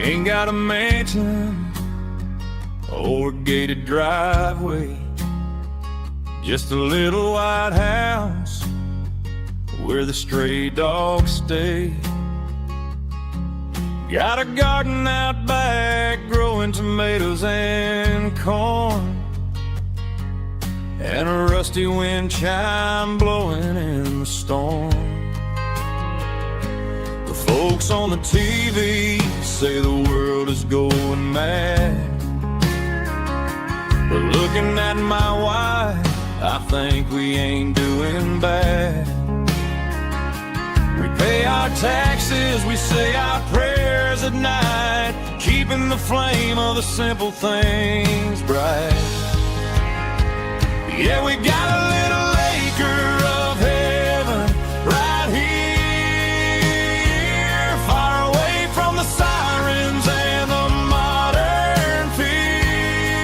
Ain't got a mansion or a gated driveway, just a little white house where the stray dogs stay. Got a garden out back growing tomatoes and corn, and a rusty wind chime blowing in the storm. The folks on the TV say the world is going mad, but looking at my wife, I think we ain't doing bad. We pay our taxes, we say our prayers at night, keeping the flame of the simple things bright. Yeah, we got a little acre of heaven right here, far away from the sirens and the modern fear,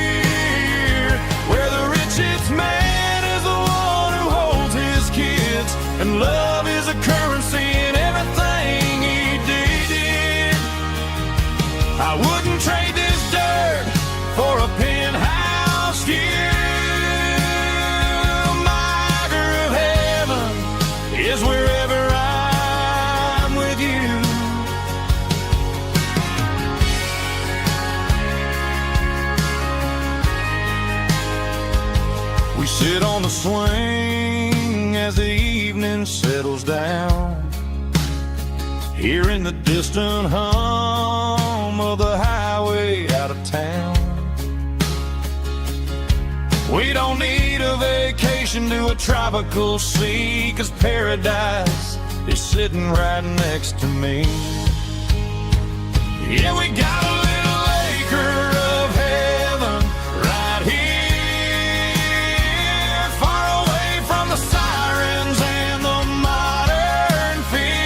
where the richest man is the one who holds his kids, and love is a currency in everything he did. I wouldn't trade this dirt for a penthouse here. Is wherever I'm with you. We sit on the swing as the evening settles down, hearing the distant hum of the highway out of town. We don't need a vacation to a tropical sea, 'cause paradise is sitting right next to me. Yeah, we got a little acre of heaven right here, far away from the sirens and the modern fear,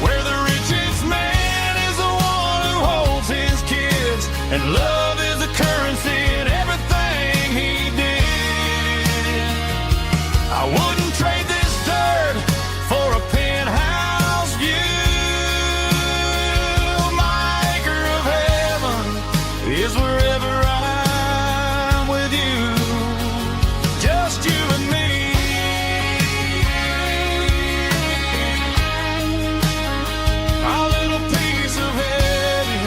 where the richest man is the one who holds his kids, and love is the currency in everything he did. I wouldn't trade this dirt for a penthouse view. My acre of heaven is wherever I'm with you, just you and me. Our little piece of heaven.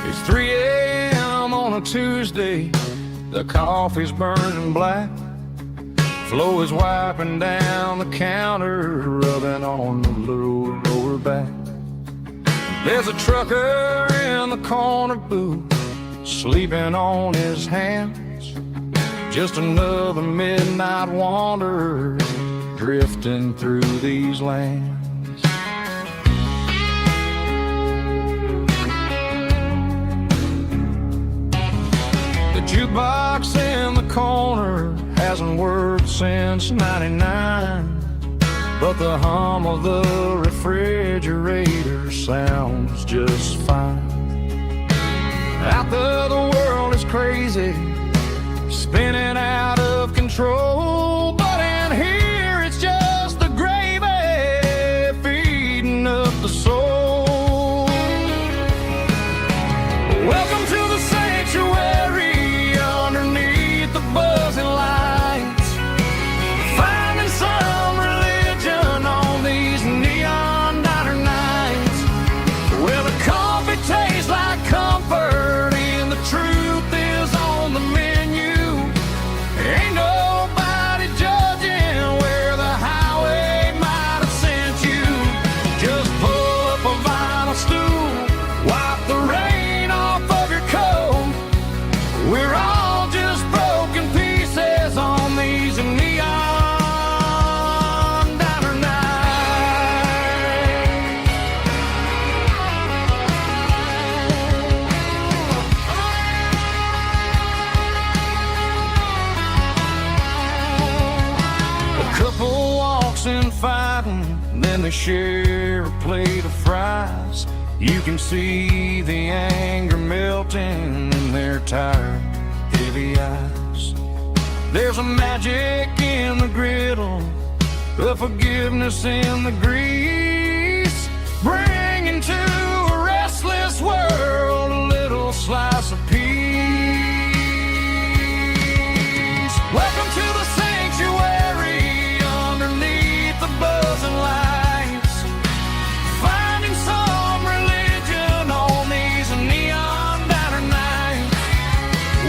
It's 3 a.m. on a Tuesday, the coffee's burning black, Flo is wiping down the counter, rubbing on the little lower back. There's a trucker in the corner booth, sleeping on his hands, just another midnight wanderer drifting through these lands. The jukebox in the corner hasn't worked since '99, but the hum of the refrigerator sounds just fine. Out there the world is crazy, spinning out of control, but in here it's just the gravy feeding up the soul. Welcome to the sanctuary underneath the buzzing lights, finding some religion on these neon diner nights, where the coffee tastes like comfort and the truth is on the menu. Ain't nobody share a plate of fries, you can see the anger melting in their tired, heavy eyes. There's a magic in the griddle, a forgiveness in the grease, bringing to a restless world a little slice of peace. Welcome to the sanctuary underneath the buzzing lights, finding some religion on these neon diner nights,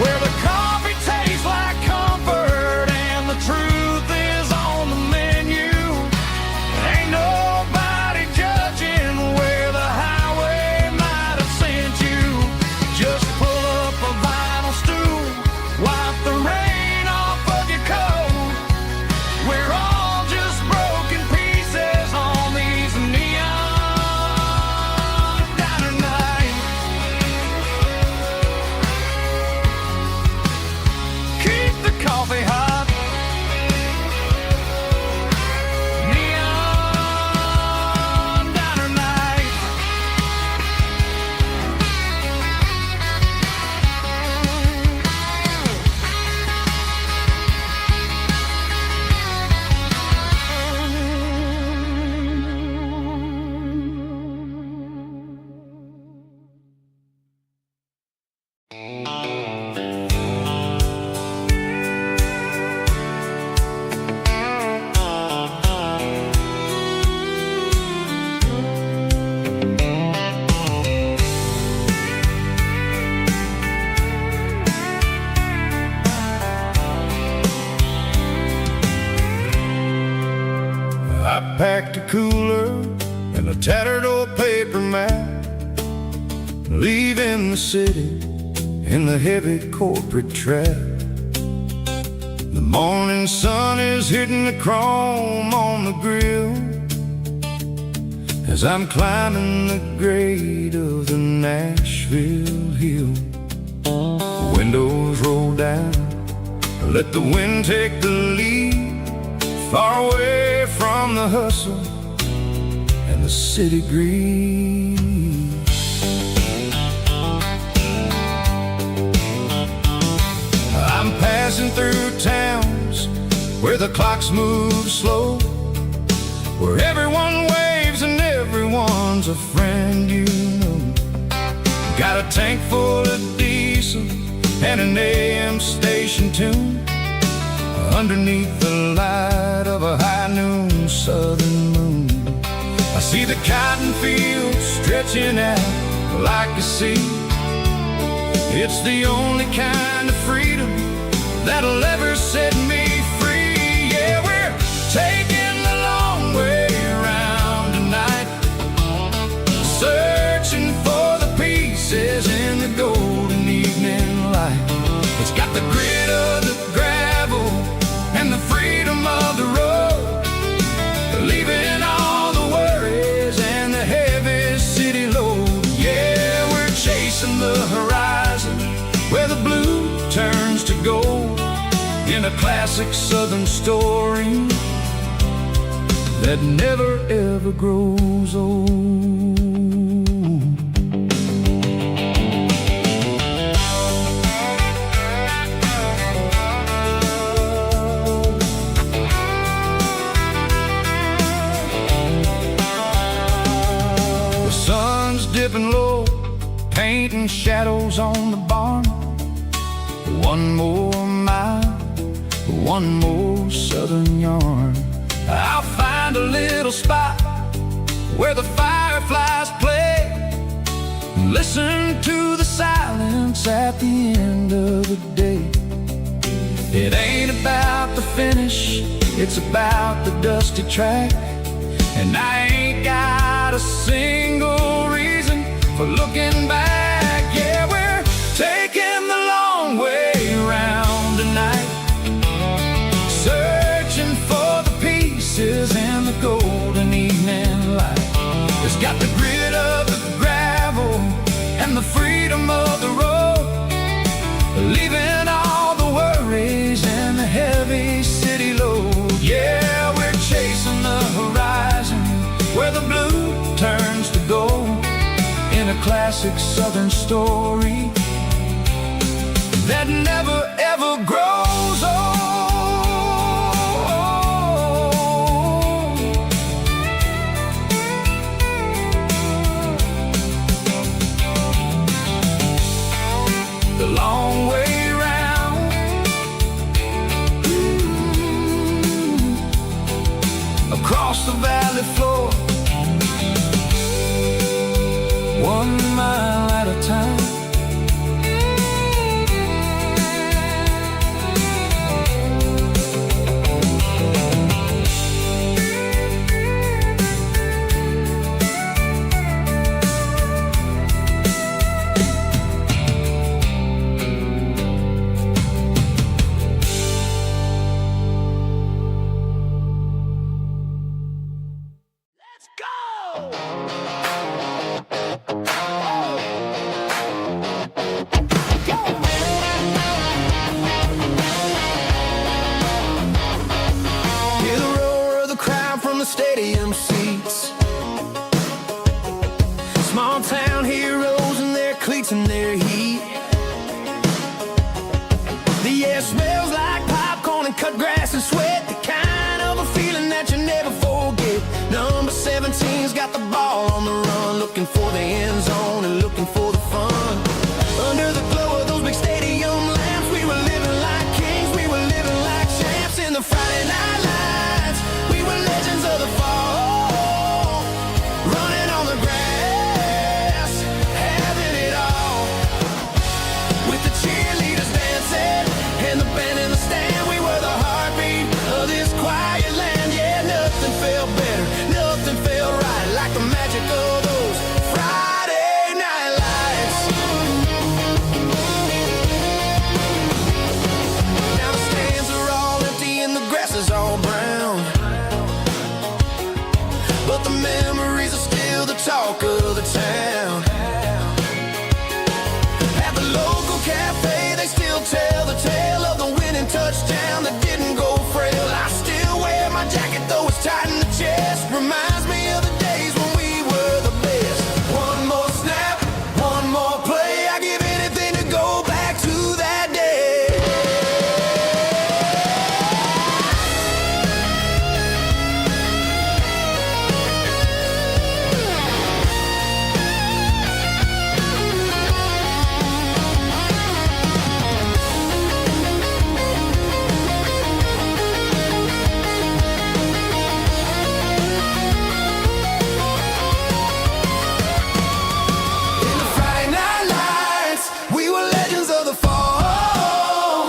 where the coffee tastes like comfort and the truth is on the menu. Ain't nobody judging where the highway might have sent you. Just pull up a vinyl stool, wipe the rain off of your coat. We're all just broken pieces on these neon diner nights. Keep the coffee hot. Neon diner nights. I packed a cooler and a tattered old paper map, leaving the city in the heavy corporate trap. The morning sun is hitting the chrome on the grill as I'm climbing the grade of the Nashville hill. Windows roll down, let the wind take the lead, far away from the hustle and the city greed. I'm passing through towns where the clocks move slow, where everyone waves and everyone's a friend you know. Got a tank full of diesel and an AM station tune, underneath the light of a high noon southern moon. I see the cotton fields stretching out like a sea. It's the only kind of freedom that'll ever set me free. Yeah, we're taking the long way around tonight, searching for the pieces in the golden evening light. It's got the grit of the gravel and the freedom of the road, leaving all the worries and the heavy city load. Yeah, we're chasing the horizon where the blue turns to gold, in a classic southern story that never ever grows old. Dipping low, painting shadows on the barn. One more mile, one more southern yarn. I'll find a little spot where the fireflies play, and listen to the silence at the end of the day. It ain't about the finish, it's about the dusty track. And I ain't got a single reason for looking back. Yeah, we're taking the long way around tonight, searching for the pieces in the golden evening light. It's got the grit of the gravel and the freedom of the road, leaving all the worries and the heavy city load. Yeah, we're chasing the horizon where a classic southern story that never ever grows old. The long way round, across the valley floor, 1 mile at a time. Stadium seats, small town heroes in their cleats and their heat. The air smells like popcorn and cut grass and sweat, the kind of a feeling that you never forget. Number 17's got the ball on the run, looking for the end zone and looking for the fun. Under the glow of those big stadium lamps, we were living like kings, we were living like champs in the Friday night lights. We were legends of the fall, running on the grass, having it all. With the cheerleaders dancing and the band in the stand, we were the heartbeat of this quiet land. Yeah, nothing felt better, nothing felt right like the magic of those Friday night lights. Now the stands are all empty and the grass is all brown, but the memories are still the talk of the town. At the local cafe, they still tell the tale of the winning touchdown that didn't go frail. I still wear my jacket though it's tight in the chest, reminds me of the days when we were the best. One more snap, one more play, I give anything to go back to that day. In the Friday night lights, we were legends of the fall,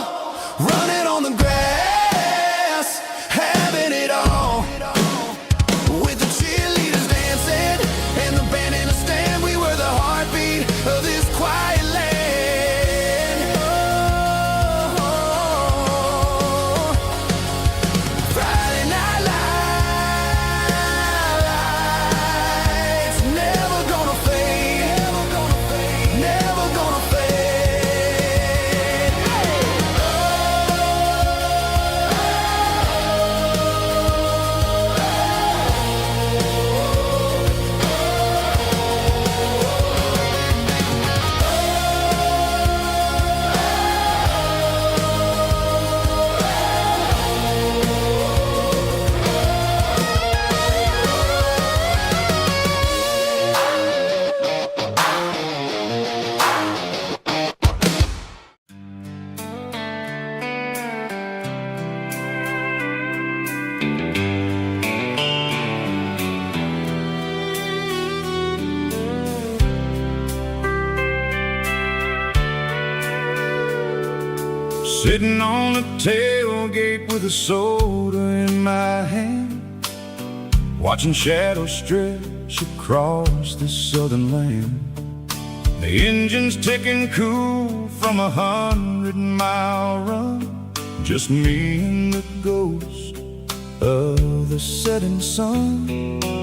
running on the grass, having it all. With the cheerleaders dancing and the band in the stand, we were the heartbeat of this quiet land. Oh, Friday night lights, never gonna fade, never gonna fade, never gonna fade. Sitting on the tailgate with a soda in my hand, watching shadows stretch across this southern land. The engine's ticking cool from 100-mile run, just me and the ghost of the setting sun.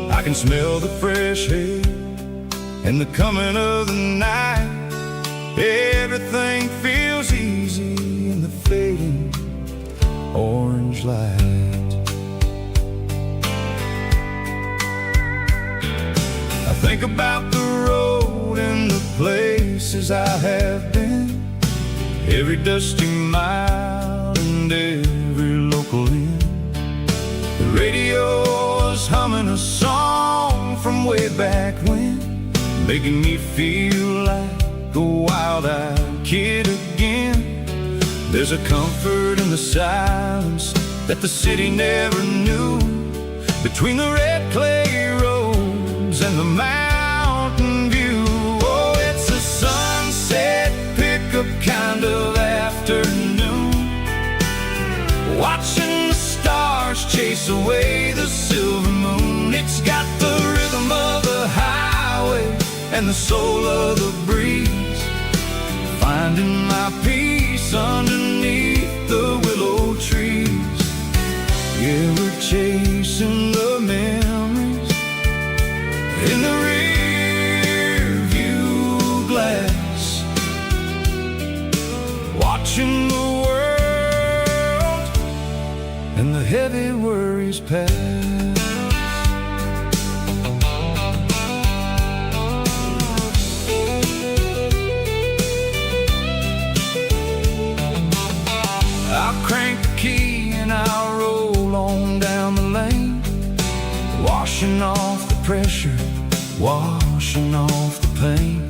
I can smell the fresh air and the coming of the night. Everything feels easy in the fading orange light. I think about the road and places I have been, every dusty mile and every local inn. The radio was humming a song from way back when, making me feel like a wild-eyed kid again. There's a comfort in the silence that the city never knew, between the red clay roads and the mountain view. Oh, it's a sunset pickup kind of afternoon, watching the stars chase away the silver moon. It's got the rhythm of the highway and the soul of the breeze, finding my peace underneath the willow trees. Yeah, we're chasing the memories in the rear view glass, watching the world and the heavy worries pass. I'll crank the key and I'll roll on down the lane, washing off the pressure, washing off the pain.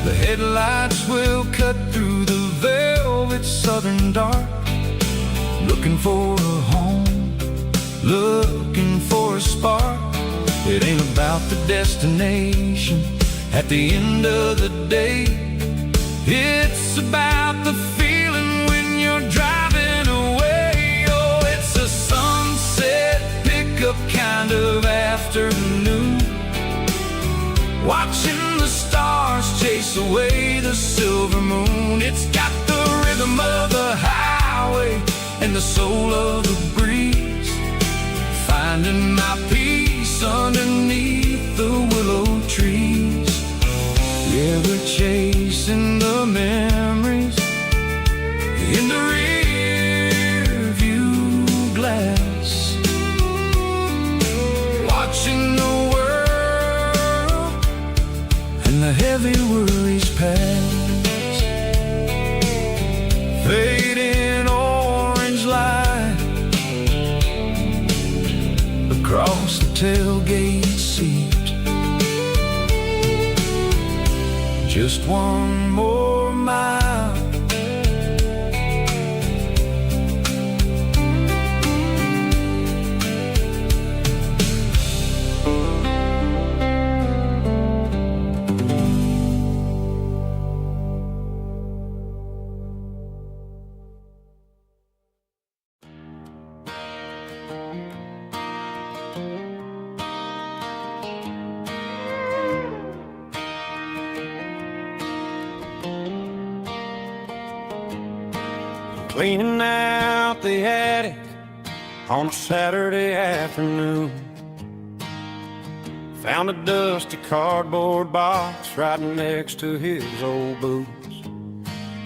The headlights will cut through the velvet southern dark, looking for a home, looking for a spark. It ain't about the destination at the end of the day, it's about the feeling when you're driving away. Oh, it's a sunset pickup kind of afternoon, watching the stars chase away the silver moon. It's got the rhythm of the highway and the soul of the breeze, finding my peace underneath the willow trees. Yeah, we're chasing the memories in the rear view glass, watching the world and the heavy worries pass. Fading orange light across the tailgate seat, just one more mile. Cleaning out the attic on a Saturday afternoon, found a dusty cardboard box right next to his old boots.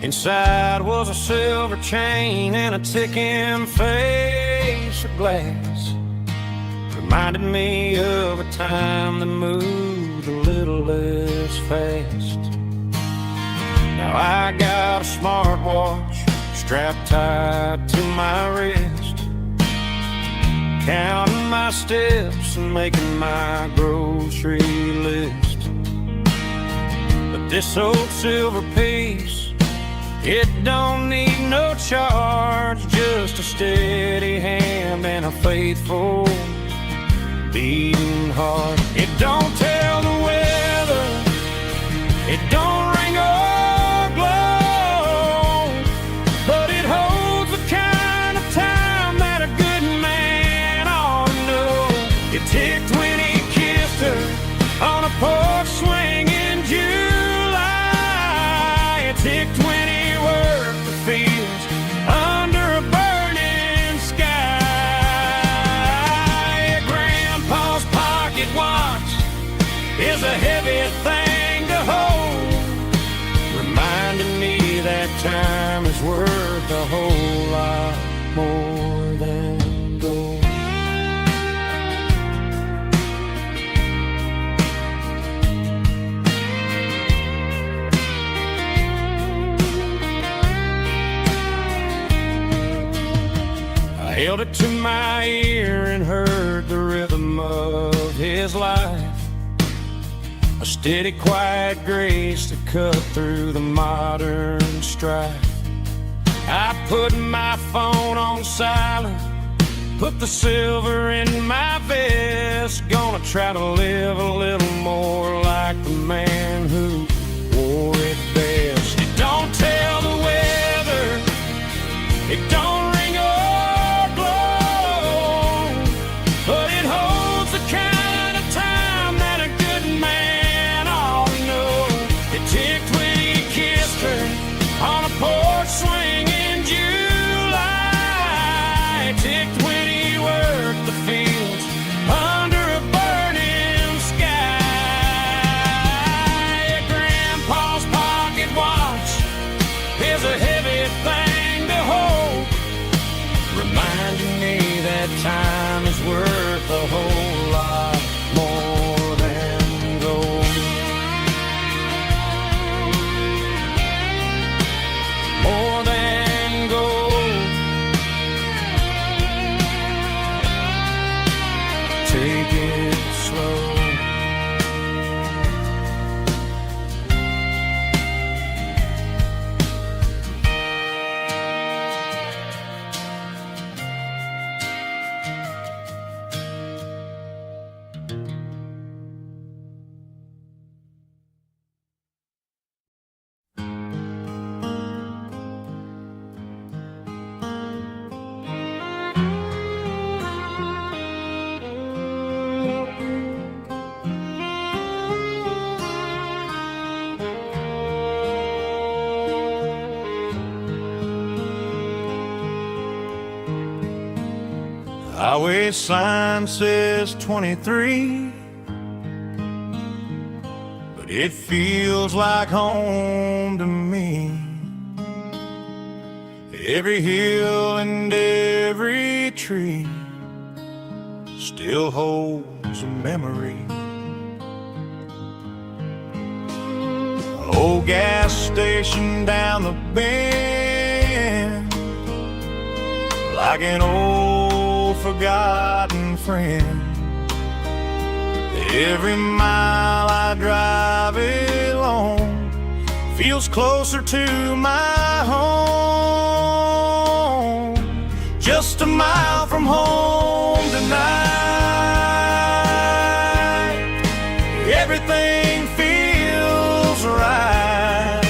Inside was a silver chain and a ticking face of glass, reminded me of a time that moved a little less fast. Now I got a smartwatch strapped tight to my wrist, counting my steps and making my grocery list. But this old silver piece, it don't need no charge, just a steady hand and a faithful beating heart. It don't tell the weather, it don't ring or glow, but it holds the kind of time that a good man ought to know. It ticked when he kissed her on a porch swing in July. It ticked when he worked the fields under a burning sky. Grandpa's pocket watch is a heavy thing to hold, reminding me that time is worth a whole lot more than gold. held it to my ear and heard the rhythm of his life. A steady, quiet grace to cut through the modern strife. I put my phone on silent, put the silver in my vest. Gonna try to live a little more like the man who wore it best. It don't tell the weather, it don't ring or blow, but it holds the kind of time that a good man ought to know. It ticked when he kissed her on a porch swing in July. It ticked when he worked the fields under a burning sky. Grandpa's pocket watch is a heavy thing to hold, reminding me that time is worth a whole lot more than gold. More than gold. Take it slow. Highway sign says 23, but it feels like home to me. Every hill and every tree still holds a memory. An old gas station down the bend, like an old forgotten friend. Every mile I drive along feels closer to my home. Just a mile from home tonight, everything feels right.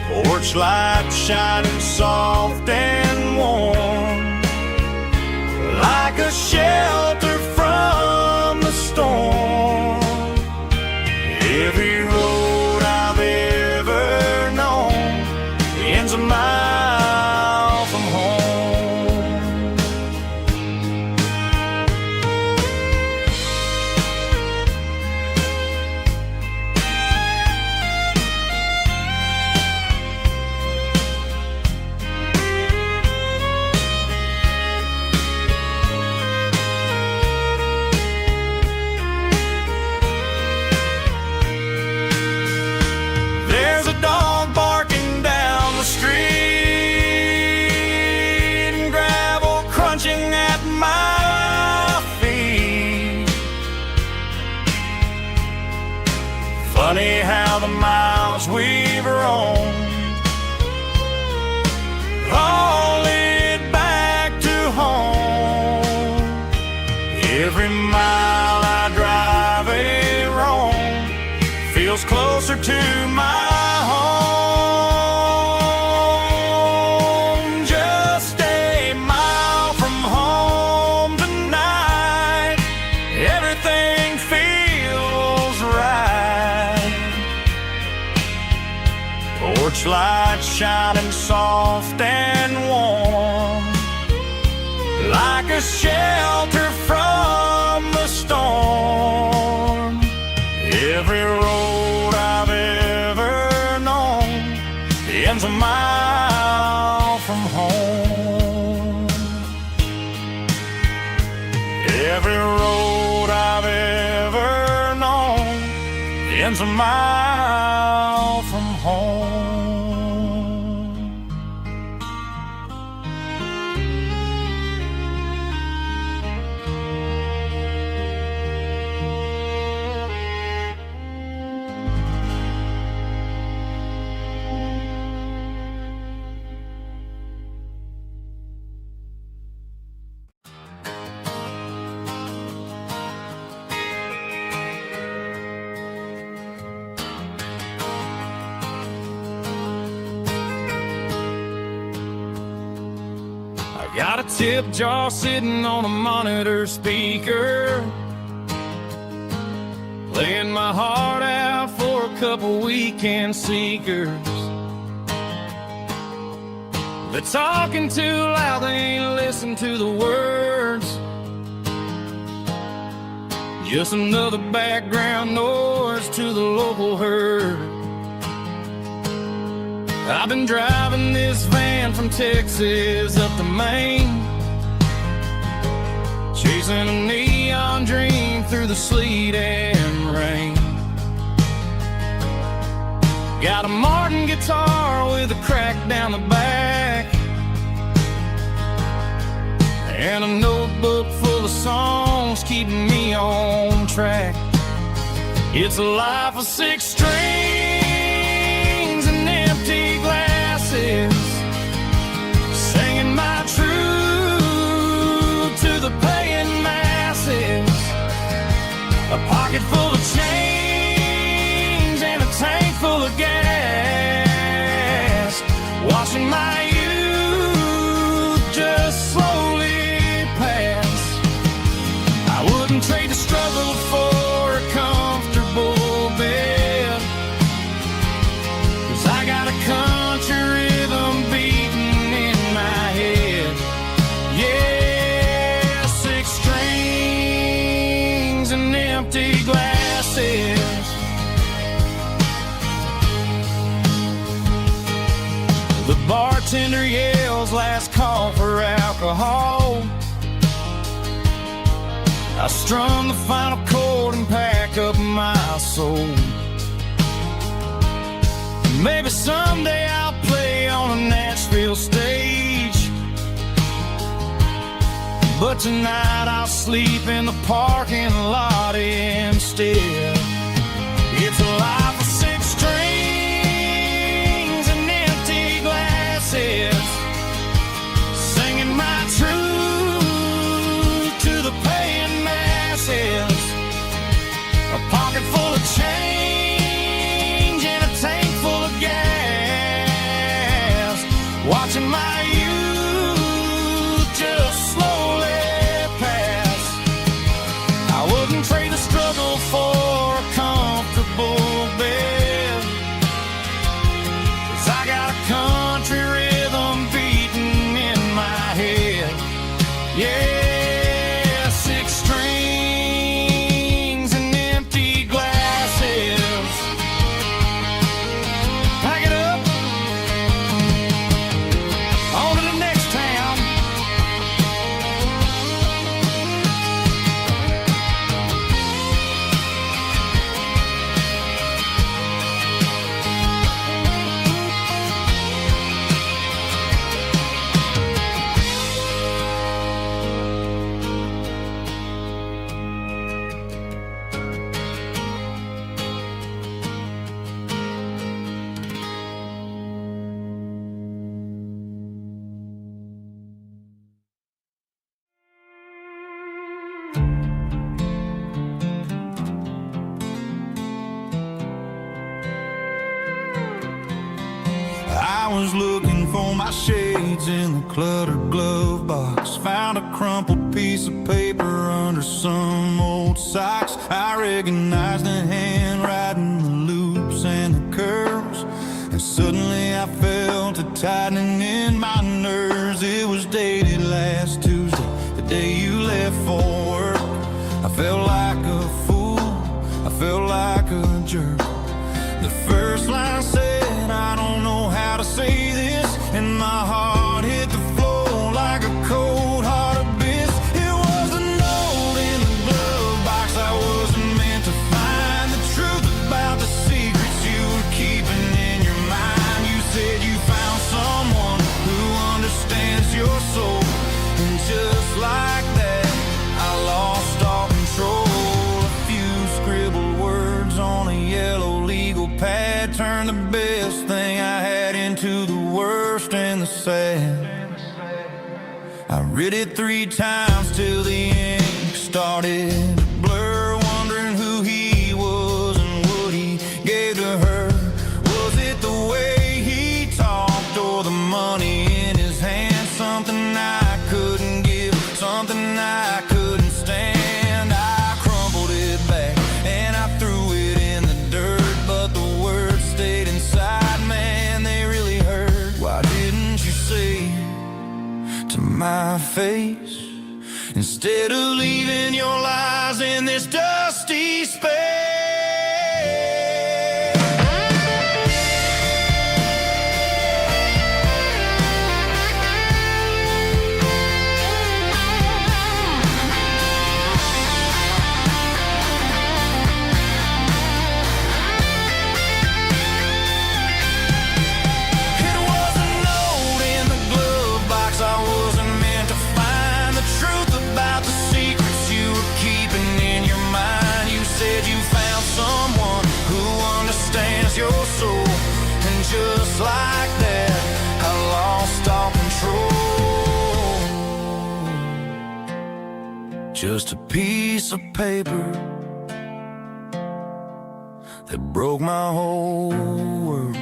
Porch light shining soft and warm, like a shelter from the storm. Every road I've ever known ends a mile from home. There's a dog barking down the street and gravel crunching at my feet. Funny how the miles we've roamed all lead back to home. Every mile I drive a roam feels closer to my home. Just a mile from home tonight, everything feels right. Porch light shining soft and warm, like a shelter from the storm. Every road I've ever known ends a mile from home. Every road I've ever known ends a mile from home. tip jar sitting on a monitor speaker, playing my heart out for a couple weekend seekers. They're talking too loud, they ain't listen to the words. Just another background noise to the local herd. I've been driving this van from Texas up to Maine, chasing a neon dream through the sleet and rain. Got a Martin guitar with a crack down the back, and a notebook full of songs keeping me on track. It's a life of 6 strings and empty glasses, singing my truth to the paying masses. A pocket full of change and a tank full of gas, watching my youth just slowly pass. I wouldn't trade the struggle for a comfortable bed, 'cause I got a country rhythm beating in my head. Yeah, 6 strings and empty glasses. The bartender yells last call for alcohol. I strum the final chord and pack up my soul. Maybe someday I'll play on a Nashville stage, but tonight I'll sleep in the parking lot instead. It's a life of 6 strings and empty glasses, singing my truth to the paying masses. A pocket full of change and a tank full of gas, watching my youth just slowly pass. I wouldn't trade the struggle for a comfortable bed, 'cause I got a country rhythm beating in my head. Yeah, 6 strings and empty glasses. Pack it up, on to the next town. I was looking for my shades in the cluttered glove box, found a crumpled piece of paper under some old socks. I recognized the handwriting, the loops and the curves, and suddenly I felt a tightening in my nerves. It was dated last Tuesday, the day you left for work. I felt like a fool, I felt like a jerk. The first line said, I don't know how to say this, and my heart hit the floor like a cold hard abyss. It was a note in the glove box I wasn't meant to find, the truth about the secrets you were keeping in your mind. You said you found someone who understands your soul, and just like that I lost all control. A few scribbled words on a yellow legal pad turned the best thing I had into the worst and the sad. I read it 3 times till the ink started to blur, wondering who he was and what he gave to her. Was it the way he talked or the money in his hand? Something I couldn't face, instead of leaving your lies in this dusty space. Your soul, and just like that, I lost all control. Just a piece of paper that broke my whole world.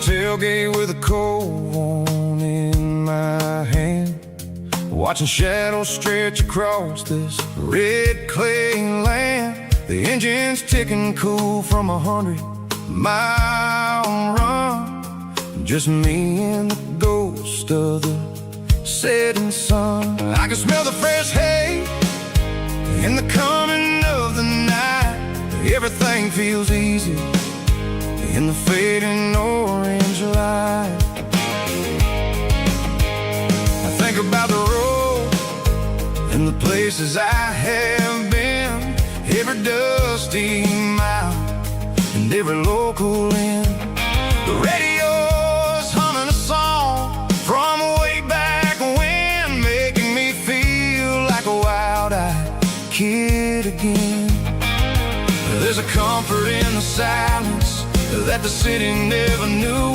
Tailgate with a cold one in my hand, watching shadows stretch across this red clay land. The engine's ticking cool from 100-mile run. Just me and the ghost of the setting sun. I can smell the fresh hay and the coming of the night. Everything feels easy in the fading orange light. I think about the road and the places I have been, every dusty mile and every local inn. The radio's humming a song from way back when, making me feel like a wild-eyed kid again. There's a comfort in the silence that the city never knew,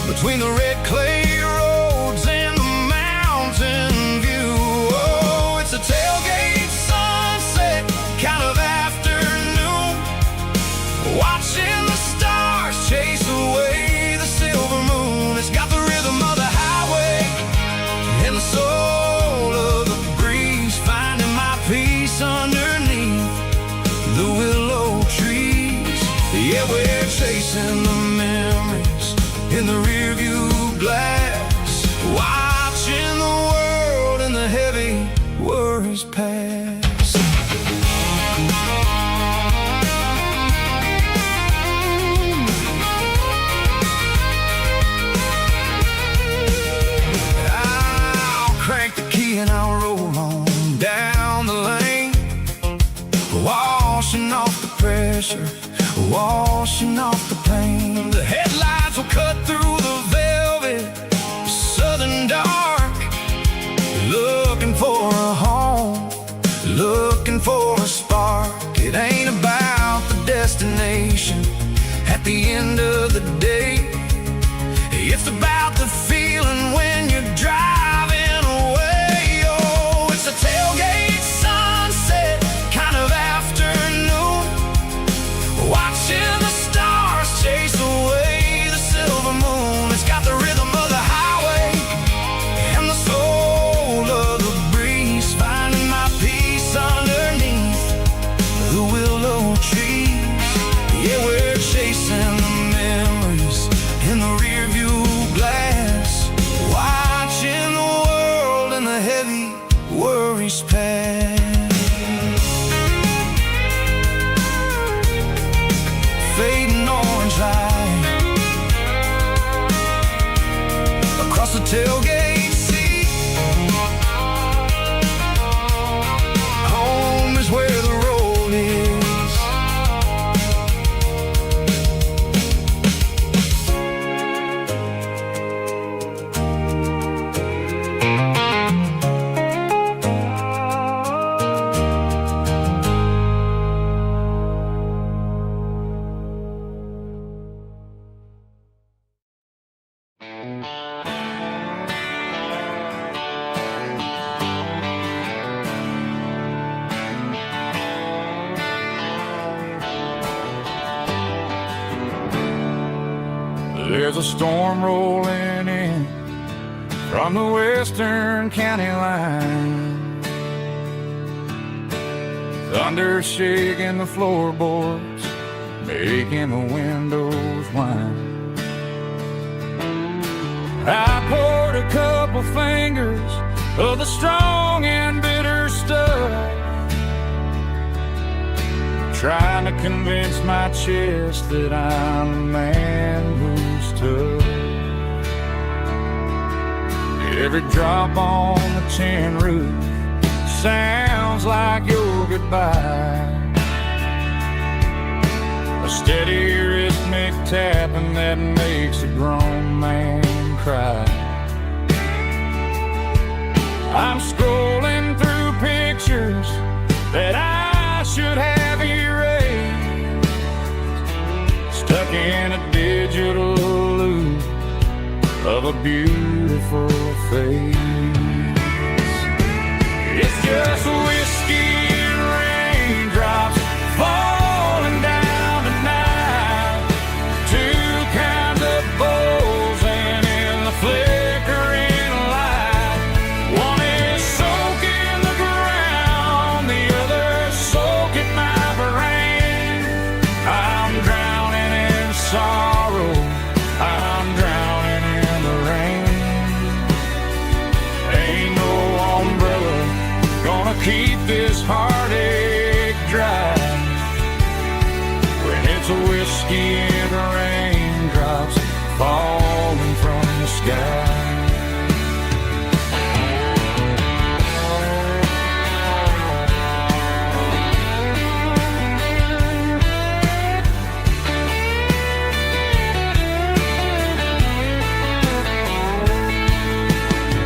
between the red clay roads and the mountain view. Oh, it's a tailgate sunset kind of afternoon, watching the stars chase away the silver moon. It's got the rhythm of the highway and the soul of the breeze, finding my peace underneath the willow trees. Yeah, we're chasing the memories in the rearview glass, watching the world and the heavy worries pass. I'll crank the key and I'll roll on down the lane, washing off the pressure, washing off the pain. The headlights will cut through the velvet southern dark, looking for a home, looking for a spark. It ain't about the destination at the end of the day, it's about the feeling when you're driving away. Oh, it's a tailgate sunset kind of afternoon, watching the stars chase away the silver moon. It's got the rhythm of the highway and the soul of the breeze, finding my peace underneath the willow trees. Yeah, we're chasing the memories in the rearview glass, watching the world and the heavy worries pass. Fading orange light across the tailgate seat. Home is where the road is. There's a storm rolling in from the western county line, thunder shaking the floorboards, making the windows whine. I poured a couple fingers of the strong and bitter stuff, trying to convince my chest that I'm the man who's tough. Every drop on the tin roof sounds like your goodbye, a steady rhythmic tapping that makes a grown man cry. I'm scrolling through pictures that I should have erased, stuck in a digital loop of a beautiful face. It's just whiskey and raindrops falling down tonight, two kinds of bowls and in the flickering light. One is soaking the ground, the other soaking my brain. I'm drowning in sorrow, I'm drowning in the rain. Ain't no umbrella gonna keep this heartache dry when it's a whiskey and raindrops falling from the sky.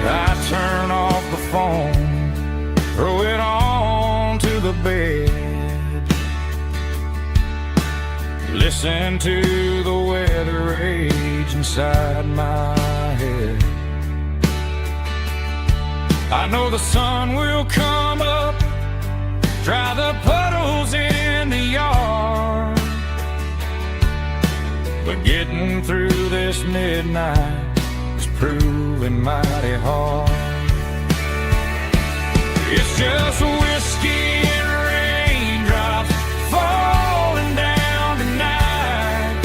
I turn off the phone, throw it on to the bed, listen to the weather rage inside my head. I know the sun will come up, dry the puddles in the yard, but getting through this midnight is proving mighty hard. It's just whiskey and raindrops falling down tonight,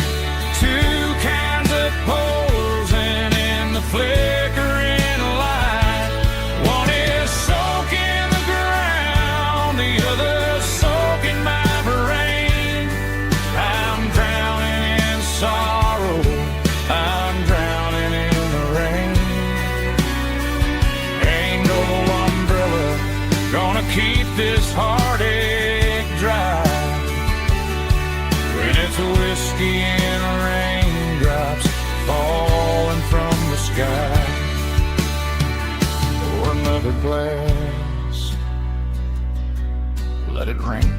two kinds of pours and in the flickering light. One is soaking the ground, the other soaking my brain. I'm drowning in sorrow, I'm drowning in the rain. Ain't no umbrella gonna keep this heartache dry when it's a whiskey and raindrops falling from the sky. Pour another glass, let it rain.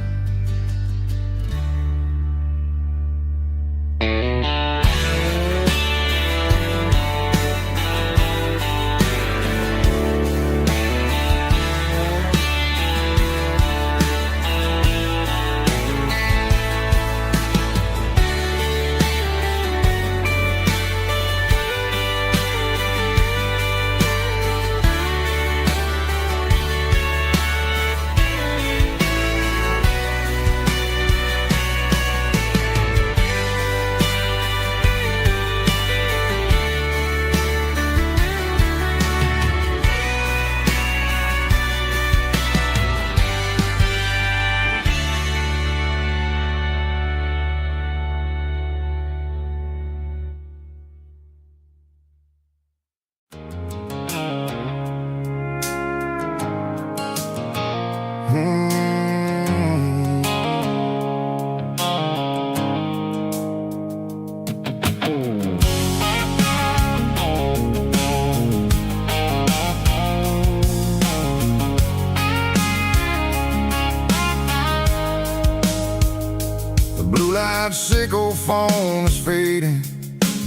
Blue-light sickle phone is fading,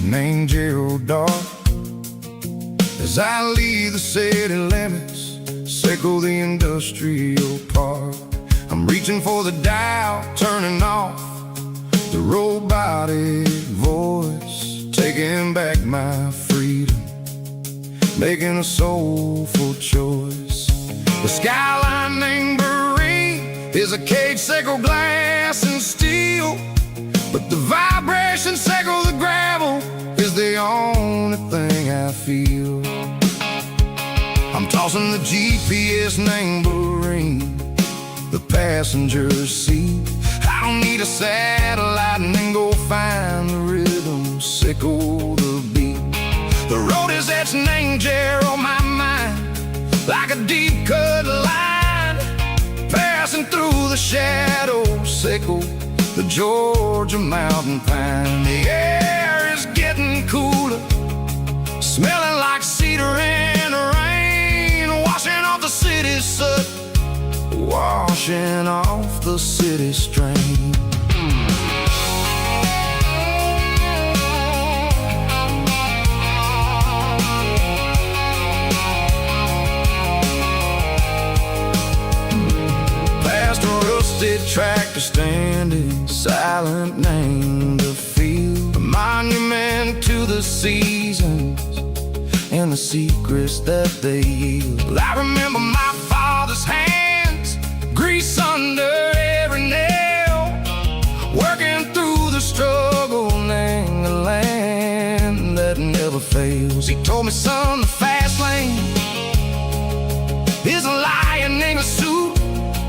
an angel dark. As I leave the city limits, sickle the industrial park. I'm reaching for the dial, turning off the robotic voice, taking taking back my freedom, making a soulful choice. The skyline named Barine is a cage, Seco glass and steel, but the vibration, Seco the gravel, is the only thing I feel. I'm tossing the GPS named Barine, the passenger seat. I don't need a satellite and then go find the rhythm, Seco the beat. The road is etched named Jer on my mind, like a deep cut line, passing through the shadows, Seco the Georgia mountain pine. The air is getting cooler, smelling like cedar in the rain, washing off the city soot, washing off the city strain. Past a rusted tractor standing silent, named the field, a monument to the seasons and the secrets that they yield. I remember my father's hands, grease under every nail, working through the struggle, named the land that never fails. He told me, son, the fast lane is a lion in a suit,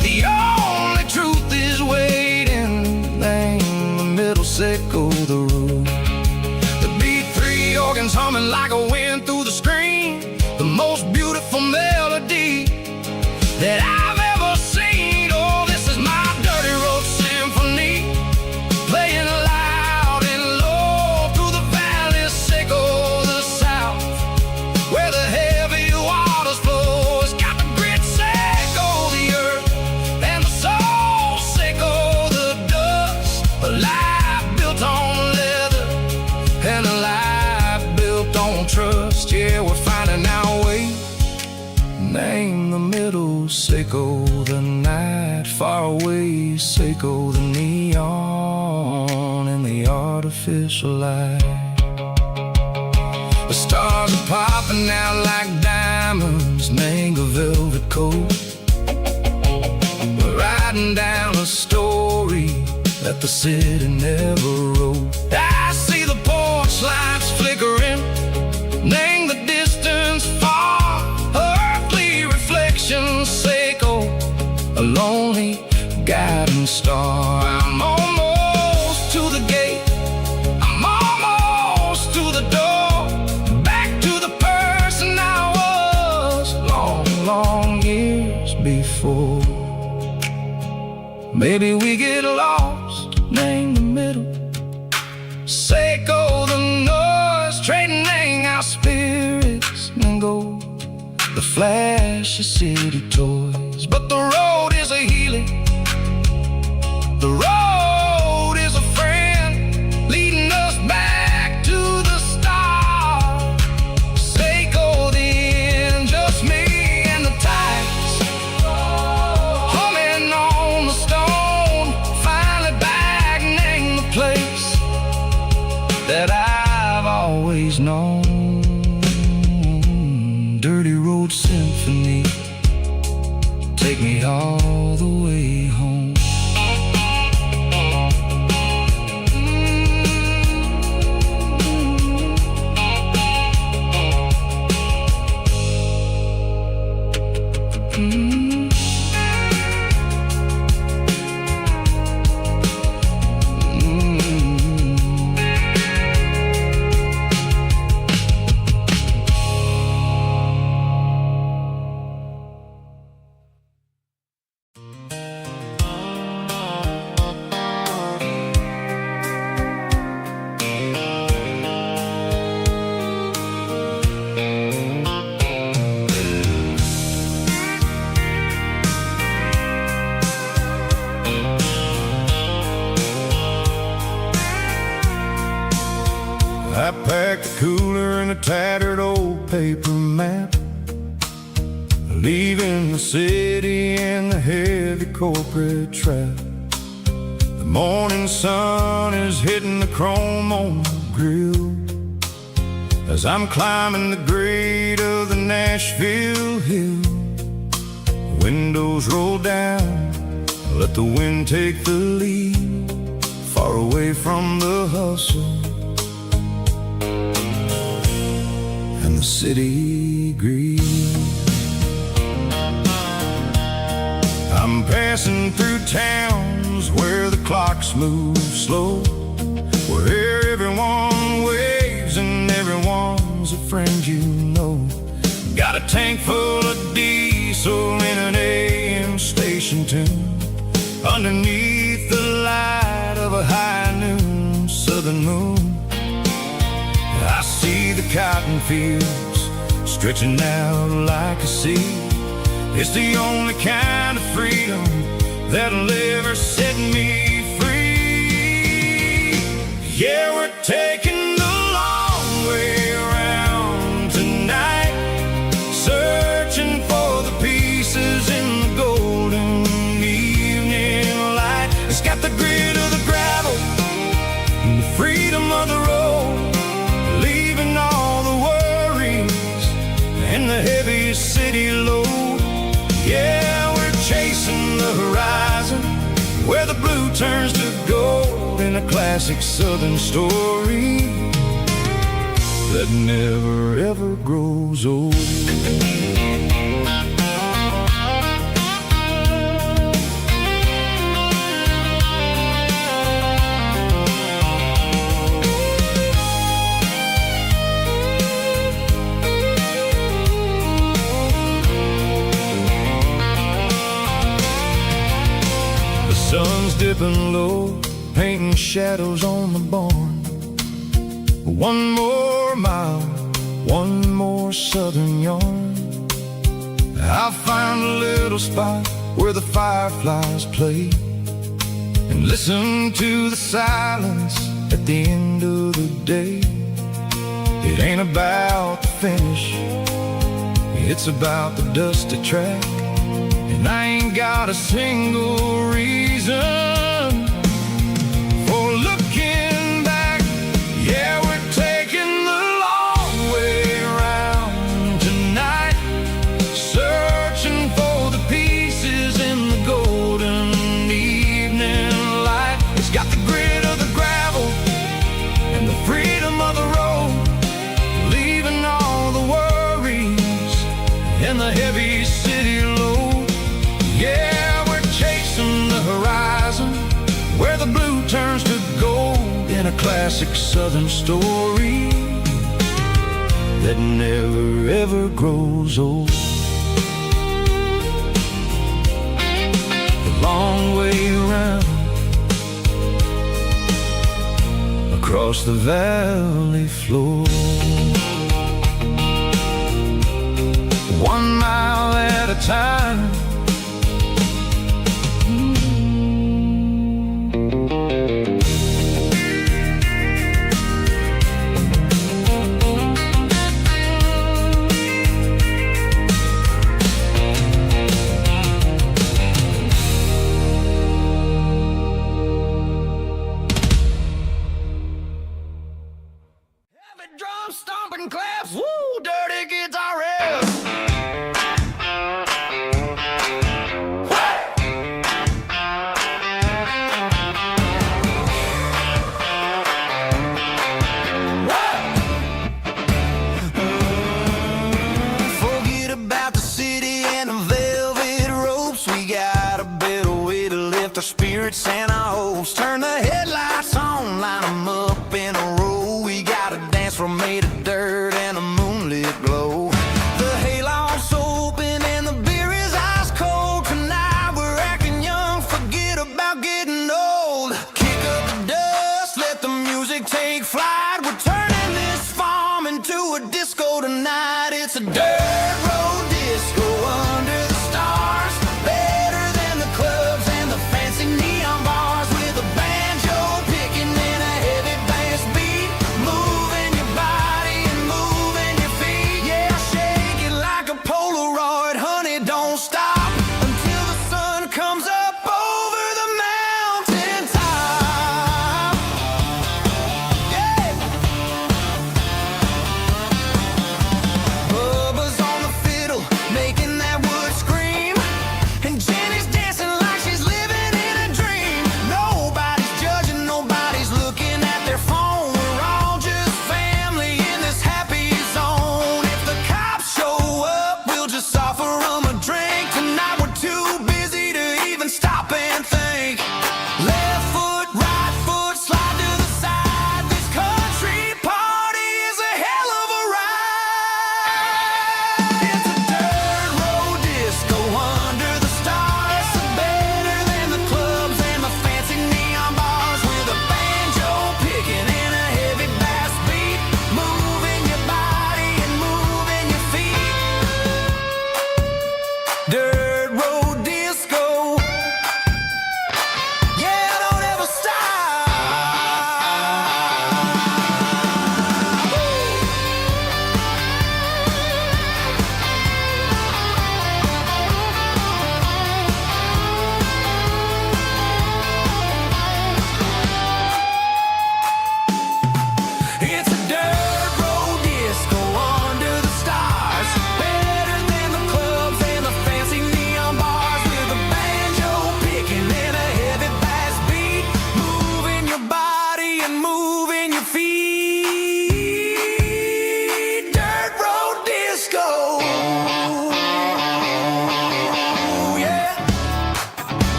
the only truth is waiting, named the middle, Seco the road. The B3 organs humming like a wind through the screen, the most beautiful melody that I've ever seen. Oh, this is my dirty road symphony, playing loud and low through the valleys, Seco the south, where the heavy waters flow. It's got the grit, Seco the earth, and the soul, Seco the dust. A life built on leather and a life built on trust. Yeah, we're finding our way, name the middle, Seco the night, far away, Seco the neon and the artificial light. The stars are popping out like diamonds, name a velvet coat. We're riding down a story that the city never wrote. I see the porch lights flickering, name the distance far, earthly reflections, Seco, a lonely guiding star. I'm almost to the gate, I'm almost to the door, back to the person I was long, long years before. Maybe we get lost, name the middle, Seco the noise, trading our spirits and go the flash of city toys. But the road is a healing, the road is a friend, leading us back to the start. Seco the end, just me and the tides, humming on the stone, finally back, name the place that I've always known. Dirty road symphony, take me all the way home. I packed a cooler and a tattered old paper map, leaving the city in the heavy corporate trap. The morning sun is hitting the chrome on the grill, as I'm climbing the grade of the Nashville hill. Windows roll down, let the wind take the lead, far away from the hustle and the city greed. I'm passing through towns where the clocks move slow, where everyone waves and everyone's a friend you know. Got a tank full of diesel in an AM station tune, underneath the light of a high noon southern moon. I see the cotton fields stretching out like a sea. It's the only kind of freedom that'll ever set me free. Yeah, we're taking the long way around tonight, searching for the pieces in the golden evening light. It's got the grit of the gravel and the freedom of the road, leaving all the worries and the heavy city load. Yeah, we're chasing the horizon, where the blue turns to gold, in a classic southern story that never ever grows old. Sun's dipping low, painting shadows on the barn. One more mile, one more southern yarn. I'll find a little spot where the fireflies play, and listen to the silence at the end of the day. It ain't about the finish, it's about the dusty track. And I ain't got a single reason for looking back. Yeah, we're taking the long way around tonight, searching for the pieces in the golden evening light. It's got the grit of the gravel and the freedom of the road, leaving all the worries and the heavy city load. Yeah, we're chasing the horizon, where the blue turns to gold, in a classic southern story that never ever grows old. The long way around, across the valley floor, 1 mile at a time. Drum stomping claps, woo, dirty guitar riffs. Forget about the city and the velvet ropes. We got a better way to lift our spirits and our hopes. Turn the headlights on, line them up in a row. We got a dance floor made of dirt and a moonlit glow. The hayloft's open and the beer is ice cold. Tonight we're acting young, forget about getting old. Kick up the dust, let the music take flight. We're turning this farm into a disco tonight. It's a dirt road disco under the stars, better than the clubs and the fancy neon bars. With a banjo picking in a heavy bass beat, moving your body and moving your feet. Yeah, shake it like a Polaroid, honey, don't stop until the sun comes up over the mountain top. Yeah.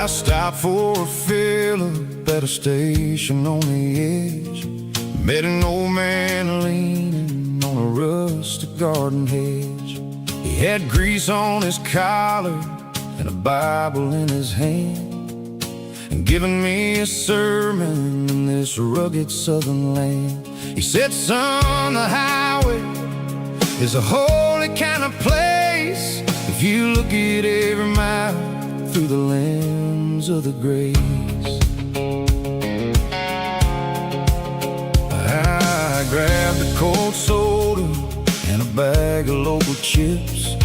I stopped for a fill-up at a station on the edge. Met an old man leaning on a rustic garden hedge. He had grease on his collar and a Bible in his hand, and giving me a sermon in this rugged southern land. He said, son, the highway is a holy kind of place if you look at every mile through the lens of the grace. I grabbed a cold soda and a bag of local chips,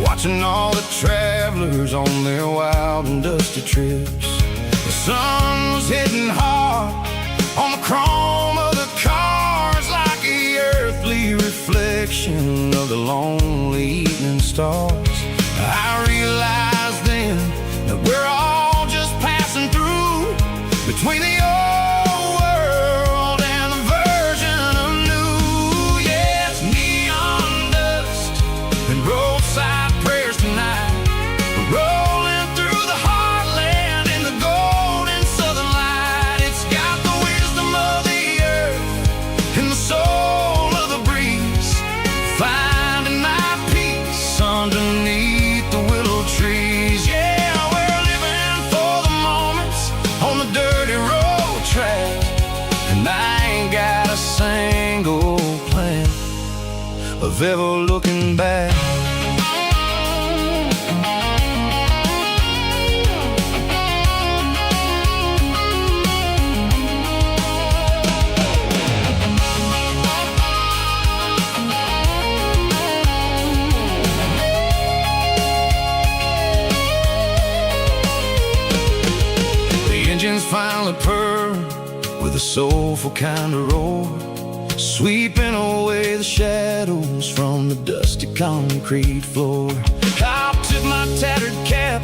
watching all the travelers on their wild and dusty trips. The sun was hitting hard on the chrome of the cars, like the earthly reflection of the lonely evening stars. I realized then that we're all just passing through between the old world and the version of new. Yeah, it's neon dust and roadside prayers tonight, rolling through the heartland in the golden southern light. It's got the wisdom of the earth and the soul of the breeze, finding my peace underneath the willow trees. Yeah, we're living for the moments on the dirty road track, and I ain't got a single plan of ever looking back. Finally purred with a soulful kind of roar, sweeping away the shadows from the dusty concrete floor. I'll tip my tattered cap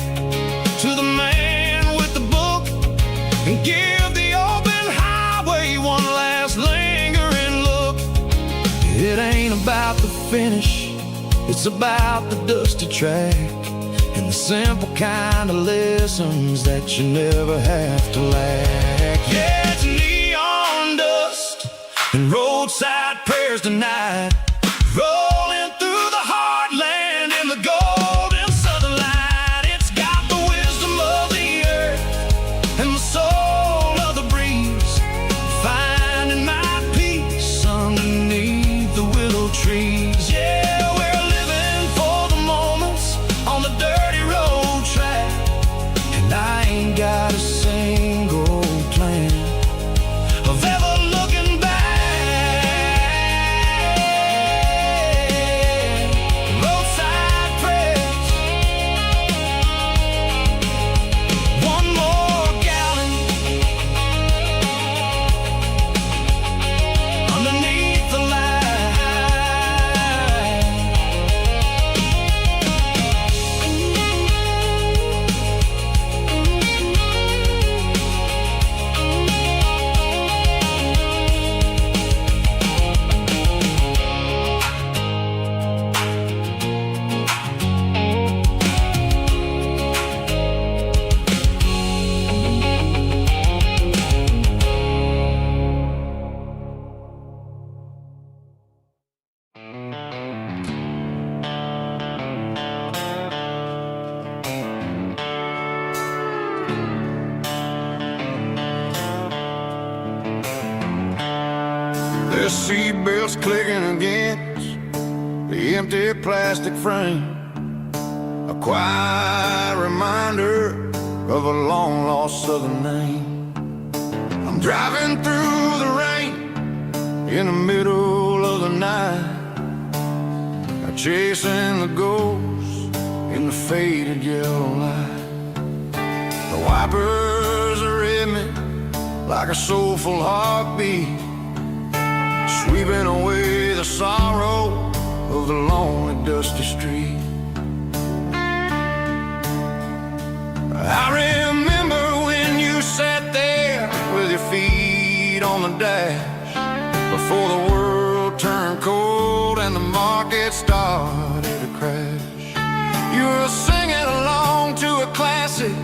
to the man with the book and give the open highway one last lingering look. It ain't about the finish, it's about the dusty track, and the simple kind of lessons that you never have to lack. Yeah, it's neon dust and roadside prayers tonight, rolling through the heartland in the golden southern light. It's got the wisdom of the earth and the soul of the breeze, finding my peace underneath the willow trees. Yeah, we're living for the moments on the dirty road track, and I ain't got a single plan of ever looking back. Roadside prayers, one more gallon underneath the light. The seatbelts clicking against the empty plastic frame, a quiet reminder of a long-lost southern name. I'm driving through the rain in the middle of the night, chasing the ghosts in the faded yellow light. The wipers are in me like a soulful heartbeat, sweeping away the sorrow of the lonely dusty street. I remember when you sat there with your feet on the dash, before the world turned cold and the market started to crash. You were singing along to a classic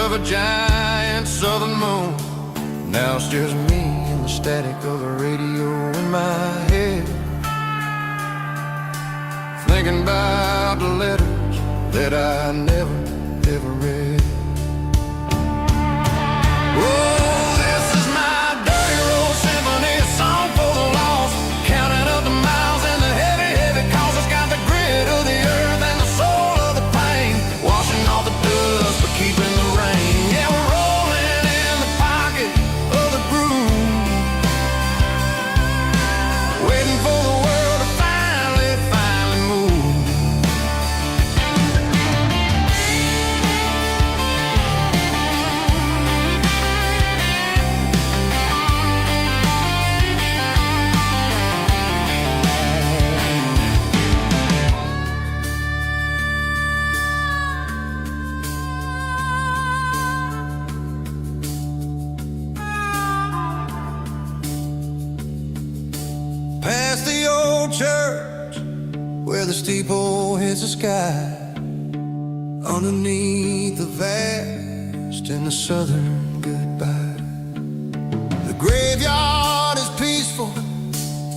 of a giant southern moon. Now it's just me and the static of a radio in my head, thinking about the letters that I never, ever read. Oh, this is my dirty road symphony, a song for the lost, counting up the miles and the heavy, heavy calls. It's got the grit of the earth and the soul of the pain, washing off the dust but keeping the rain. Yeah, we're rolling in the pocket of the groove, waiting for the world to finally move. Past the old church where the steeple hits the sky, underneath the vast and the southern goodbye. The graveyard is peaceful,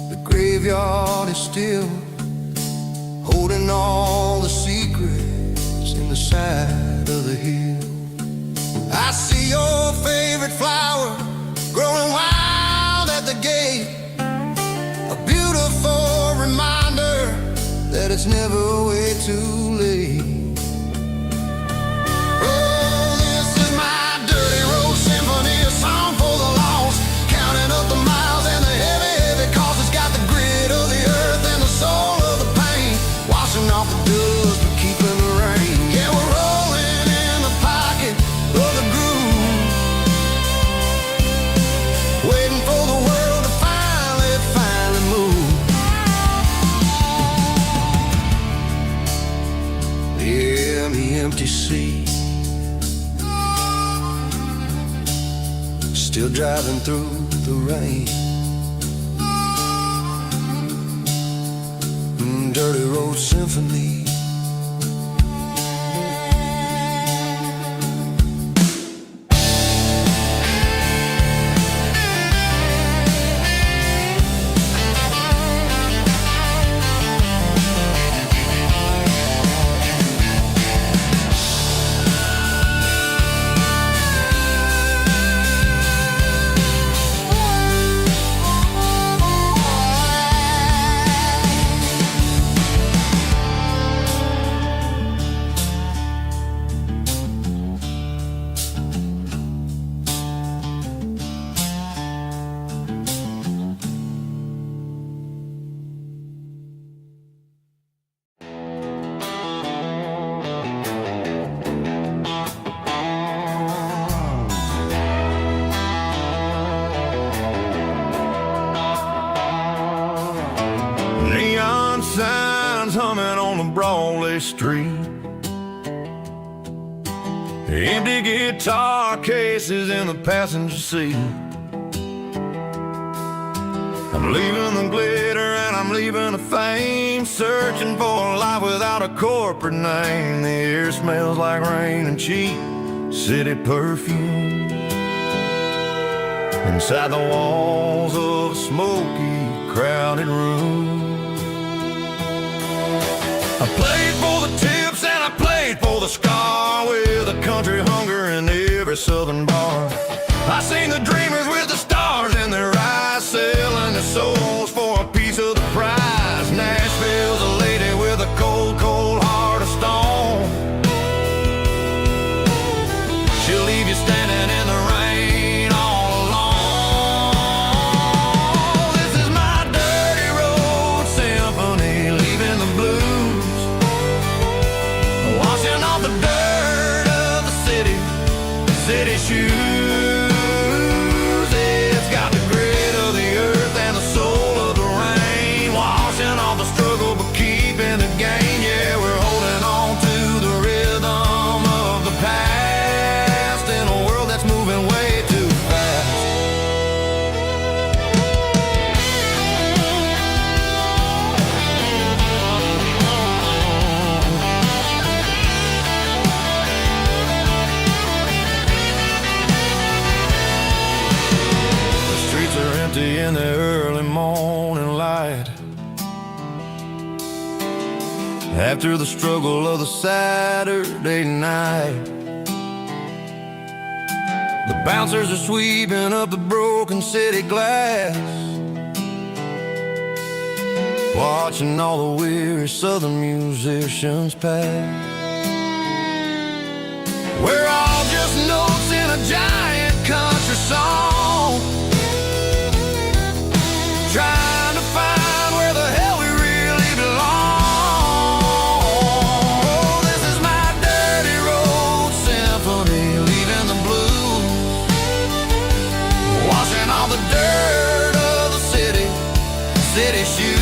the graveyard is still, holding all the secrets in the side of the hill. I see your favorite flower growing wild at the gate, a beautiful reminder that it's never way too late. Oh, this is my dirty road symphony, a song for the lost, counting up the miles and the heavy, heavy calls. It's got the grit of the earth and the soul of the pain, washing off the dust but keeping the rain. Yeah, we're rolling in the pocket of the groove, waiting for the world to finally move. Yeah, the empty sea, still driving through the rain. Dirty road symphony. Neon signs humming on the Broadway street, empty guitar cases in the passenger seat. I'm leaving the glitter and I'm leaving the fame, searching for a life without a corporate name. The air smells like rain and cheap city perfume inside the walls of a smoky, crowded room. I played for the tips and I played for the scar, with a country hunger in every southern bar. I seen the dreamers with the stars in their eyes, selling their souls for a piece of the prize. Nashville's a lady with a cold, cold heart of stone. She'll leave you standing in the rain all alone. This is my dirty road symphony, leaving the blues, washing off the dirt of the city shoes. after the struggle of the Saturday night. The bouncers are sweeping up the broken city glass, watching all the weary southern musicians pass. We're all just notes in a giant country song, trying to find where the hell we really belong. Oh, this is my dirty road symphony, leaving the blues, washing all the dirt of the city shoes.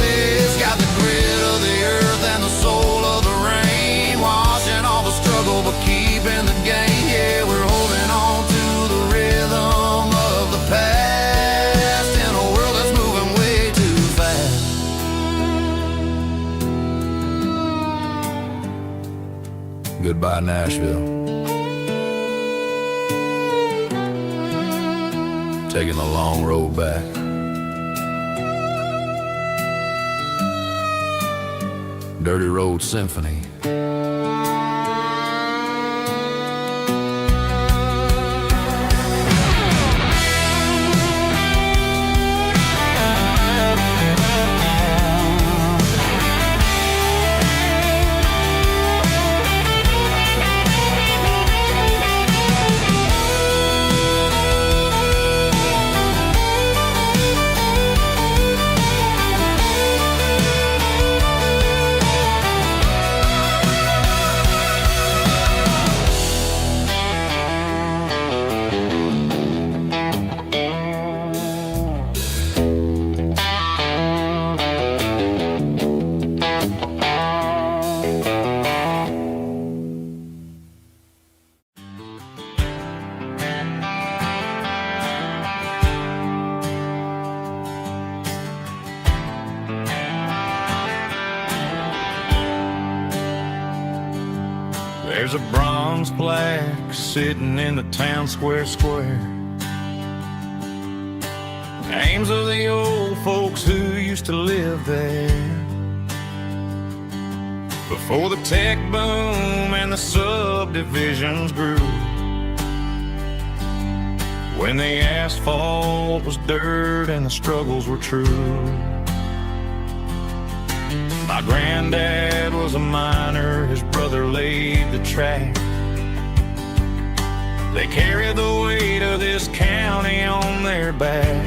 It's got the grit of the earth and the soul of the rain, washing all the struggle but keeping the game. Yeah, we're holding on to the rhythm of the past in a world that's moving way too fast. Goodbye, Nashville. Taking the long road back. Dirty Road Symphony. There's a bronze plaque sitting in the town square. Names of the old folks who used to live there before the tech boom and the subdivisions grew, when the asphalt was dirt and the struggles were true. My granddad was a miner, his brother laid the track. They carried the weight of this county on their back.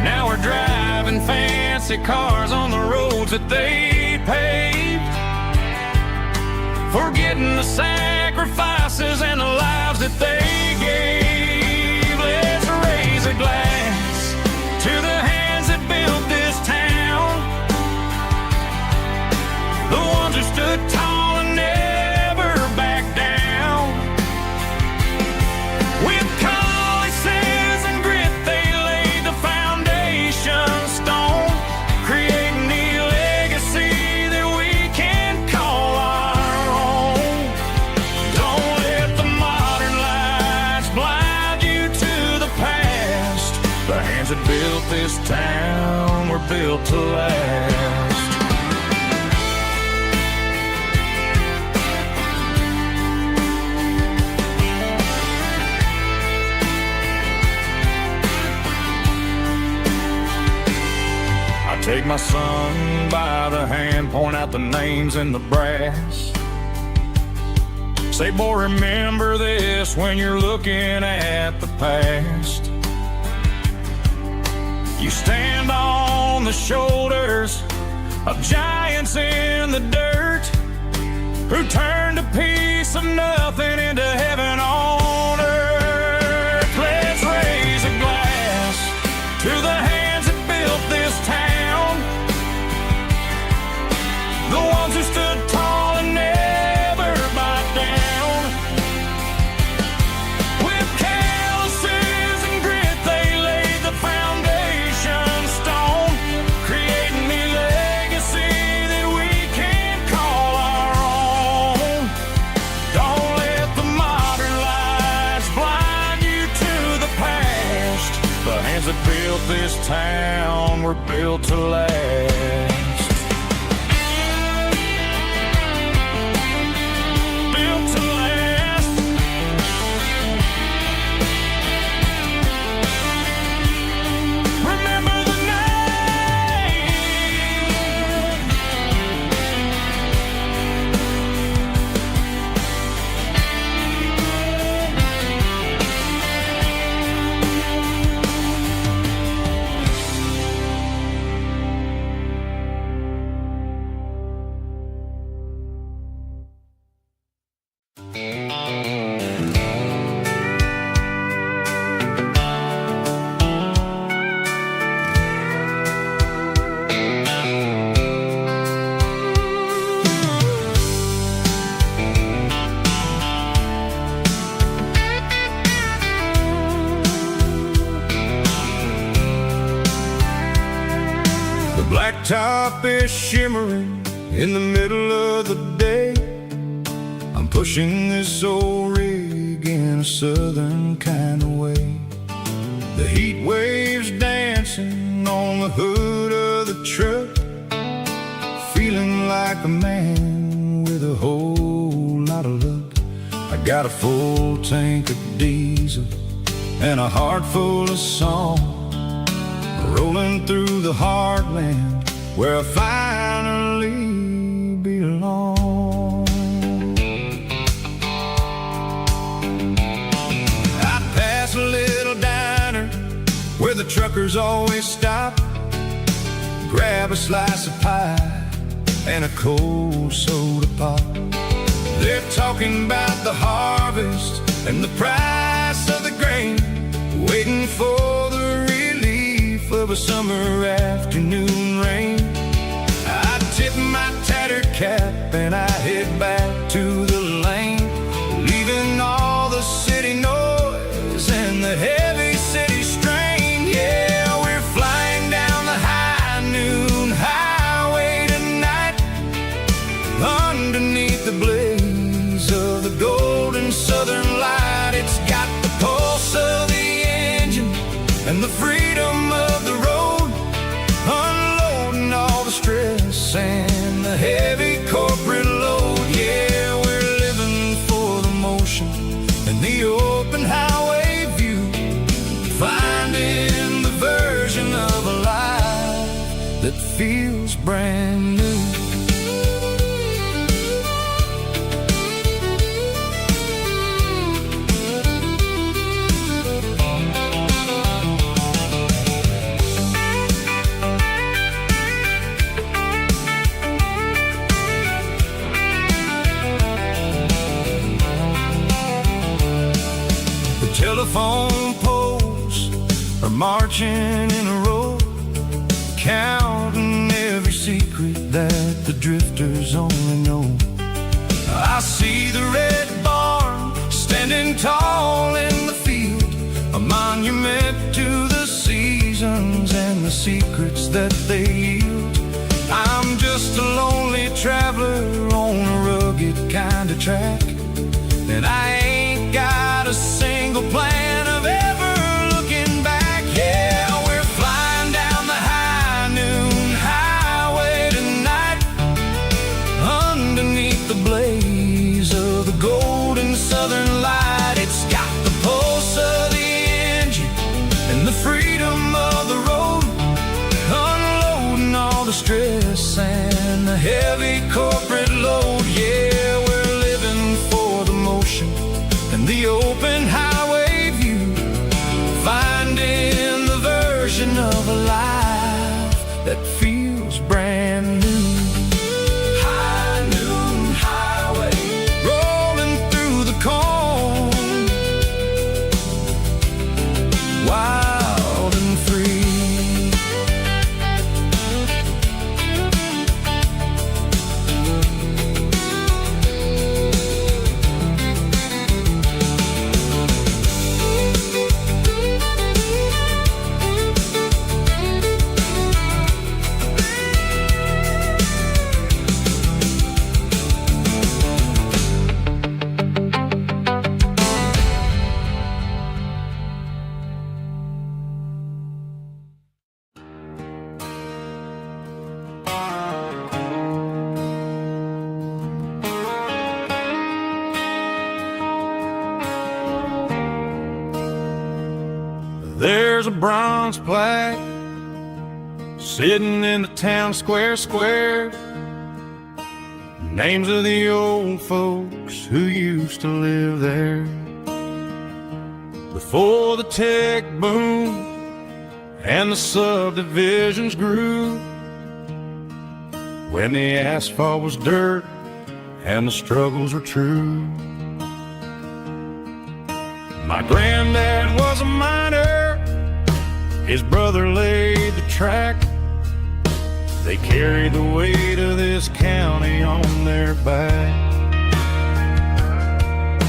Now we're driving fancy cars on the roads that they paved, forgetting the sacrifices and the lives that they gave. Let's raise a glass to the hands that built this town, the ones who stood tall and never backed down. With calluses and grit they laid the foundation stone, creating the legacy that we can call our own. Don't let the modern lights blind you to the past. The hands that built this town were built to last. Take my son by the hand, point out the names in the brass. Say, boy, remember this when you're looking at the past. You stand on the shoulders of giants in the dirt, who turned a piece of nothing into heaven on earth. Let's raise a glass to the hands that built this town, the ones who stood tall and never backed down. With calluses and grit they laid the foundation stone, creating the legacy that we can call our own. were built to last. Built to last. Remember the name. The blacktop is shimmering in the middle of the day. I'm pushing this old rig in a southern kind of way. The heat waves dancing on the hood of the truck, feeling like a man with a whole lot of luck. I got a full tank of diesel and a heart full of song, rolling through the heartland where I finally belong. I pass a little diner where the truckers always stop, grab a slice of pie and a cold soda pop. They're talking about the harvest and the price of the grain, waiting for the relief of a summer afternoon rain. I tip my tattered cap and I head back to the lane, leaving all the city noise and the heavy city strain. Yeah, we're flying down the high noon highway tonight, underneath the blaze of the golden southern light. It's got the pulse of the engine and the freedom of the road, unloading all the stress and the heavy corporate load. Yeah, we're living for the motion and the open highway view, finding the version of a life that feels brand new. Telephone poles are marching in a row, counting every secret that the drifters only know. I see the red barn standing tall in the field, a monument to the seasons and the secrets that they yield. I'm just a lonely traveler on a rugged kind of track, and I ain't got a single plan of ever looking back. Yeah, we're flying down the high noon highway tonight, underneath the blaze of the golden southern light. It's got the pulse of the engine and the freedom of the road, unloading all the stress and the heavy corporate load. Yeah, we're living for the motion and the open highway view, finding the version of a life that feels brand new. High noon highway, rolling through the corn, wild and free. a bronze plaque sitting in the town square. Names of the old folks who used to live there before the tech boom and the subdivisions grew, when the asphalt was dirt and the struggles were true. My granddad was a miner, his brother laid the track. They carried the weight of this county on their back.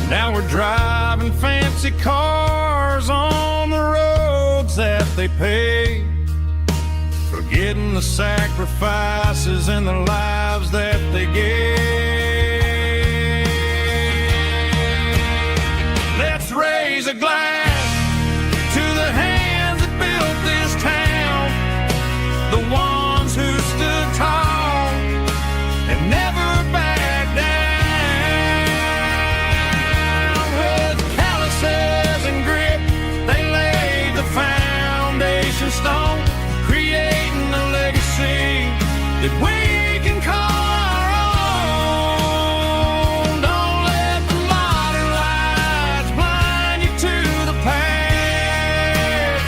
Now we're driving fancy cars on the roads that they paved, forgetting the sacrifices and the lives that they gave. Let's raise a glass to the hands that built this town, the ones who stood tall and never backed down. With calluses and grit, they laid the foundation stone, creating a legacy that we can call our own. Don't let the modern lights blind you to the past.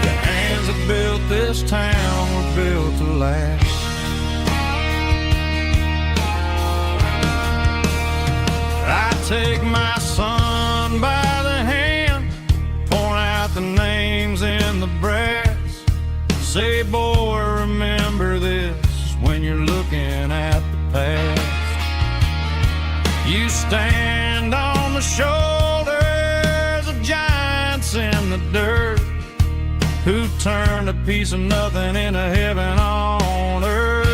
The hands that built this town were built to last. I take my son by the hand, point out the names in the brass. Say, boy, remember this when you're looking at the past. You stand on the shoulders of giants in the dirt, who turned a piece of nothing into heaven on earth.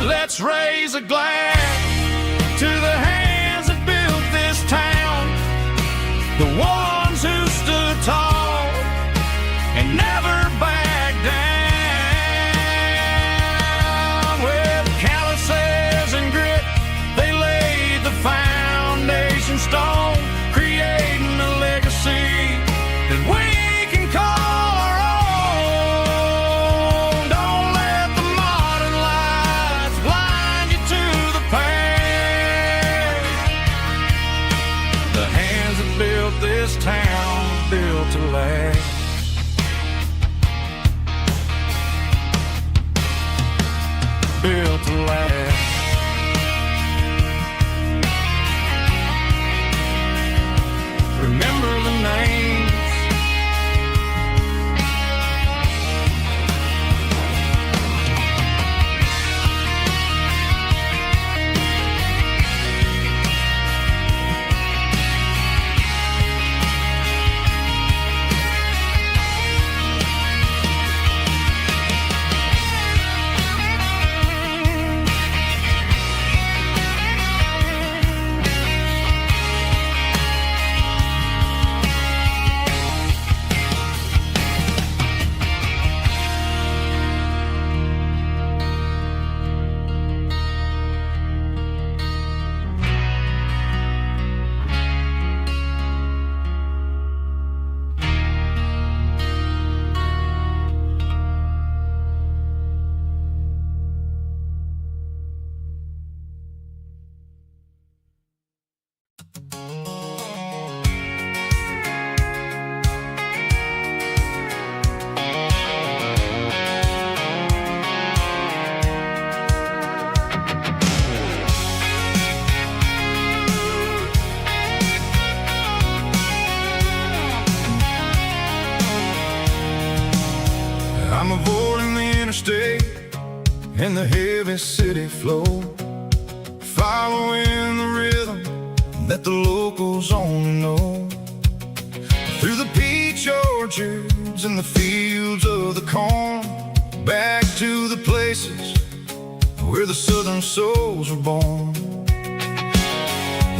Let's raise a glass to the hands that built this town, the ones who stood tall and never backed down. With calluses and grit, they laid the foundation stone, creating a legacy that we can call our own. Don't let the modern lights blind you to the past. The hands that built this town built to last. Built to last. Remember the names. I'm avoiding the interstate and the heavy city flow, following the rhythm that the locals only know. Through the peach orchards and the fields of the corn, back to the places where the southern souls were born.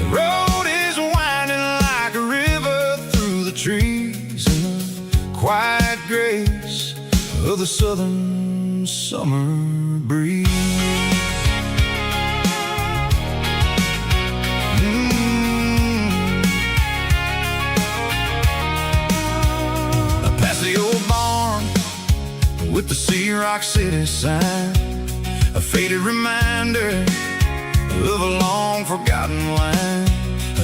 The road is winding like a river through the trees in the quiet grace of the southern summer breeze. Rock City sign, a faded reminder of a long forgotten line.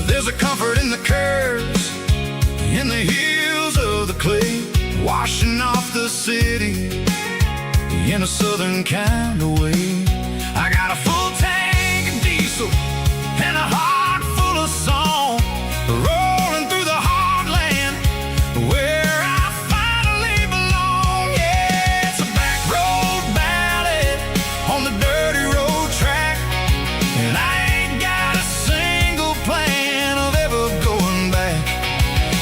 There's a comfort in the curves, in the heels of the clay, washing off the city in a southern kind of way. I got a full tank of diesel and a heart full of song, rolling through the heartland where I finally belong. Yeah, it's a back road ballad on the dirty road track, and I ain't got a single plan of ever going back.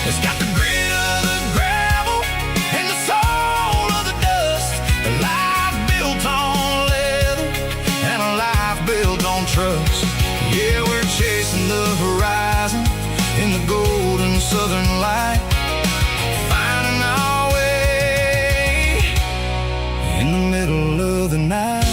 It's got the grit of the gravel and the soul of the dust, a life built on leather and a life built on trust. Yeah, we're chasing the horizon in the golden southern light, finding our way in the middle of the night.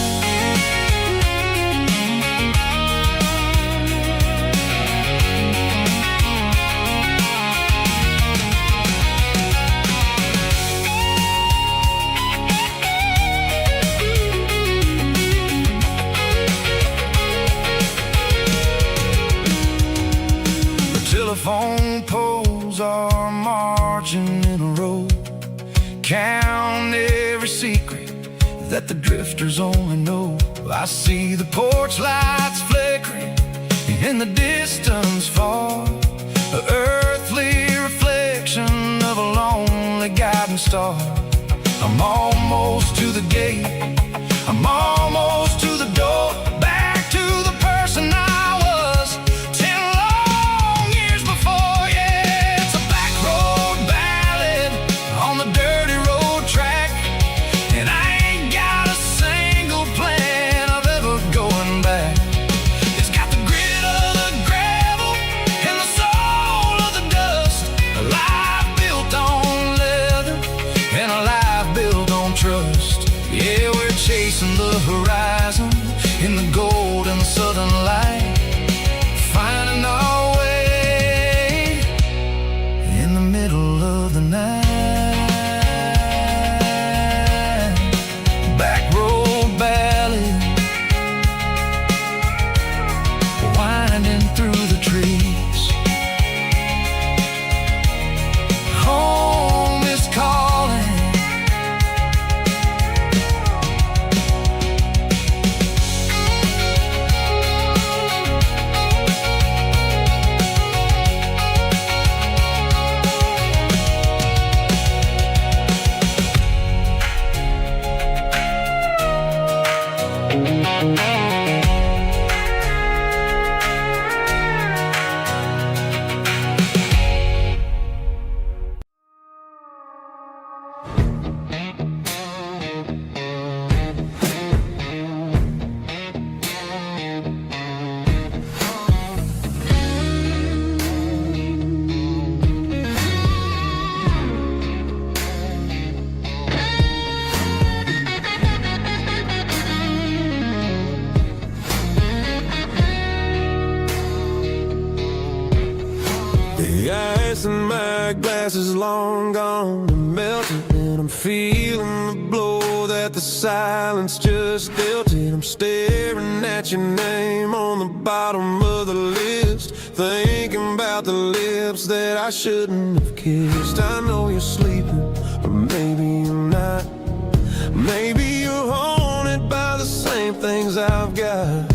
Telephone poles are marching in a row, count every secret that the drifters only know. I see the porch lights flickering in the distance far, an earthly reflection of a lonely guiding star. I'm almost to the gate, I'm almost to the door, back to the person I was 10 long years before. Yeah, it's a back road ballad on the dirty road track, and I ain't got a single plan of ever going back. It's got the grit of the gravel and the soul of the dust, a life built on leather and a life built on trust. Yeah, we're chasing the horizon in the golden southern light, finding our way in the middle of the night. Back road ballad, winding through the trees. Home is calling. The ice in my glass is long gone and melted, and I'm feeling the blow that the silence just dealt it. I'm staring at your name on the bottom of the list, thinking about the lips that I shouldn't have kissed. I know you're sleeping, or maybe you're not. Maybe you're haunted by the same things I've got.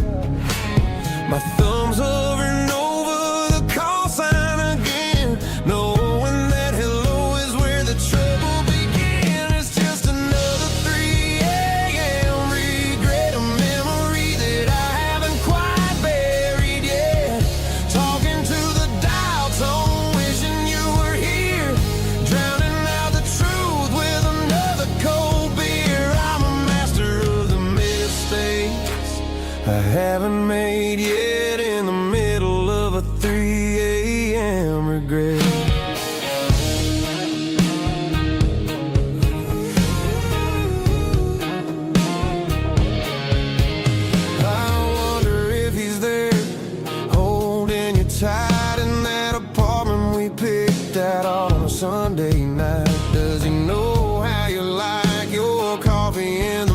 My thumb's hovering over the call sign again, knowing that hello is where the trouble began. It's just another 3 a.m. regret, a memory that I haven't quite buried yet. Talking to the dial tone, wishing you were here, drowning out the truth with another cold beer. I'm a master of the mistakes I haven't made yet, in the middle of a 3 a.m. regret. I wonder if he's there, holding you tight in that apartment we picked out on a Sunday night. Does he know how you like your coffee in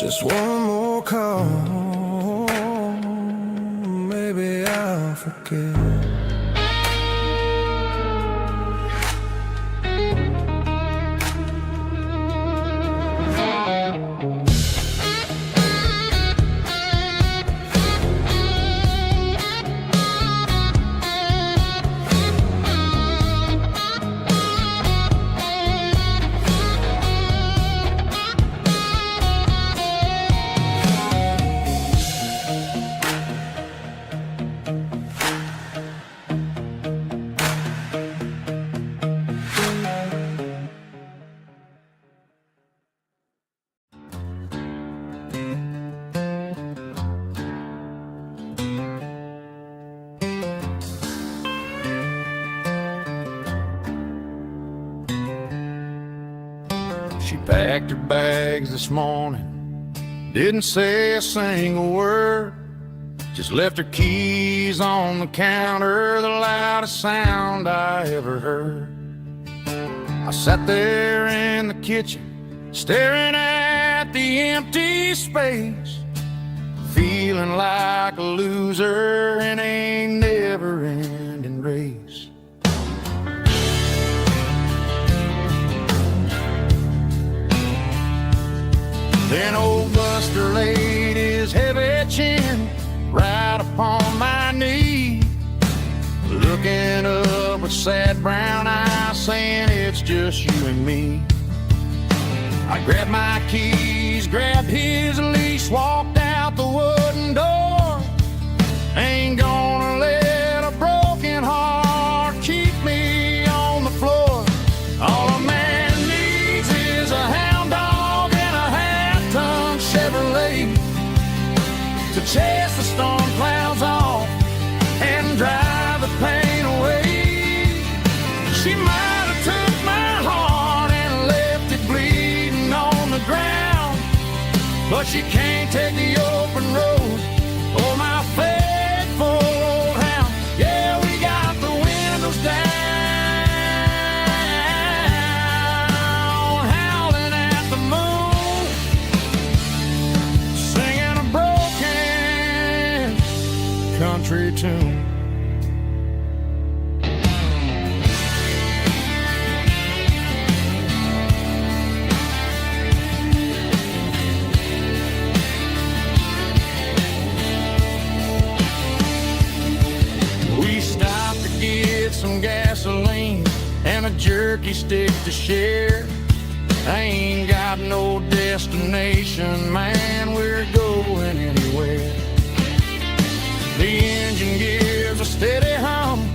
Just one more call, maybe I'll forget. She packed her bags this morning, didn't say a single word, just left her keys on the counter, the loudest sound I ever heard. I sat there in the kitchen, staring at the empty space, feeling like a loser in a never-ending race. Then old Buster laid his heavy chin right upon my knee, looking up with sad brown eyes, saying it's just you and me. I grabbed my keys, grabbed his leash, walked out the wooden door. Ain't gonna let a broken heart keep me on the floor. All a man needs is a hound dog and a half-ton Chevrolet to chase the storm clouds off and drive the pain away. She might have took my heart and left it bleeding on the ground, but she can't take the open road or my faithful old hound. Yeah, we got the windows down, howling at the moon, singing a broken country tune. We stopped to get some gasoline and a jerky stick to share. I ain't got no destination, man, we're going anywhere. The engine gives a steady hum,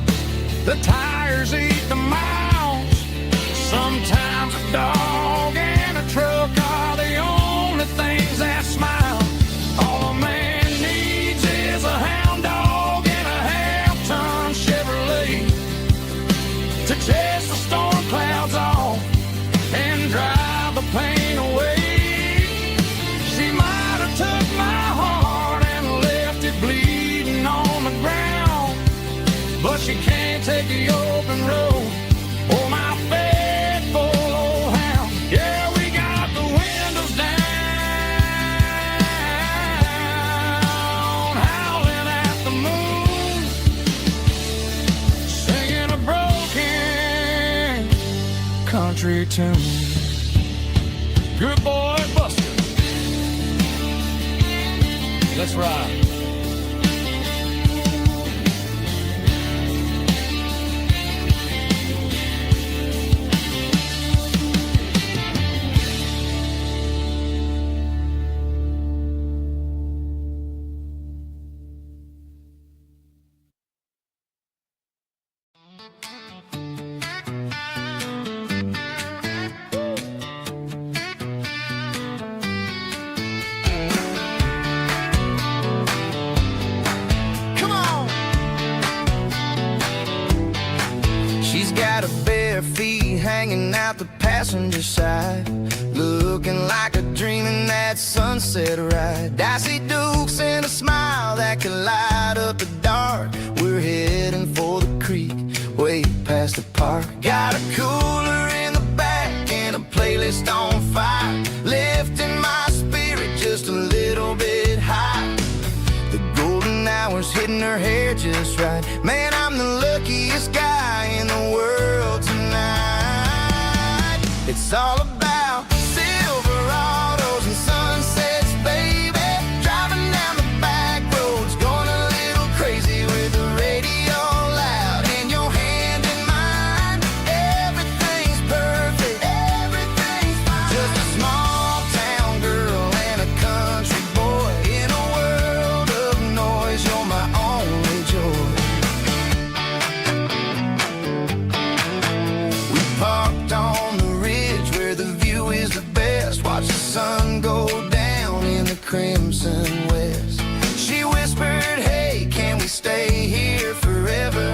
the tires eat the miles. Sometimes a dog and a truck are the only things that smile. All a man needs is a hound dog and a half-ton Chevrolet to chase the storm clouds off and drive the pain away. She might have took my heart and left it bleeding on the ground, but she can't take the open road or my faithful old hound. Yeah, we got the windows down, howling at the moon, singing a broken country tune. Good boy, Buster. Let's ride. Come on. She's got her bare feet hanging out the passenger side, looking like a dream in that sunset ride. Dicey dukes and a smile that can light up the dark. We're heading for the creek, way past the park. Got a cooler in the back and a playlist on fire, lifting my spirit just a getting her hair just right. Man, I'm the luckiest guy in the world tonight. It's all about Silverados and sunsets, baby. Driving down the back roads, going a little crazy with the radio loud and your hand in mine. Everything's perfect, everything's fine. Just a small town girl and a country boy in a world of noise. You're my only joy. We parked on the ridge where the view is the best. Watch the sun go down in the crimson west. She whispered, hey, can we stay here forever?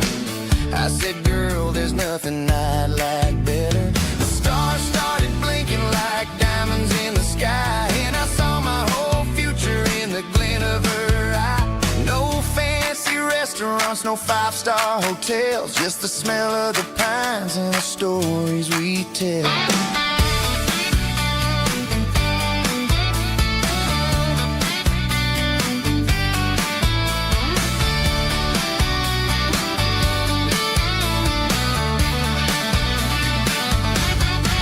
I said, girl, there's nothing I'd like better. The stars started blinking like diamonds in the sky, and I saw my whole future in the glint of her eye. No fancy restaurants, no five-star hotels, just the smell of the pines and the stories we tell.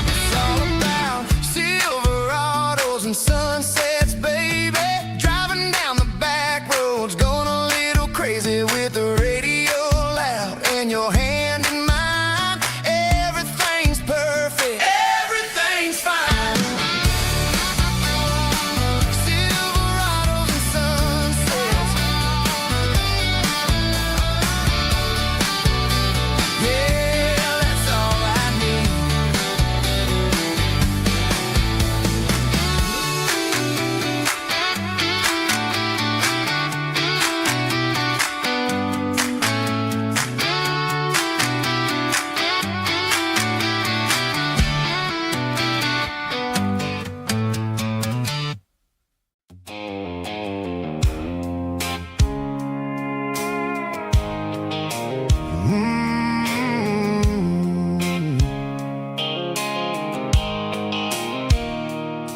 It's all about Silverados and sunsets, baby. Driving down the back roads, going a little crazy with the radio loud and your hand in mine. Everything's perfect, everything's fine. Silverados and sunsets. Yeah, that's all I need.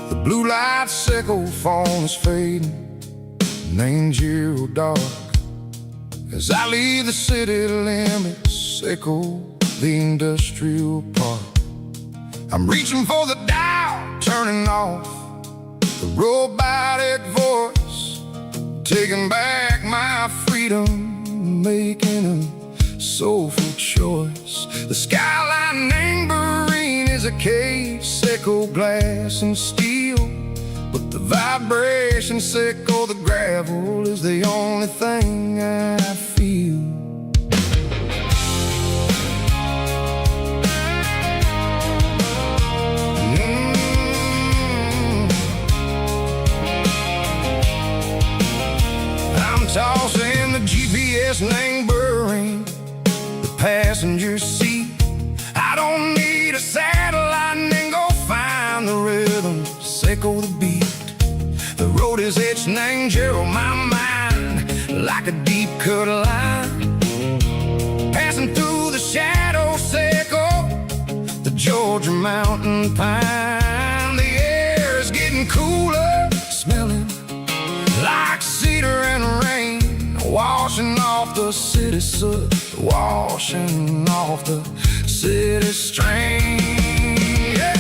The blue light sickle phone is fading, and ain't zero dark. As I leave the city limits, sickle the industrial park. I'm reaching for the dial, turning off the robotic voice, taking back my freedom, making a soulful choice. The skyline Marine is a cage, sickle glass and steel, but the vibration sickle, the gravel is the only thing I feel. I'm tossing the GPS neighboring the passenger seat. I don't need a satellite and go find the rhythm, sickle the beat. The road is etched and on my mind like a deep cut line, passing through the shadow sickle, the Georgia mountain pine. The air is getting cooler, smelling like cedar and rain, washing off the city soot, washing off the city strain. Yeah.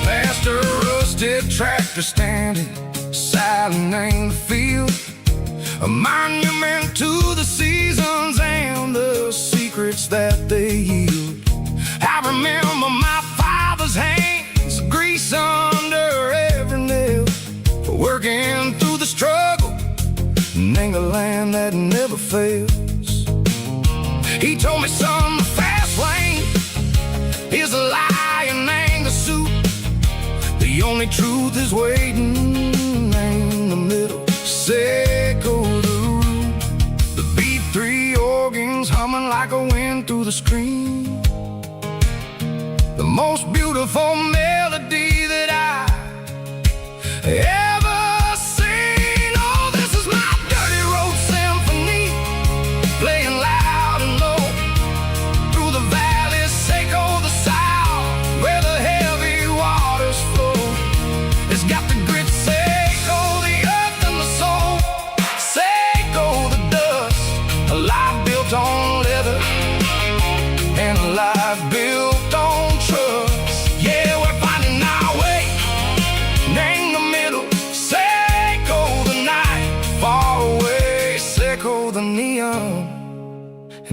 Past a rusted tractor standing silent in the field, a monument to the seasons and the secrets that they yield. I remember my father's hands, grease under every nail, for working through the struggle in the land that never fails. He told me, son, the fast lane is a lie and the suit. The only truth is waiting in the middle. Sickle the root, the B3 organs humming like a wind through the screen. The most beautiful melody that I ever seen. Oh, this is my dirty road symphony, playing loud and low through the valley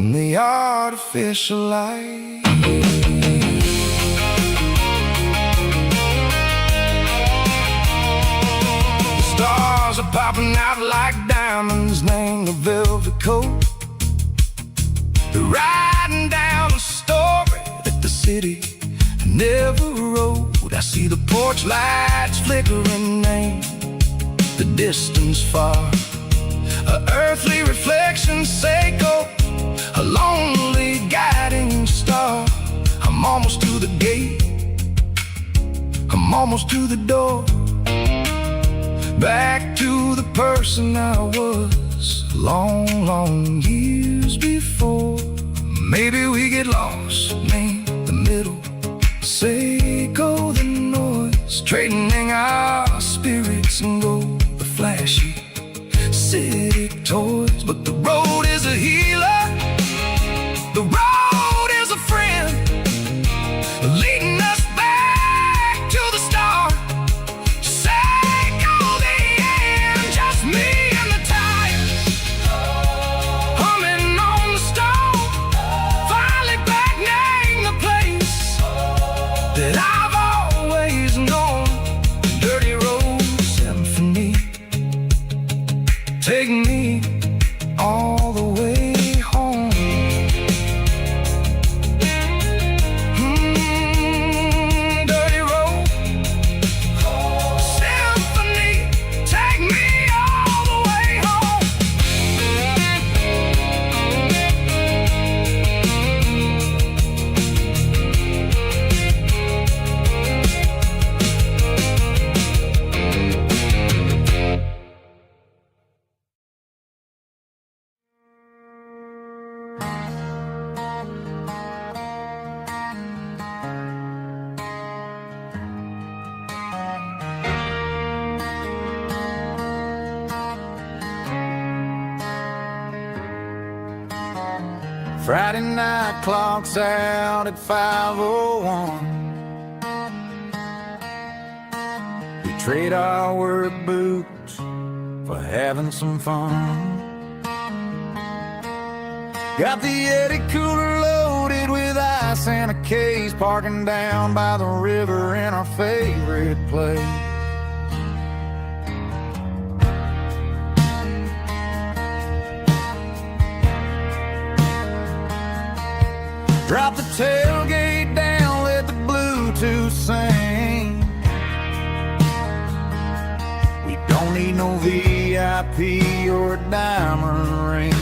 in the artificial light. The stars are popping out like diamonds, named the velvet coat. They're riding down the story that the city never wrote. I see the porch lights flickering in the distance far. An earthly reflection, Seiko, a lonely guiding star. I'm almost to the gate, I'm almost to the door. Back to the person I was long, long years before. Maybe we get lost, me, the middle, Seiko, the noise, trading our spirits and go the flashy city toys. But the road is a healer, the road is a friend, leading us back to the start. Seiko, the end, just me and the tires, humming on the stove, finally back name the place that I've always known. Dirty road symphony, take me all the way home. Dirty road symphony, take me all the way home. Friday night clock's out at 5:01. We trade our work boots for having some fun. Got the Yeti cooler loaded with ice and a case, parking down by the river in our favorite place. Drop the tailgate down, let the Bluetooth sing. We don't need no VIP or a diamond ring.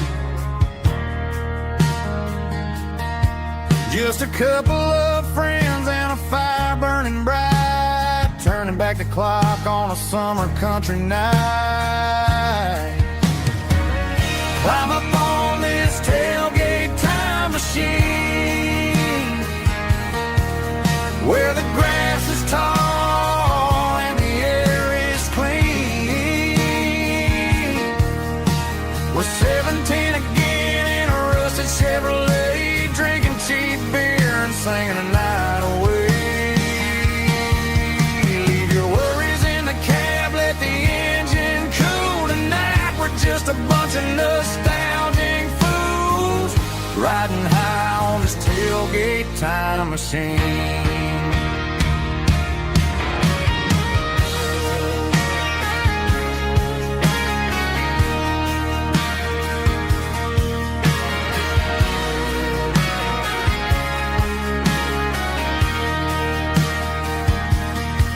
Just a couple of friends and a fire burning bright, turning back the clock on a summer country night. Climb up on this tailgate time machine, where the grass is tall and the air is clean. We're 17 again in a rusted Chevrolet, drinking cheap beer and singing a night away. Leave your worries in the cab, let the engine cool tonight. We're just a bunch of nostalgic fools, riding high on this tailgate time machine.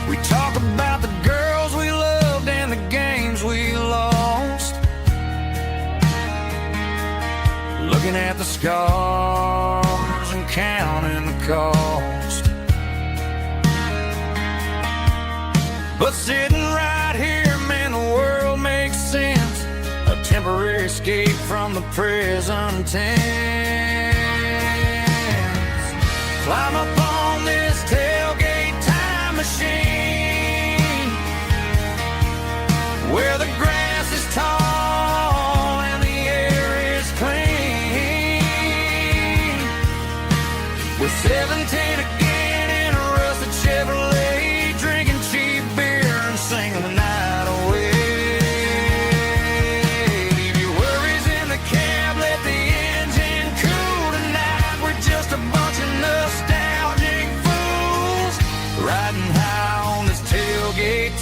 We talk about the girls we loved and the games we lost, looking at the scars and counting the cost. But sitting right here, man, the world makes sense. A temporary escape from the present tense. Climb up on this tailgate time machine, where the grass is tall and the air is clean. We're 17 again in a rusted Chevrolet, drinking cheap beer and singing the night away. Leave your worries in the cab, let the engine cool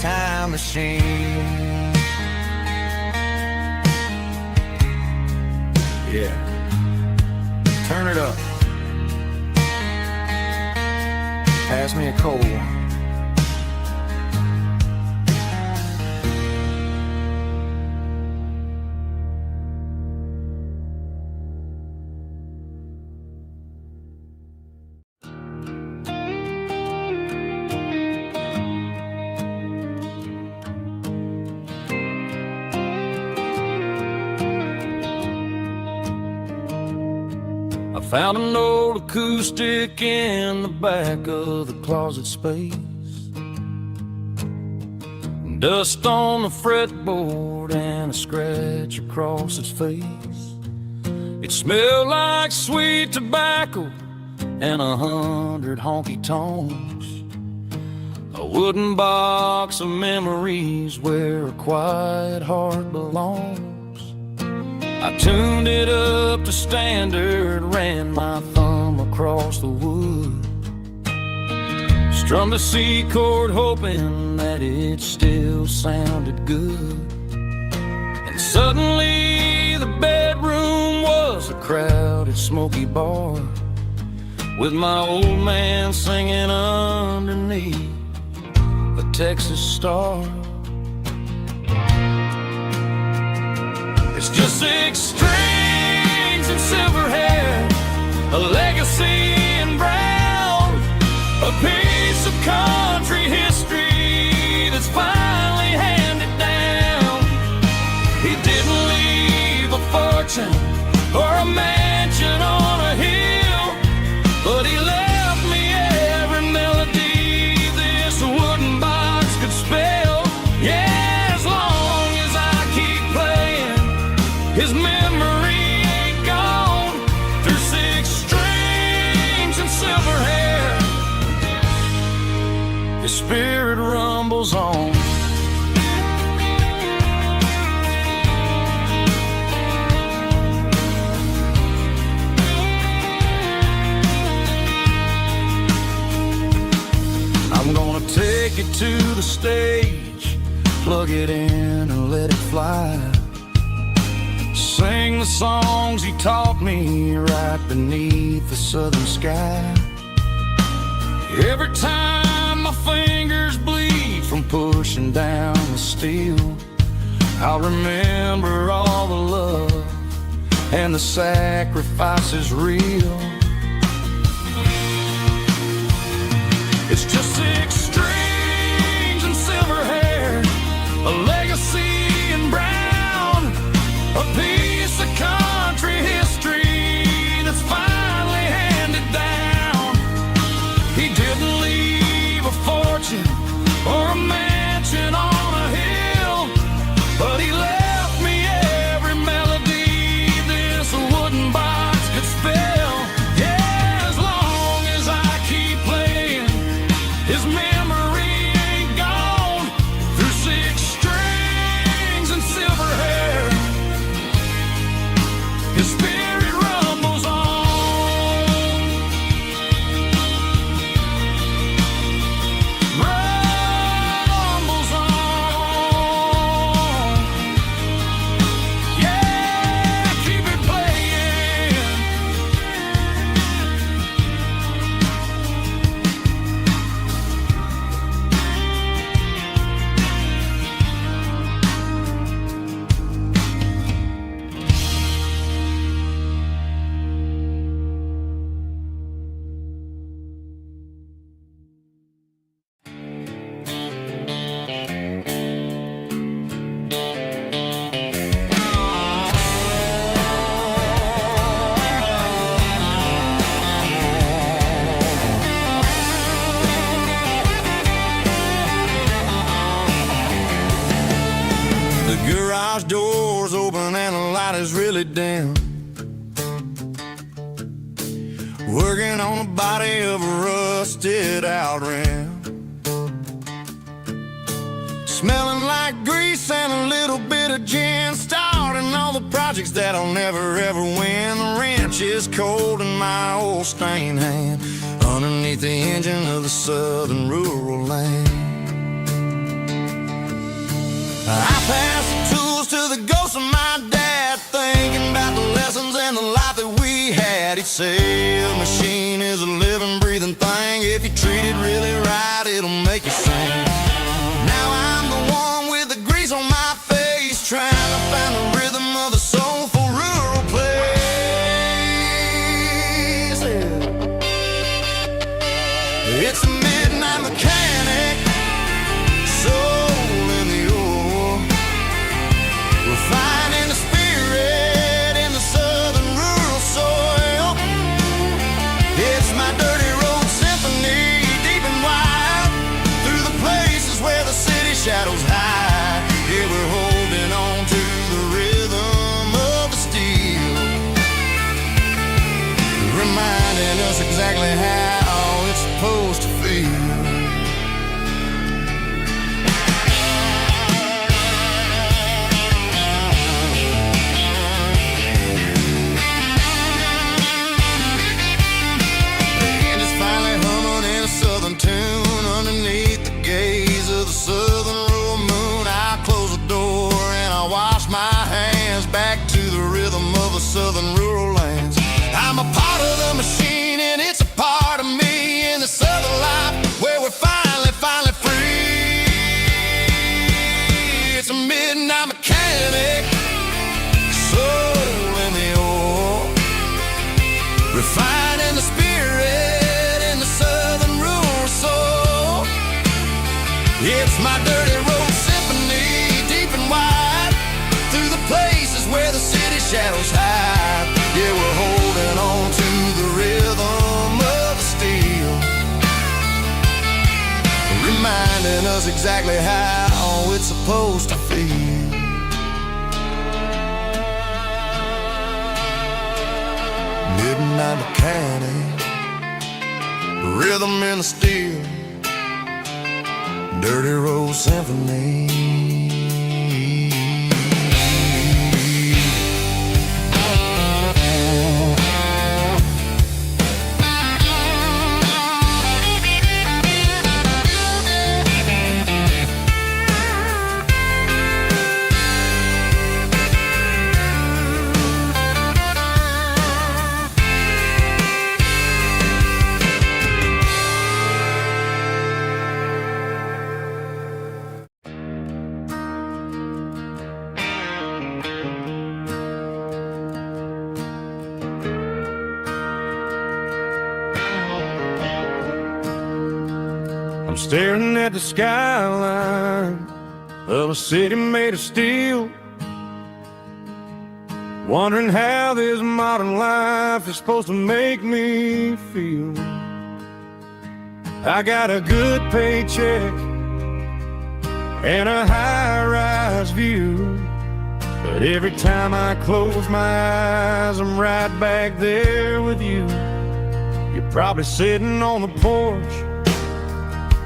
time machine. Yeah, turn it up. Pass me a cold one. Found an old acoustic in the back of the closet space. Dust on the fretboard and a scratch across its face. It smelled like sweet tobacco and 100 honky-tonks. A wooden box of memories where a quiet heart belongs. I tuned it up to standard, ran my thumb across the wood, strummed a C chord hoping that it still sounded good. And suddenly the bedroom was a crowded smoky bar, with my old man singing underneath the Texas star. It's just 6 strings and silver hair, a legacy in brown, a piece of country history that's finally handed down. He didn't leave a fortune or a mansion on a hill, but he left me every melody this wooden box could spell. Yeah. His memory ain't gone through 6 strings and silver hair. His spirit rumbles on. I'm gonna take it to the stage, plug it in and let it fly. Sing the songs he taught me right beneath the southern sky. Every time my fingers bleed from pushing down the steel, I'll remember all the love and the sacrifices real. It's just 6 strings and silver hair, a legacy in brown, a piece of country history that's finally handed down. He didn't leave a fortune or a mansion on a hill, but he left me every melody this wooden box could spell. Yeah, as long as I keep playing, his memory ain't gone through 6 strings and silver hair. His spirit rumbles on. Rumbles on. Yeah, keep it playing. The garage door's open and the light is really dim. Working on the body of a rusted out rim. Smelling like grease and a little bit of gin. Starting all the projects that I'll never ever win. The wrench is cold in my old stained hand, underneath the engine of the southern rural land. pass the tools to the ghost of my dad, thinking about the lessons and the life that we had. He'd say a machine is a living, breathing thing. If you treat it really right, it'll make you sing. Now I'm the one with the grease on my face, trying to find the rhythm of the soulful rural place. It's a midnight mechanic, soul in the ore, refining the spirit in the southern rural soil. It's my dirty road symphony, deep and wide, through the places where the city shadows hide. Yeah, we're holding on to the rhythm of the steel, reminding us exactly how it's supposed to feel. Tune underneath the gaze of the southern rural moon. I close the door and I wash my hands, back to the rhythm of the southern rural lands. I'm a part of the machine and it's a part of me, in the southern life where we're finally free. It's a midnight mechanic, soul in the ore, refining the spirit in the southern rural soul. It's my dirty road symphony, deep and wide, through the places where the city shadows hide. Yeah, we're holding on to the rhythm of the steel, reminding us exactly how it's supposed to feel. Midnight mechanic, rhythm in the steel, dirty road symphony. I'm staring at the skyline of a city made of steel, wondering how this modern life is supposed to make me feel. I got a good paycheck and a high-rise view, but every time I close my eyes, I'm right back there with you. You're probably sitting on the porch,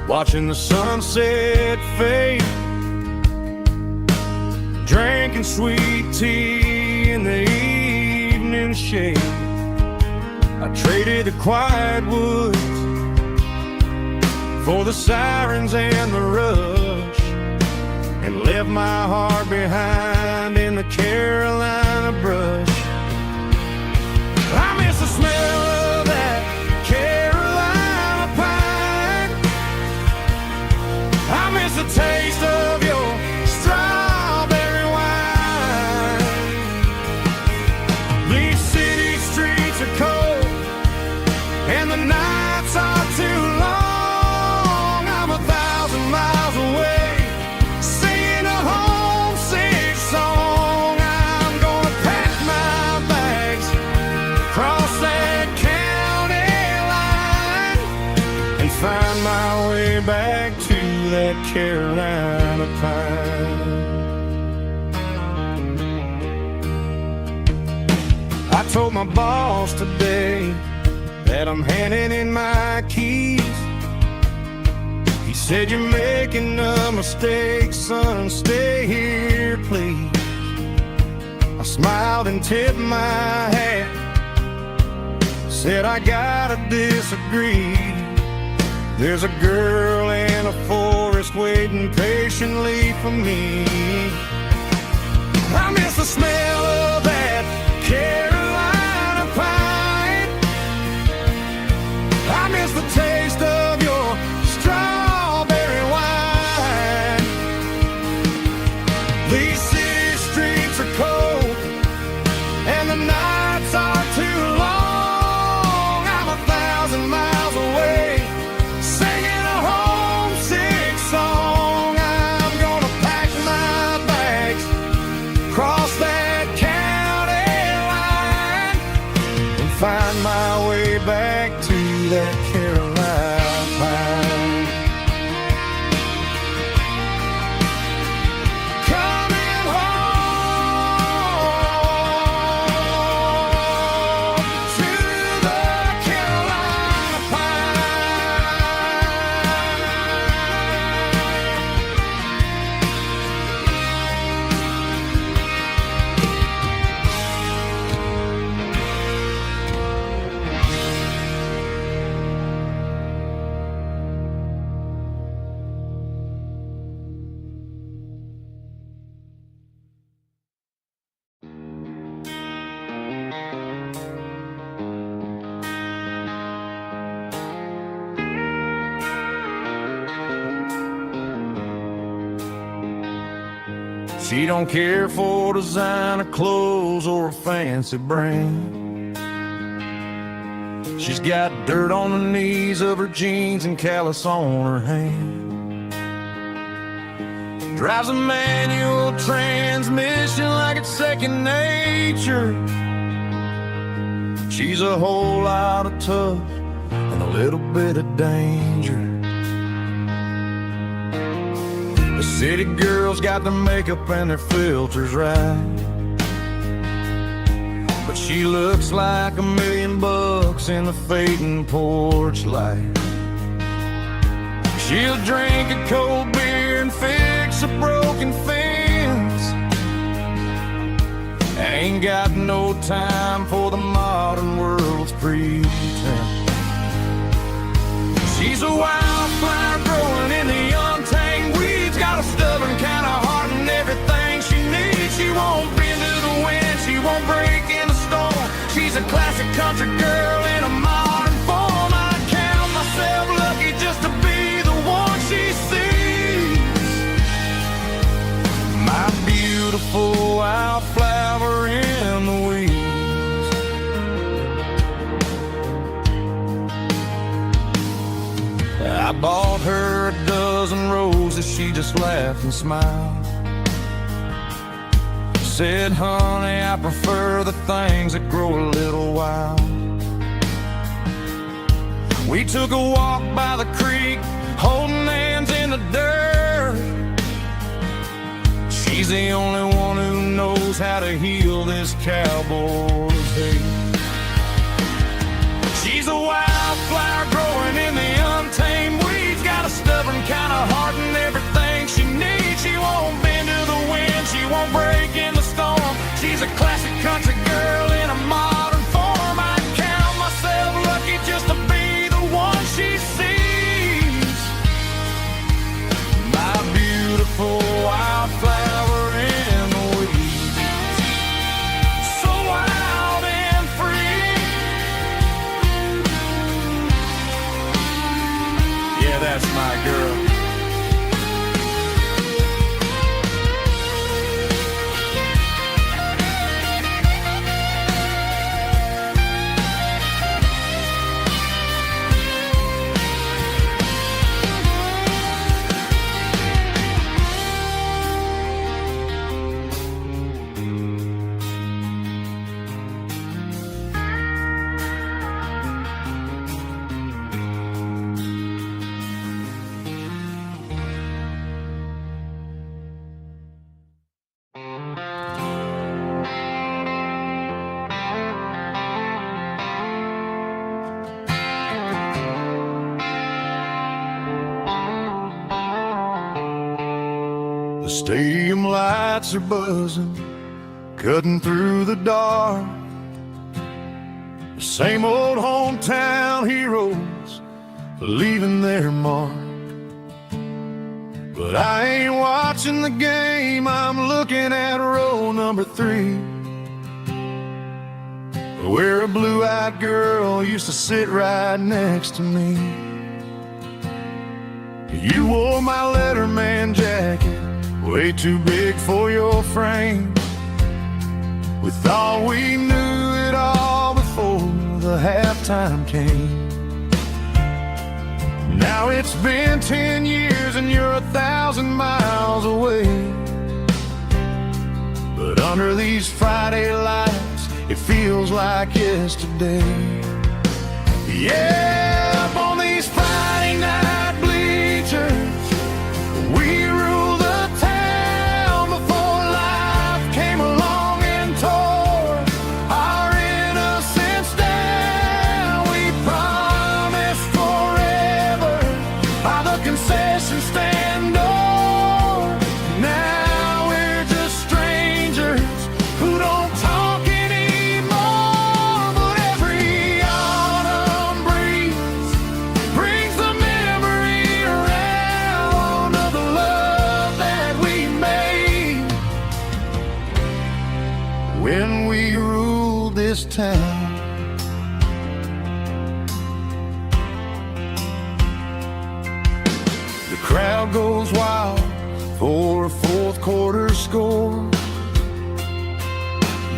watching the sunset fade, drinking sweet tea in the evening shade. I traded the quiet woods for the sirens and the rush, and left my heart behind in the Carolina brush. I miss the smell of that Carolina pine. I miss the taste of your strawberry wine. These city streets are cold and the nights are too long. I'm 1,000 miles away, singing a homesick song. I'm gonna pack my bags, cross that county line, and find my way back to that Carolina pine. I told my boss today that I'm handing in my keys. He said, "You're making a mistake, son, stay here, please." I smiled and tipped my hat, said, "I gotta disagree. There's a girl in a forest just waiting patiently for me. I miss the smell of that Carolina pine. I miss the taste of your strawberry wine. These city streets are cold and the nights are too long. I'm 1,000 miles away, singing a homesick song. I'm gonna pack my bags, cross that county line, and find my way back to that Carolina pine. Coming home to the Carolina She don't care for designer clothes or a fancy brand. She's got dirt on the knees of her jeans and callus on her hand. Drives a manual transmission like it's second nature. She's a whole lot of tough and a little bit of danger. The city girls got their makeup and their filters right, but she looks like $1 million in the fading porch light. She'll drink a cold beer and fix a broken fence. Ain't got no time for the modern world's pretense. She's a wildflower growing in the untamed weeds. Got a stubborn kind of heart and everything she needs. She won't bend to the wind, she won't break in the storm. She's a classic country girl in a modern form. I count myself lucky just to be the one she sees. My beautiful wildflower in the weeds. I bought her a dozen roses, she just laughed and smiled. Said, honey, I prefer the things that grow a little wild. We took a walk by the creek, holding hands in the dirt. She's the only one who knows how to heal this cowboy's hate. She's a wildflower growing in the untamed weeds. Got a stubborn kind of heart and everything she needs. She won't bend to the wind, she won't break in the storm. She's a classic country girl in a modern form. I count myself lucky just to be the one she sees. My beautiful wildflower in the weeds. So wild and free. Yeah, that's my girl. The stadium lights are buzzing, cutting through the dark. The same old hometown heroes leaving their mark. But I ain't watching the game, I'm looking at row number 3, where a blue-eyed girl used to sit right next to me. You wore my Letterman jacket, way too big for your frame. We thought we knew it all before the halftime came. Now it's been 10 years and you're 1,000 miles away. But under these Friday lights, it feels like yesterday. Yeah, up on these Friday night bleachers, we rule the town before life came along and tore our innocence down. We promised forever by the concession stand door. Now we're just strangers who don't talk anymore. But every autumn breeze brings the memory around of the love that we made when we ruled this town. The crowd goes wild for a fourth quarter score,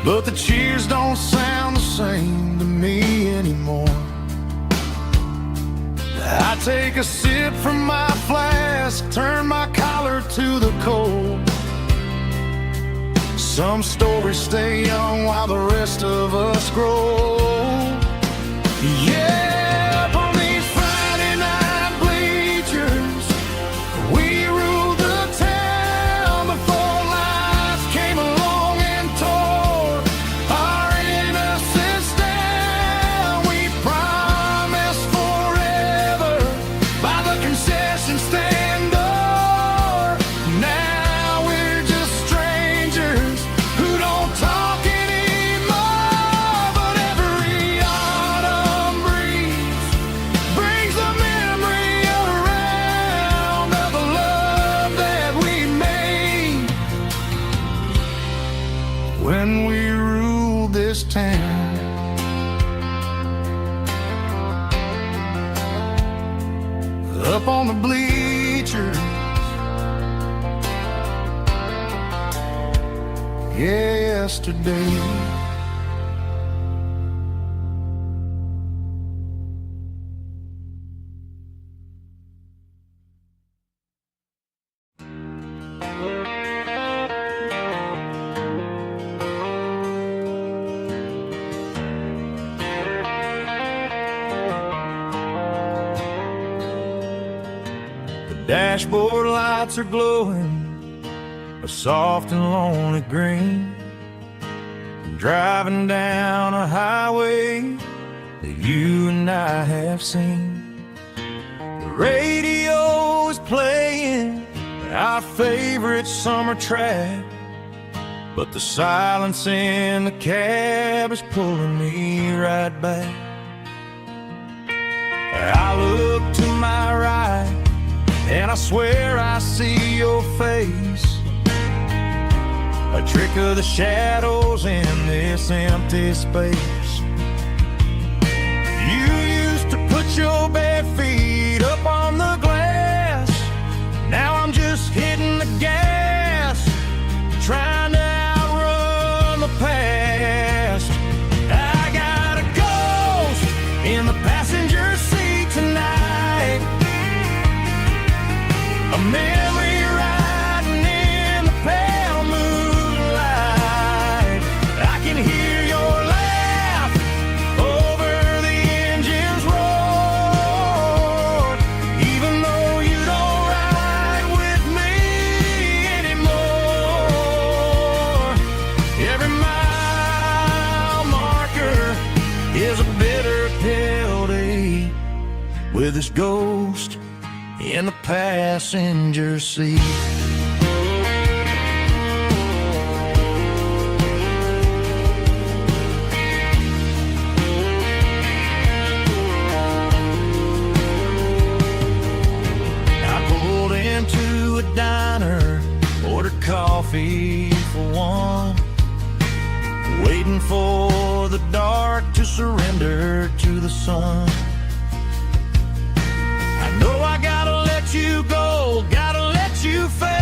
but the cheers don't sound the same to me anymore. I take a sip from my flask, turn my collar to the cold. Some stories stay young while the rest of us grow. Yeah, up on these Friday night bleachers, we ruled the town before life came along and tore our innocence down. We promised forever by the concession stand door. Now we're just strangers who don't talk anymore. But every autumn breeze brings the memory around of the love that we made when we ruled this town. Up on the bleachers, yesterday. The dashboard lights are glowing a soft and lonely green. I'm driving down a highway that you and I have seen. The radio is playing our favorite summer track, but the silence in the cab is pulling me right back. I look to my right and I swear I see your face, a trick of the shadows in this empty space. You used to put your bare feet up on the glass. Now I'm just hitting the gas, trying to outrun the past. I got a ghost in the passenger seat tonight, a memory riding in the pale moonlight. I can hear your laugh over the engine's roar, even though you don't ride with me anymore. Every mile marker is a bitter pill to eat with this ghost in the passenger seat. I pulled into a coffee for one, waiting for the dark to surrender to the sun. I know I gotta let you go, gotta let you fade,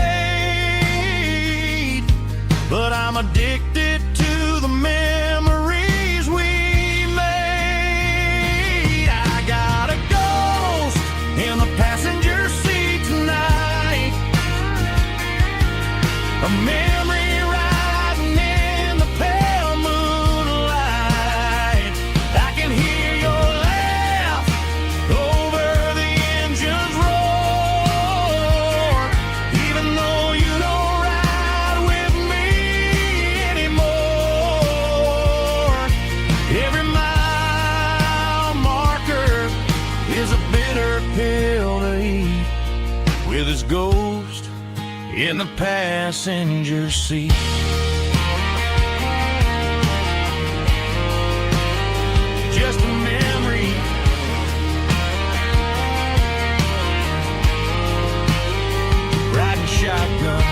but I'm addicted to the memories we made. I got a ghost in the passenger seat tonight, a memory riding in the pale moonlight. I can hear your laugh over the engine's roar, even though you don't ride with me anymore. Every mile marker is a bitter pill to eat, with his ghost in the passenger seat. Just a memory, riding shotgun.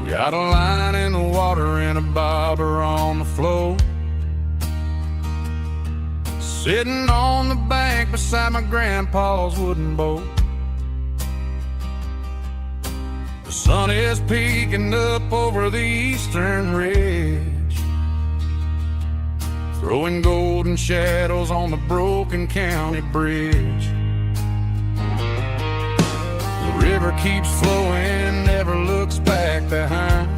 Got a line in the water and a bobber on the floor, sitting on the bank beside my grandpa's wooden boat. The sun is peeking up over the eastern ridge, throwing golden shadows on the broken county bridge. The river keeps flowing, never looks back behind,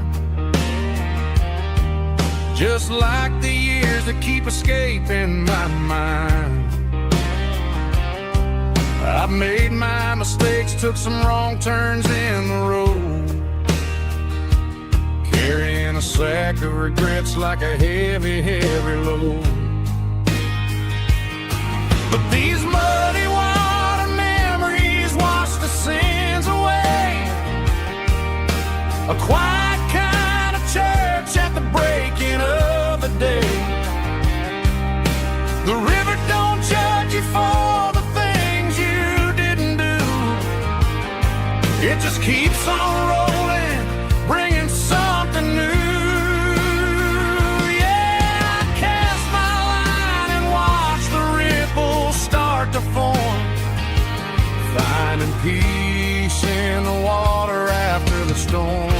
just like the years that keep escaping my mind. I've made my mistakes, took some wrong turns in the road, carrying a sack of regrets like a heavy, heavy load. But these muddy water memories wash the sins away, a quiet kind of church at the breaking of the day. The river don't judge you for the things you didn't do, it just keeps on rolling, bringing something new. Yeah, I cast my line and watch the ripples start to form, finding peace in the water after the storm.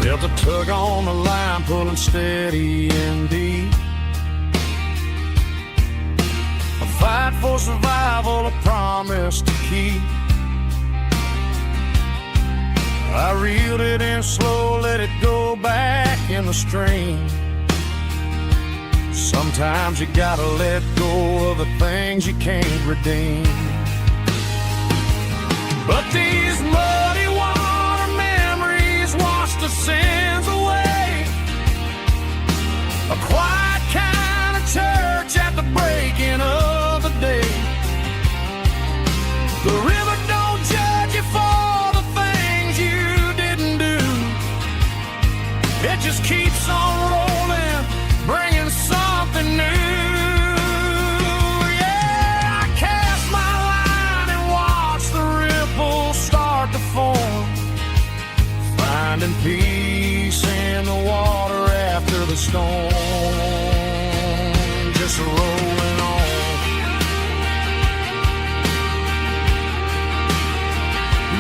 Felt a tug on the line, pulling steady and deep, a fight for survival, a promise to keep. I reeled it in slow, let it go back in the stream. Sometimes you gotta let go of the things you can't redeem. But these muddy water memories wash the sins away, a quiet kind of church at the breaking of the day. The river don't judge you for the things you didn't do, it just keeps on rolling, bringing something new. Yeah, I cast my line and watch the ripples start to form, finding peace in the water after the storm, just rolling on.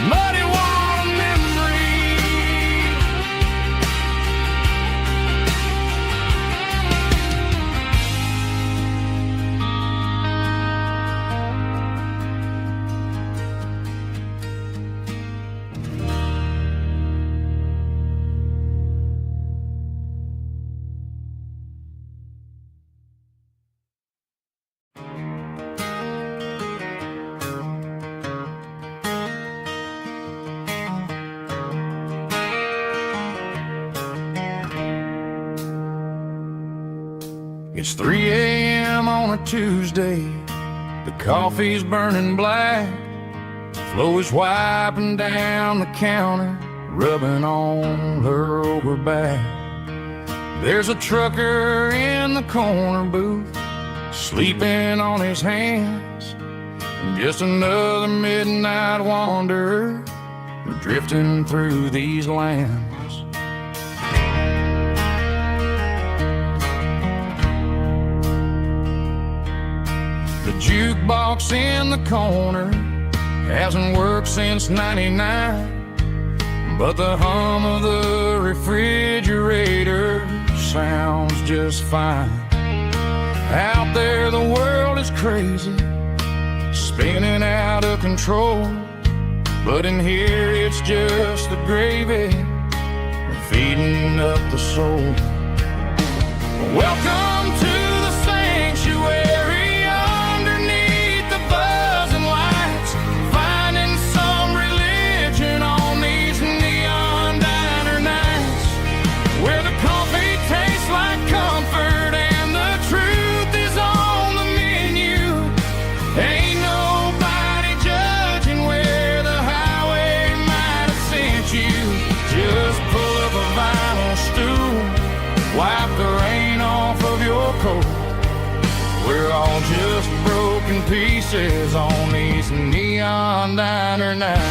Muddy water memory, It's 3 a.m. on a Tuesday. The coffee's burning black. Flo is wiping down the counter, rubbing on her over back. There's a trucker in the corner booth, sleeping on his hands. And just another midnight wanderer, drifting through these lands. The jukebox in the corner hasn't worked since '99, but the hum of the refrigerator sounds just fine. Out there the world is crazy, spinning out of control, but in here it's just the gravy feeding up the soul. Welcome to the sanctuary underneath the buzzing lights, finding some religion on these neon diner nights, where the coffee tastes like comfort and the truth is on the menu. Ain't nobody judging where the highway might have sent you. Just pull up a vinyl stool, wipe the rain off of your coat. We're all just broken pieces on these neon diner nights.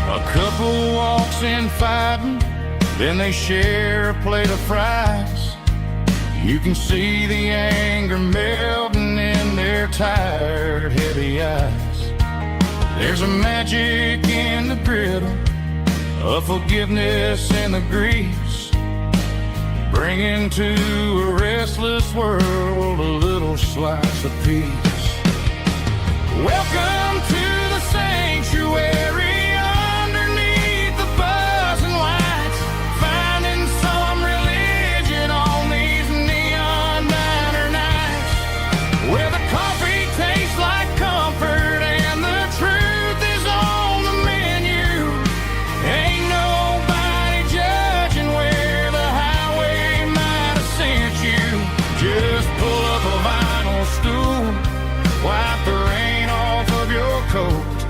A couple walks in fighting, then they share a plate of fries. You can see the anger melting in their tired, heavy eyes. There's a magic in the griddle, a forgiveness in the grease, bringing to a restless world a little slice of peace. Welcome to the sanctuary. Wipe the rain off of your coat.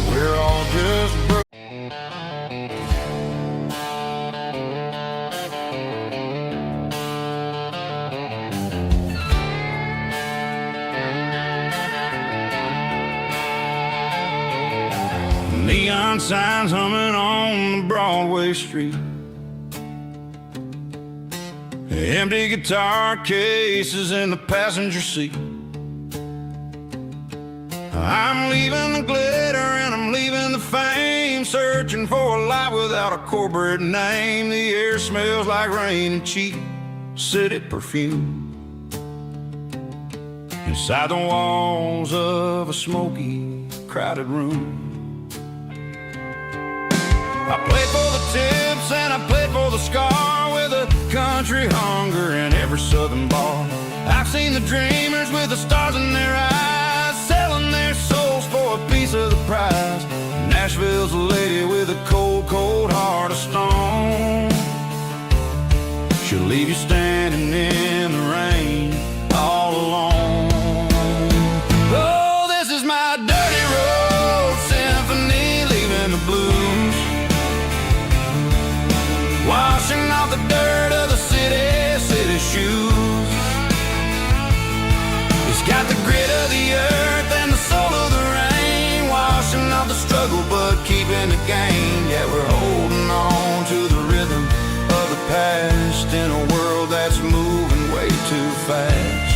We're all just neon signs humming on the Broadway street. Empty guitar cases in the passenger seat. I'm leaving the glitter and I'm leaving the fame, searching for a life without a corporate name. The air smells like rain and cheap city perfume. Inside the walls of a smoky, crowded room, I played for the tips and I played for the scar, with a country hunger in every southern bar. I've seen the dreamers with the stars in their eyes, selling their souls for a piece of the prize. Nashville's a lady with a cold, cold heart of stone. She'll leave you standing in the rain all alone. Oh, this is my dirty road symphony, leaving the blues, washing off the dirt of the city shoes. It's got the grit of the earth and the soul of the rain, washing off the struggle but keeping the game. Yeah, we're holding on to the rhythm of the past in a world that's moving way too fast.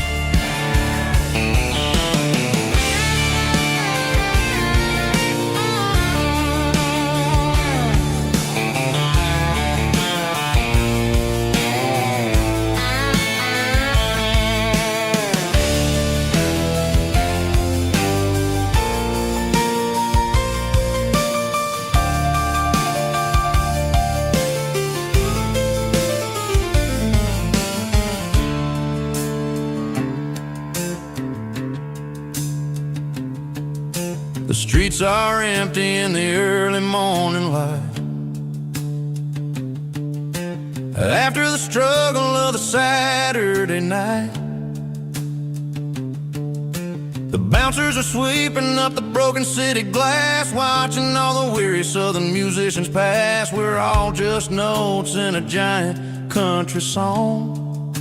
Streets are empty in the early morning light. After the struggle of the Saturday night, the bouncers are sweeping up the broken city glass, watching all the weary southern musicians pass. We're all just notes in a giant country song,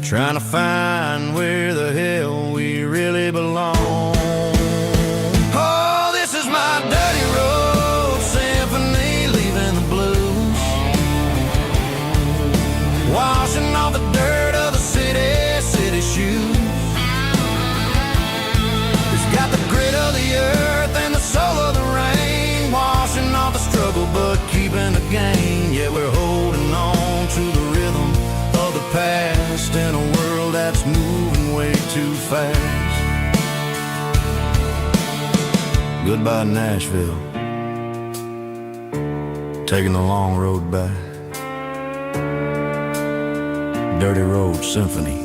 trying to find where the hell we really belong. Oh, this is my dirty road symphony, leaving the blues, washing off the dirt of the city shoes. It's got the grit of the earth and the soul of the rain, washing off the struggle but keeping the gain. Yeah, we're holding on to the rhythm of the past in a world that's moving way too fast. Goodbye Nashville, taking the long road back. Dirty Road Symphony.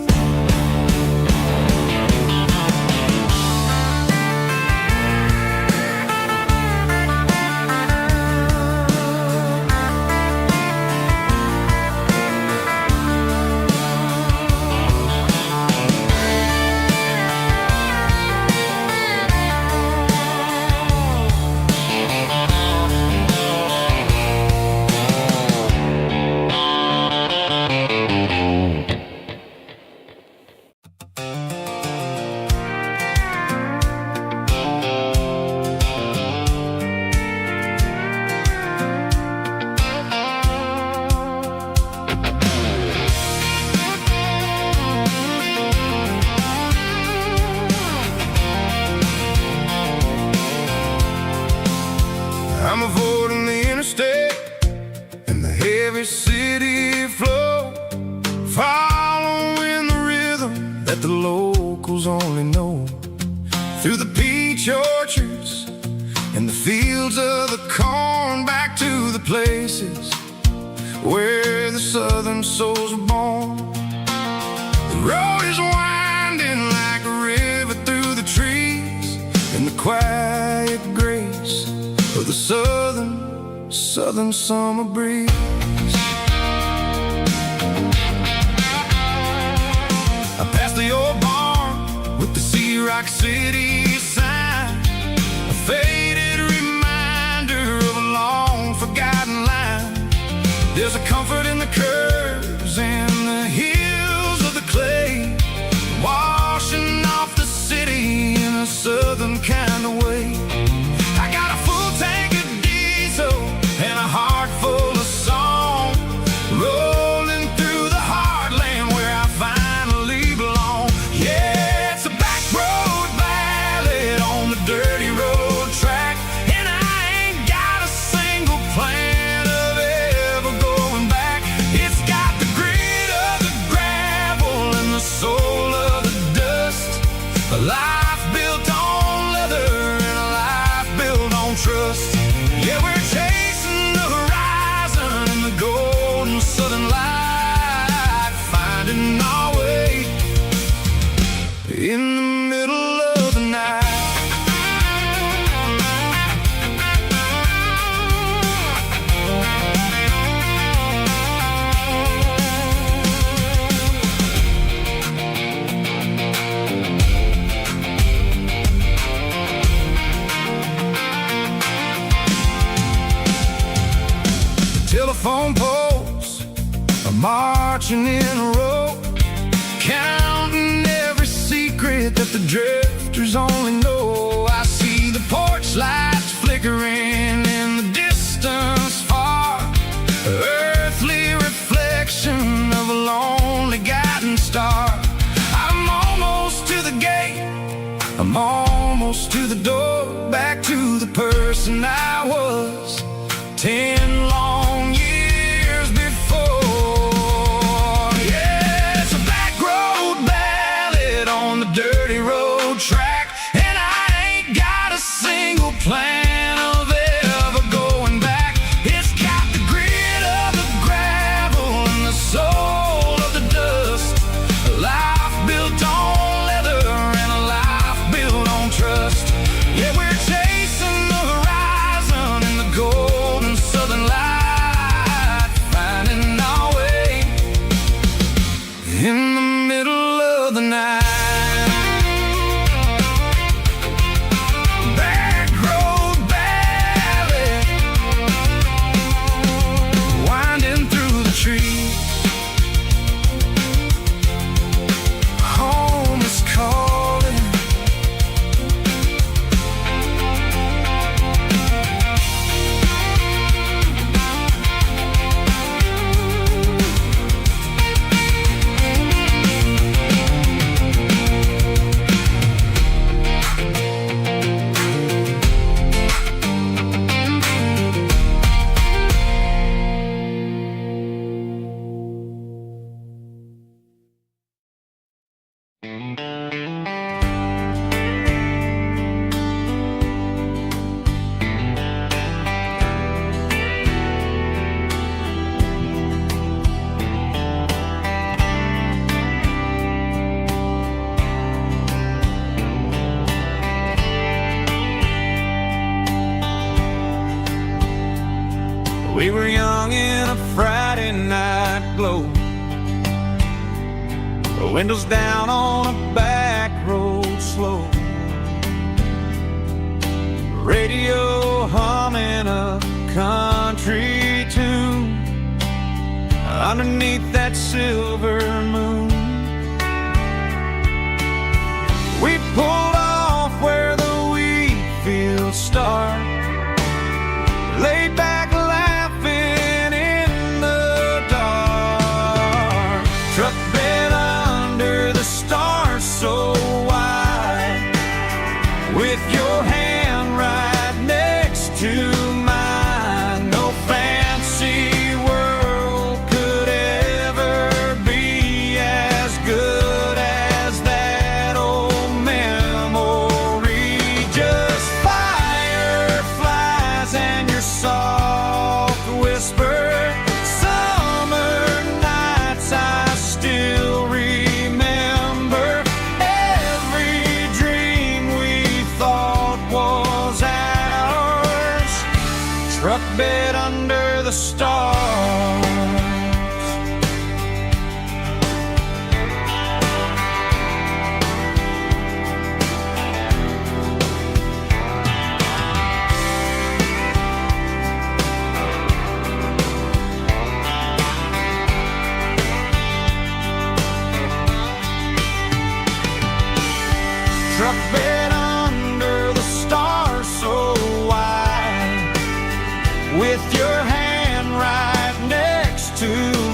I'm avoiding the interstate and the heavy city flow, following the rhythm that the locals only know. Through the peach orchards and the fields of the corn, back to the places where the southern souls were born. The road is winding like a river through the trees, in the quiet grace of the southern summer breeze. I passed the old barn with the Sea Rock City sign, a faded reminder of a long forgotten line. There's a comfort in the curves and the hills of the clay, washing off the city in a southern kind of way. I got a full tank of diesel and a heart full of song, rolling through the heartland where I finally belong. Yeah, it's a back road ballad on the dirty road track, and I ain't got a single plan of ever going back. It's got the grit of the gravel and the soul of the dust, a life built on leather and a life built on trust. Yeah, we're chasing the horizon in the golden southern light, finding our way in the middle of the night. Telephone poles are marching in a row, counting every secret that the drifters only know. I see the porch lights flickering in the distance far, earthly reflection of a lonely guiding star. I'm almost to the gate, I'm almost to the door, back to the person I was 10 long years before. Yeah, it's a back road ballad on the dirty road track, and I ain't got a single plan of Friday night glow. Windows down on a back road slow. Radio humming a country tune underneath that silver moon. We pulled off where the wheat fields start, laid back laughing in the dark. Truck bed under the stars so wide, with your hand right next to mine. No fancy world could ever be as good as that old memory. Just fireflies and your soft whisper. Summer nights I still remember. Every dream we thought was ours. Truck bed under the stars. Truck bed under the stars so wide, with your hand right next to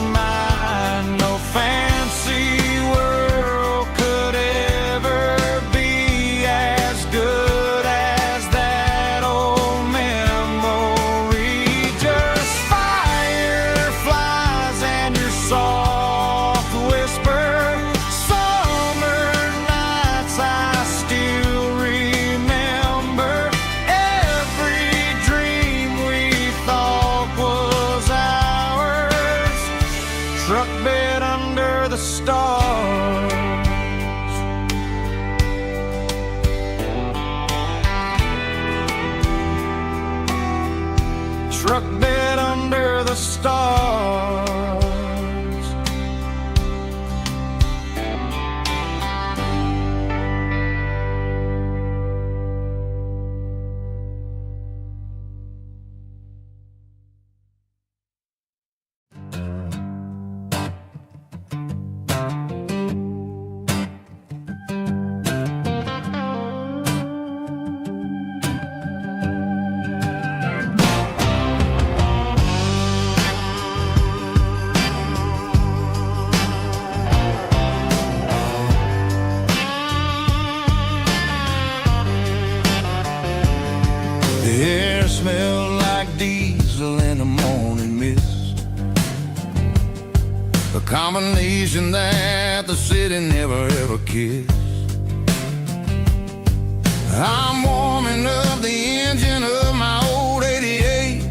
mine. No fancy world could ever be as good as that old memory. Just fireflies and your soft whisper. Summer nights I still remember. Every dream we thought was ours. Truck bed under the stars. Truck bed under the stars. The air smelled like diesel in the morning mist, a combination that the city never ever kissed. I'm warming up the engine of my old 88,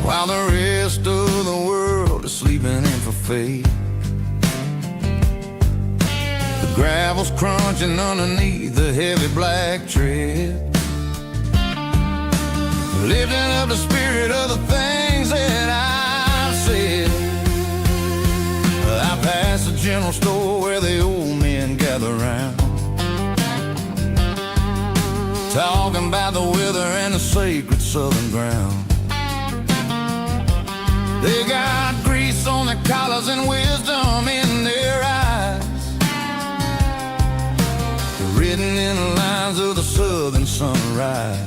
while the rest of the world is sleeping in for fate. The gravel's crunching underneath the heavy black tread, lifting up the spirit of the things that I've said. I passed the general store where the old men gather round, talking about the weather and the sacred southern ground. They got grease on their collars and wisdom in their eyes, written in the lines of the southern sunrise.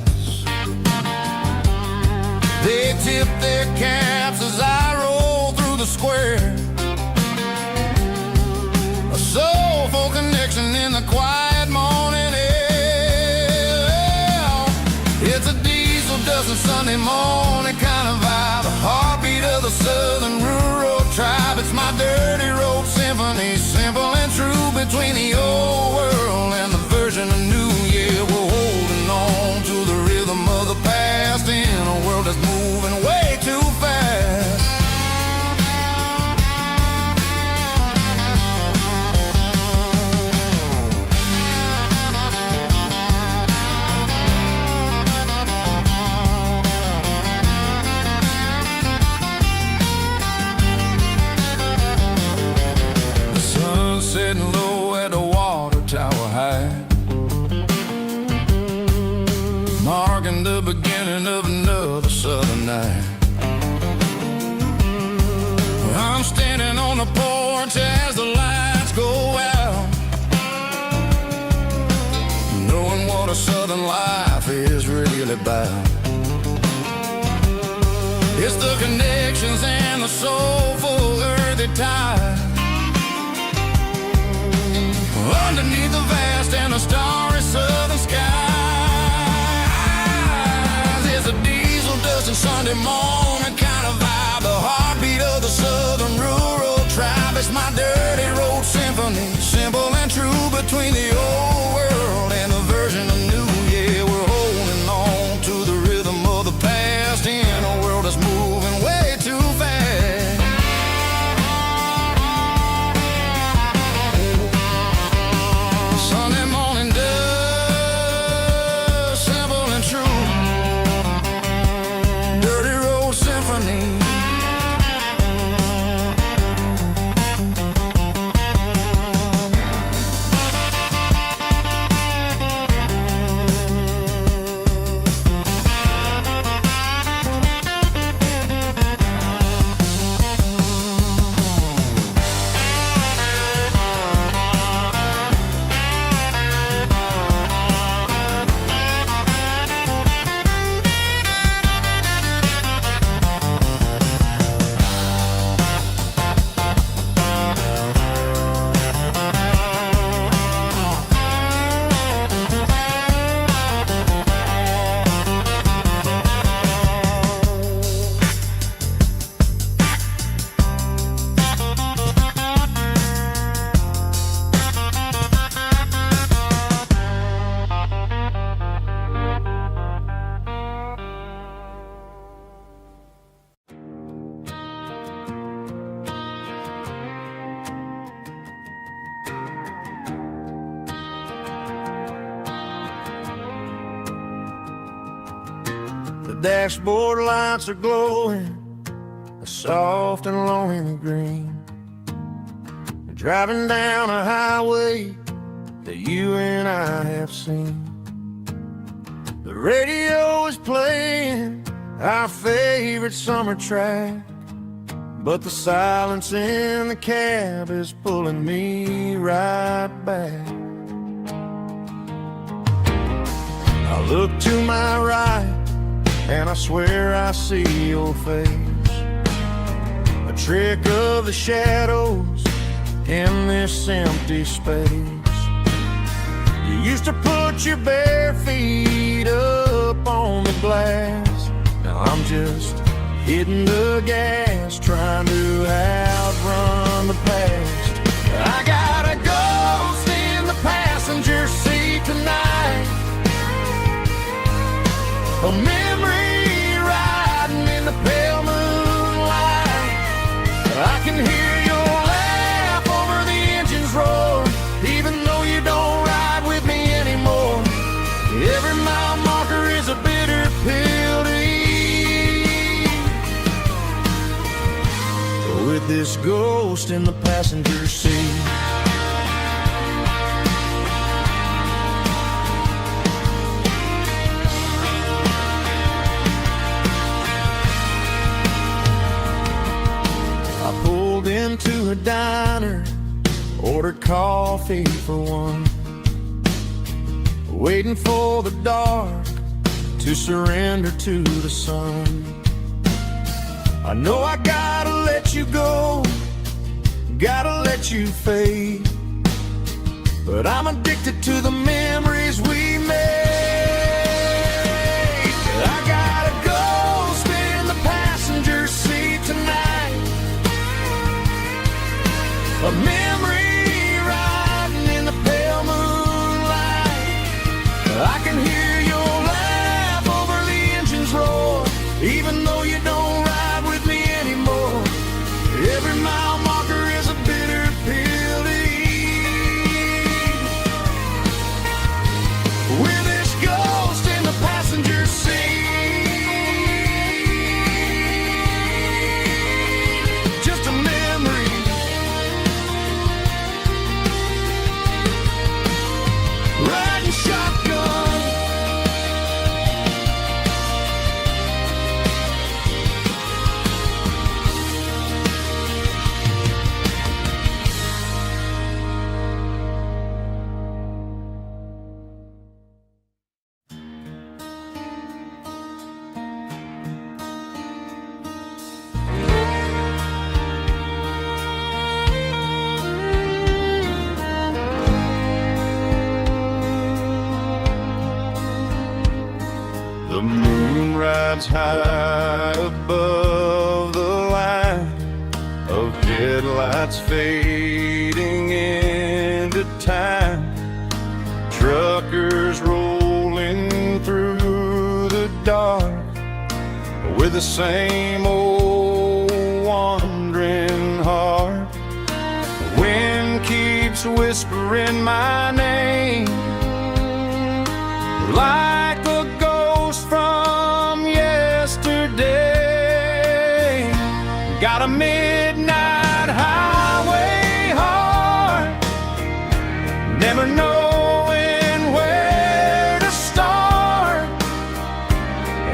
They tip their caps as I roll through the square, a soulful connection in the quiet morning air. It's a diesel dusting Sunday morning kind of vibe, the heartbeat of the southern rural tribe. It's my dirty road symphony, simple and true, between the old world and the version of new. Yeah, we're holding on to the rhythm of the past in a world that's moving way too fast. burning of another southern night. I'm standing on the porch as the lights go out, knowing what a southern life is really about. It's the connections and the soulful earthy tide underneath the vast and the starry southern skies. It's a diesel dusting Sunday morning kind of vibe, the heartbeat of the southern rural tribe. It's my dirty road symphony, simple and true between the old world and the version of new. Yeah, we're holding on to the rhythm of the past in a world that's moving way too fast. Sunday morning dust, simple and true, dirty road symphony. The dashboard lights are glowing, a soft and lonely green. You're driving down a highway that you and I have seen. The radio is playing our favorite summer track, but the silence in the cab is pulling me right back. I look to my right and I swear I see your face, a trick of the shadows in this empty space. You used to put your bare feet up on the glass. Now I'm just hitting the gas, trying to outrun the past. I got a ghost in the passenger seat tonight, a memory riding in the pale moonlight. I can hear your laugh over the engine's roar, even though you don't ride with me anymore. Every mile marker is a bitter pill to eat, with this ghost in the passenger seat. Into a diner, ordered coffee for one, waiting for the dark to surrender to the sun. I know I gotta let you go, gotta let you fade, but I'm addicted to the memories we made. I got a ghost in the passenger seat tonight, a memory riding in the pale moonlight. I can hear your laugh over the engine's roar, even though you don't ride with me anymore. Every mile marker is a bitter pill to eat, with this ghost in the passenger seat. Just a memory, clouds high above the line of headlights fading into time. Truckers rolling through the dark with the same old wandering heart. The wind keeps whispering my name like a ghost from yesterday. Got a midnight highway heart, never knowing where to start.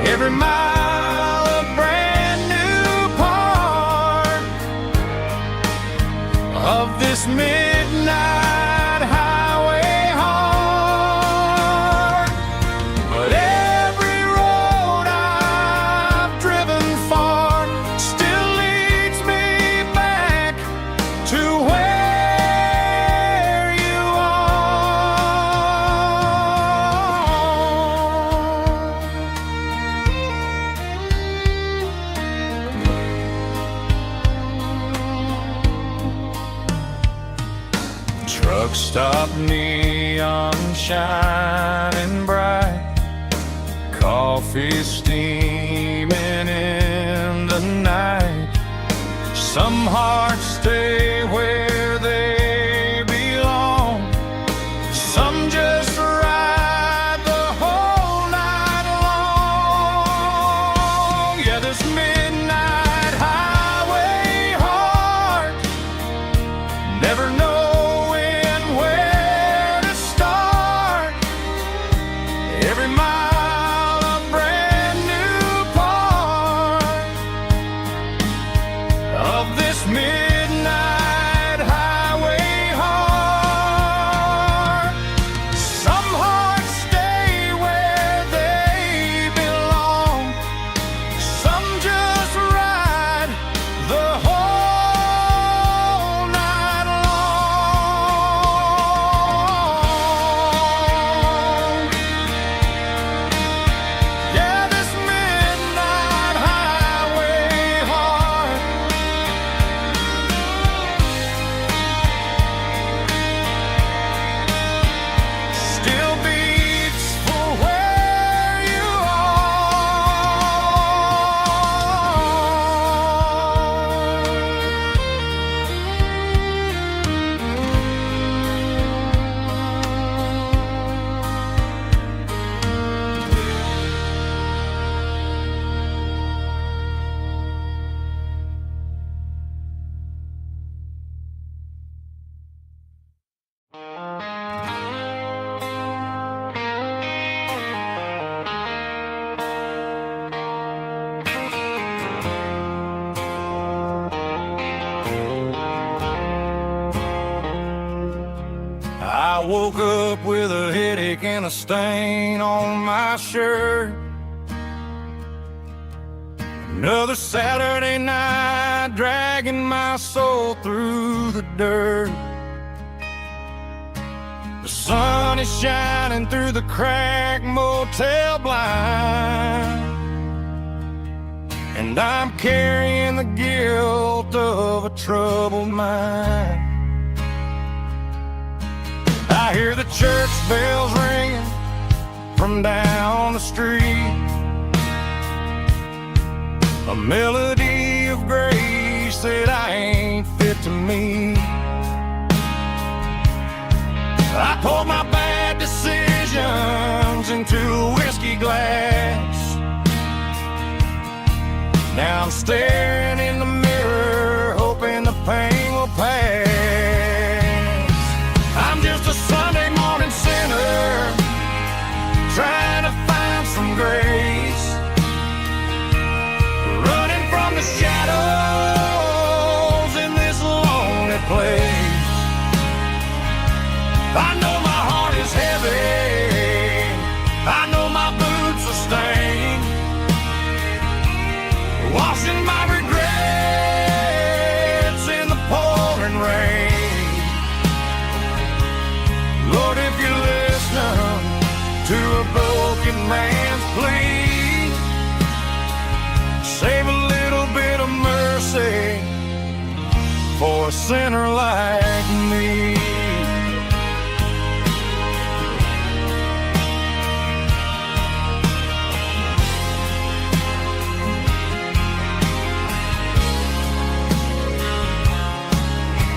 Every mile a brand new part of this midnight highway heart. But every road I've driven far still leads me back to where you are. Truck stop, neon shining bright, coffee steaming in the night. Some hearts stay where they belong, some just ride the whole night long. Yeah, this midnight highway heart, never knowing where to start. Every mile a brand new part of this midnight highway heart. Some hearts stay where they belong, some just ride the whole night long. Yeah, this midnight highway heart still beats for where you I woke up with a headache and a stain on my shirt. Another Saturday night dragging my soul through the dirt. The sun is shining through the cracked motel blind, and I'm carrying the guilt of a troubled mind. I hear the church bells ringing from down the street, a melody of grace that I ain't fit to meet. I poured my bad decisions into a whiskey glass. Now I'm staring in the mirror, hoping the pain will pass. I'm just a Sunday morning sinner, trying to find some grace, running from the shadows in this lonely place. I know my heart is heavy, I know my boots are stained, washing my regrets in the pouring rain. Lord, if you listen to a broken man's plea, for a sinner like me.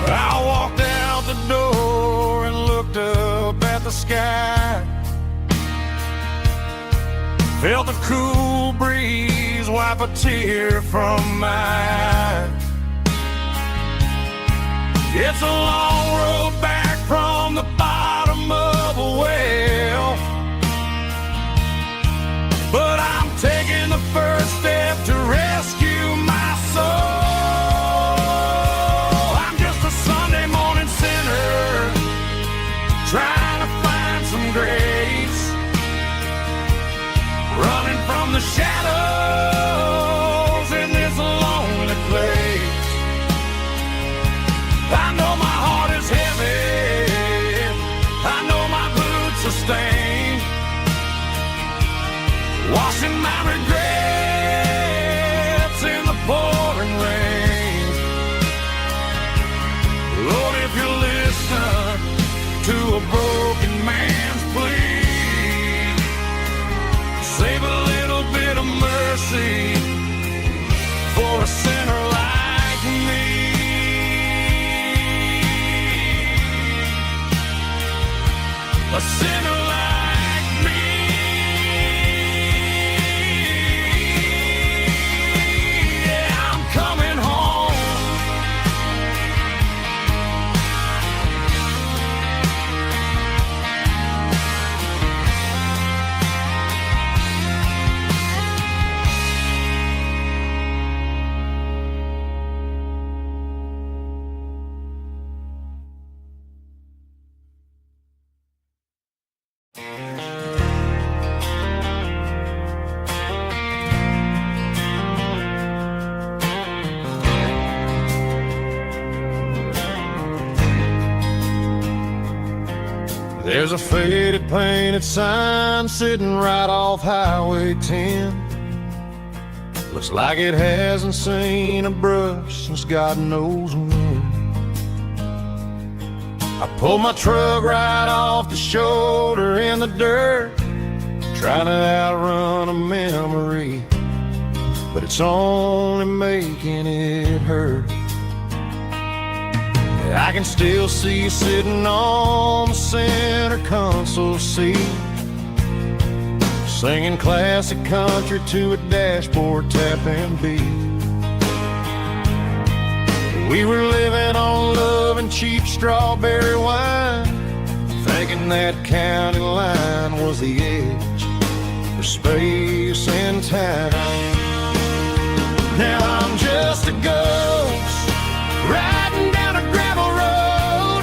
I walked out the door and looked up at the sky. Felt the cool breeze wipe a tear from my eye. It's a long road back from the bottom of a well, but I'm taking the first step to rescue my soul. I'm just a Sunday morning sinner trying to find some grace, running from the shadows in this lonely place. I know my heart is heavy, I know my boots are stained, washing my regrets in the pouring rain. Lord, if you listen to a broken man's plea, save a little bit of mercy for a sinner like me. A sinner like me. Yeah, I'm coming home. There's a faded painted sign sitting right off Highway 10. Looks like it hasn't seen a brush since God knows when. I pulled my truck right off the shoulder in the dirt, trying to outrun a memory, but it's only making it hurt. I can still see you sitting on the center console seat, singing classic country to a dashboard tapping beat. We were living on love and cheap strawberry wine, thinking that county line was the edge for space and time. Now I'm just a ghost riding down a gravel road,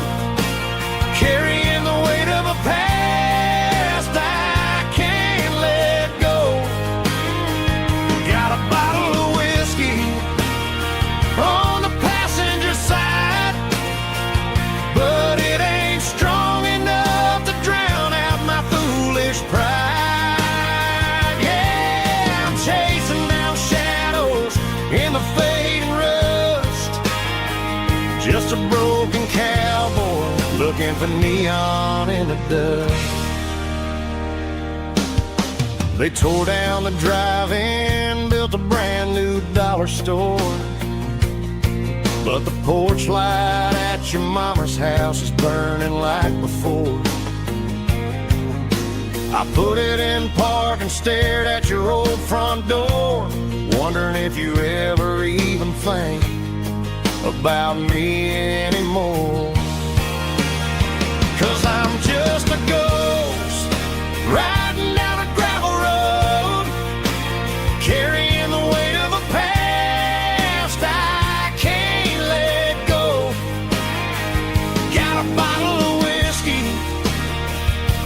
carrying the weight of a past I can't let go. Got a bottle of whiskey on the passenger side, but it ain't strong enough to drown out my foolish pride. Yeah, I'm chasing down shadows in the fading rust, just a broken cowboy looking for neon in the dust. They tore down the drive-in, built a brand new dollar store, but the porch light at your mama's house is burning like before. I put it in park and stared at your old front door, wondering if you ever even think about me anymore. 'Cause I'm just a ghost riding down a gravel road, carrying the weight of a past I can't let go. Got a bottle of whiskey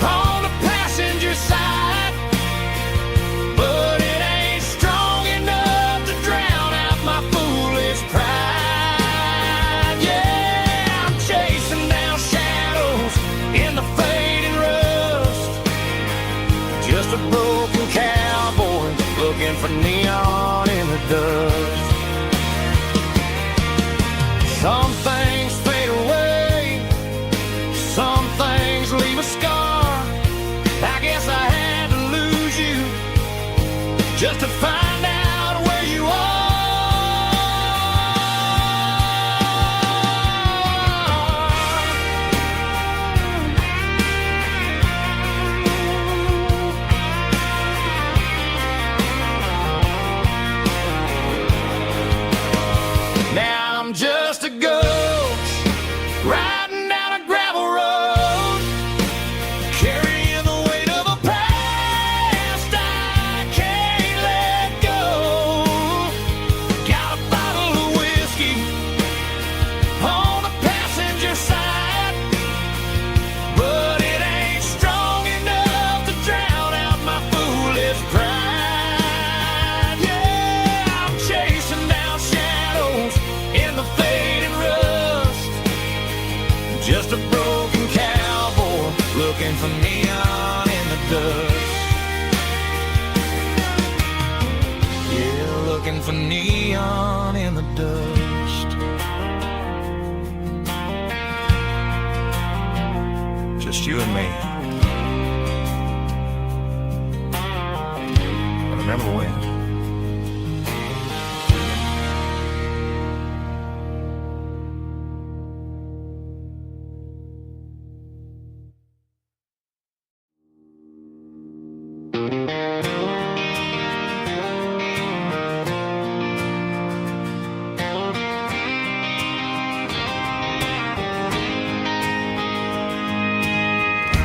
on the passenger side, but it ain't strong enough to drown out my foolish pride. Yeah, I'm chasing Some things fade away, some things leave a scar. I guess I had to lose you just to find out where you are. Now I'm just a ghost riding down a gravel road, carrying the weight of a past I can't let go. Got a bottle of whiskey on the passenger side, but it ain't strong enough to drown out my foolish pride. Yeah, I'm chasing down shadows in the fading rust, just a broken cowboy looking for neon in the dust. Yeah, looking for neon in the dust. Just you and me. I remember when.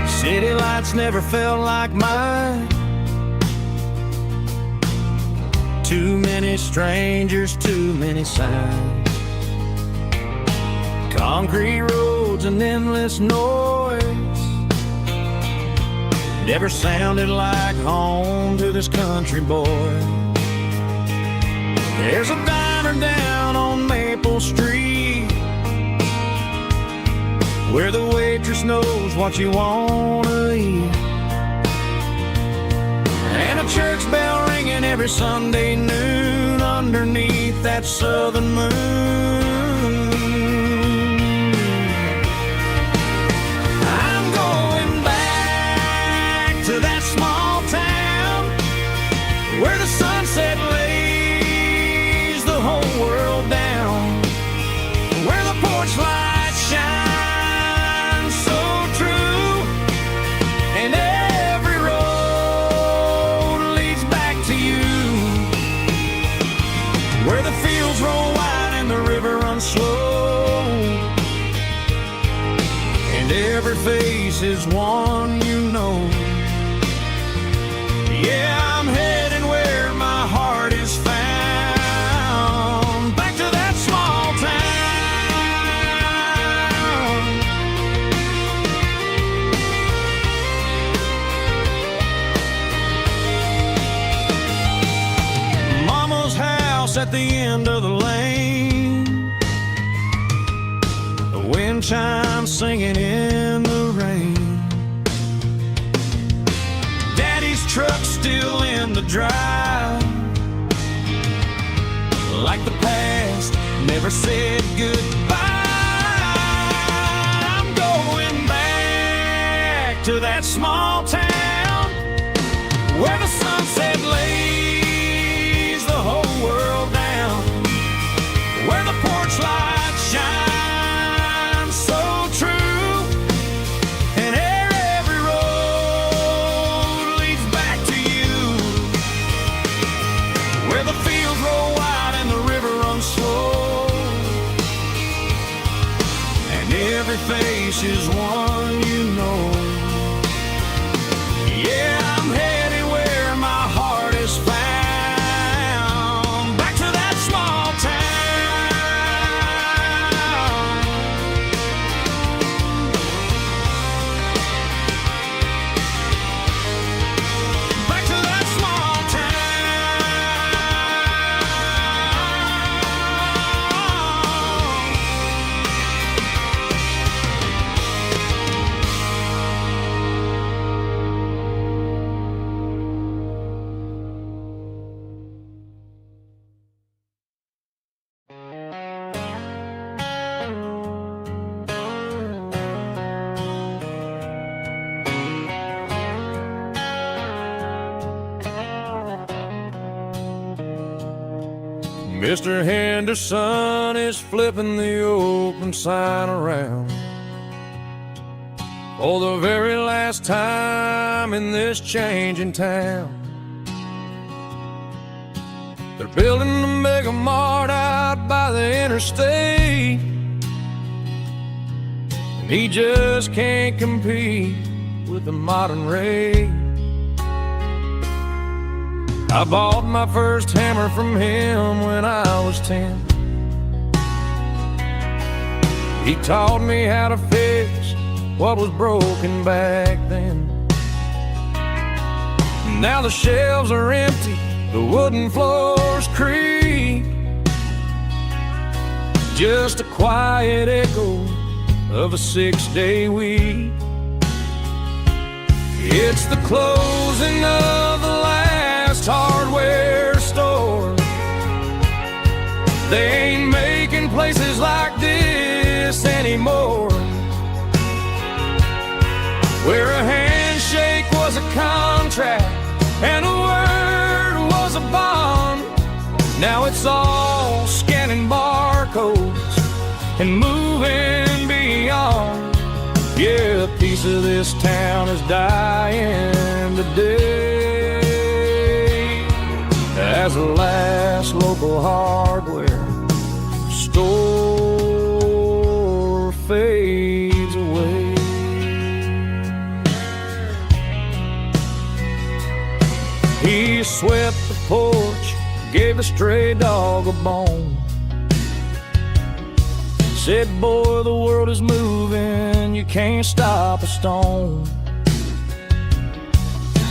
City lights never felt like mine. Too many strangers, too many signs. Concrete roads and endless noise never sounded like home to this country boy. There's a diner down on Maple Street where the waitress knows what you wanna eat, and a church bell ringing every Sunday noon underneath that southern moon. I'm going back to that small town where the sunset lays the whole world down, where the porch lights shine and every road leads back to you, where the fields roll wide and the river runs slow, and every face is one you know. Yeah, I'm heading where my heart is found, back to that small town. At the end of the lane, the wind chimes singing in the rain, Daddy's truck still in the drive, like the past never said goodbye. I'm going back to that small town where the sunset lays the whole world down, where the porch lights shine so true, and every road leads back to you, where the fields roll wide and the river runs slow, and every face is one you know. Yeah, I'm headed where my heart is found. Mr. Henderson is flipping the open sign around for the very last time in this changing town. They're building a mega mart out by the interstate, and he just can't compete with the modern rate. I bought my first hammer from him when I was 10. He taught me how to fix what was broken back then. Now the shelves are empty, the wooden floors creak, just a quiet echo of a 6-day week. It's the closing of the last hardware store. They ain't making places like this anymore, where a handshake was a contract and a word was a bond. Now it's all scanning barcodes and moving beyond. Yeah, a piece of this town is dying today as the last local hardware store fades away. He swept the porch, gave the stray dog a bone, said, boy, the world is moving, you can't stop a stone.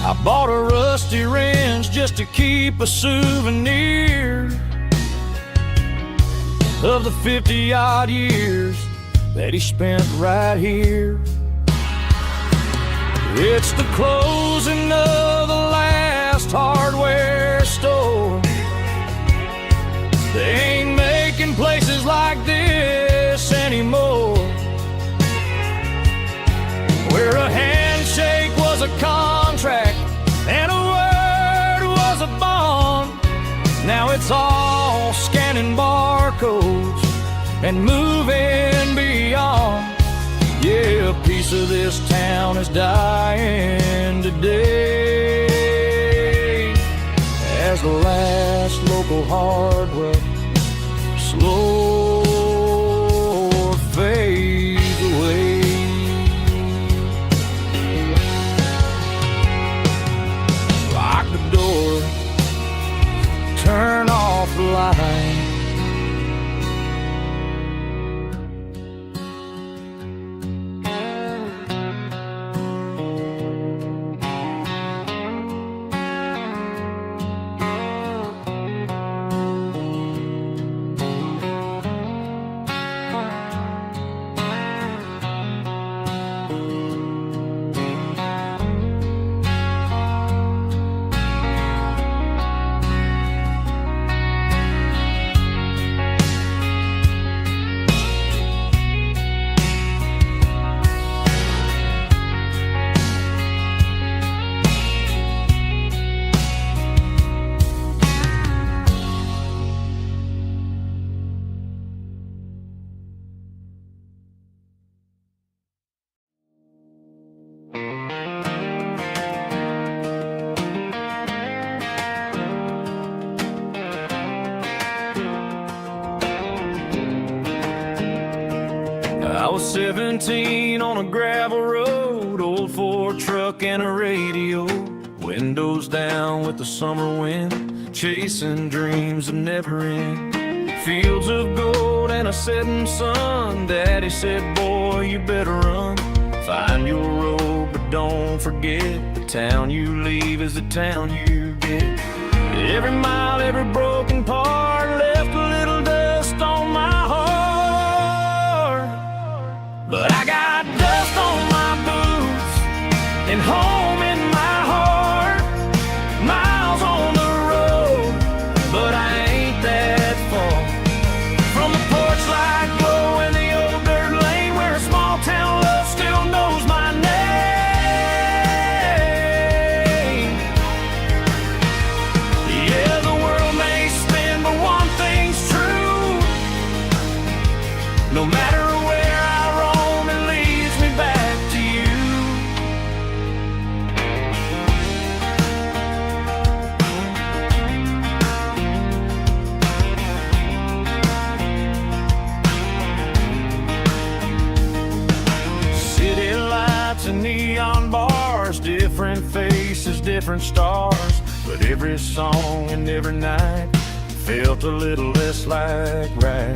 I bought a rusty wrench just to keep a souvenir of the 50-odd years that he spent right here. It's the closing of the last hardware store. They ain't making places like this anymore, where a handshake was a contract and a word was a bond. Now it's all scanning barcodes and moving beyond. Yeah, a piece of this town is dying today as the last local hardware slow fades away. Lock the door, turn off the light. I was 17 on a gravel road, old Ford truck and a radio, windows down with the summer wind, chasing dreams that never end. Fields of gold and a setting sun. Daddy said, boy, you better run. Find your road, but don't forget, the town you leave is the town you get. Every mile, every broken part left a little dust on my heart. But I got dust on my boots and home in my heart. Miles on the road, but I ain't that far from the porch light glow in the old dirt lane, where a small town love still knows my name. Yeah, the world may spin, but one thing No matter where I roam, it leads me back to you. City lights and neon bars, different faces, different stars, but every song and every night felt a little less like right.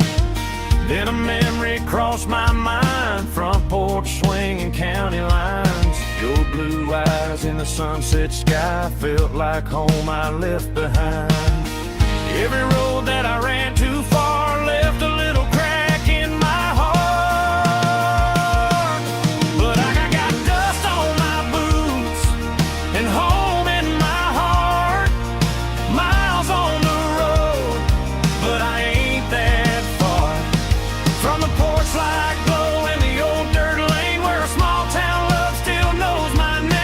Then a memory crossed my mind, front porch swinging county lines. Your blue eyes in the sunset sky felt like home I left behind. Every road that I ran too far left a little crack in my heart. But I got dust on my boots and home in my heart. Miles on the road, but I ain't that far from the porch light glow and the old dirt lane where a small town love still knows my name.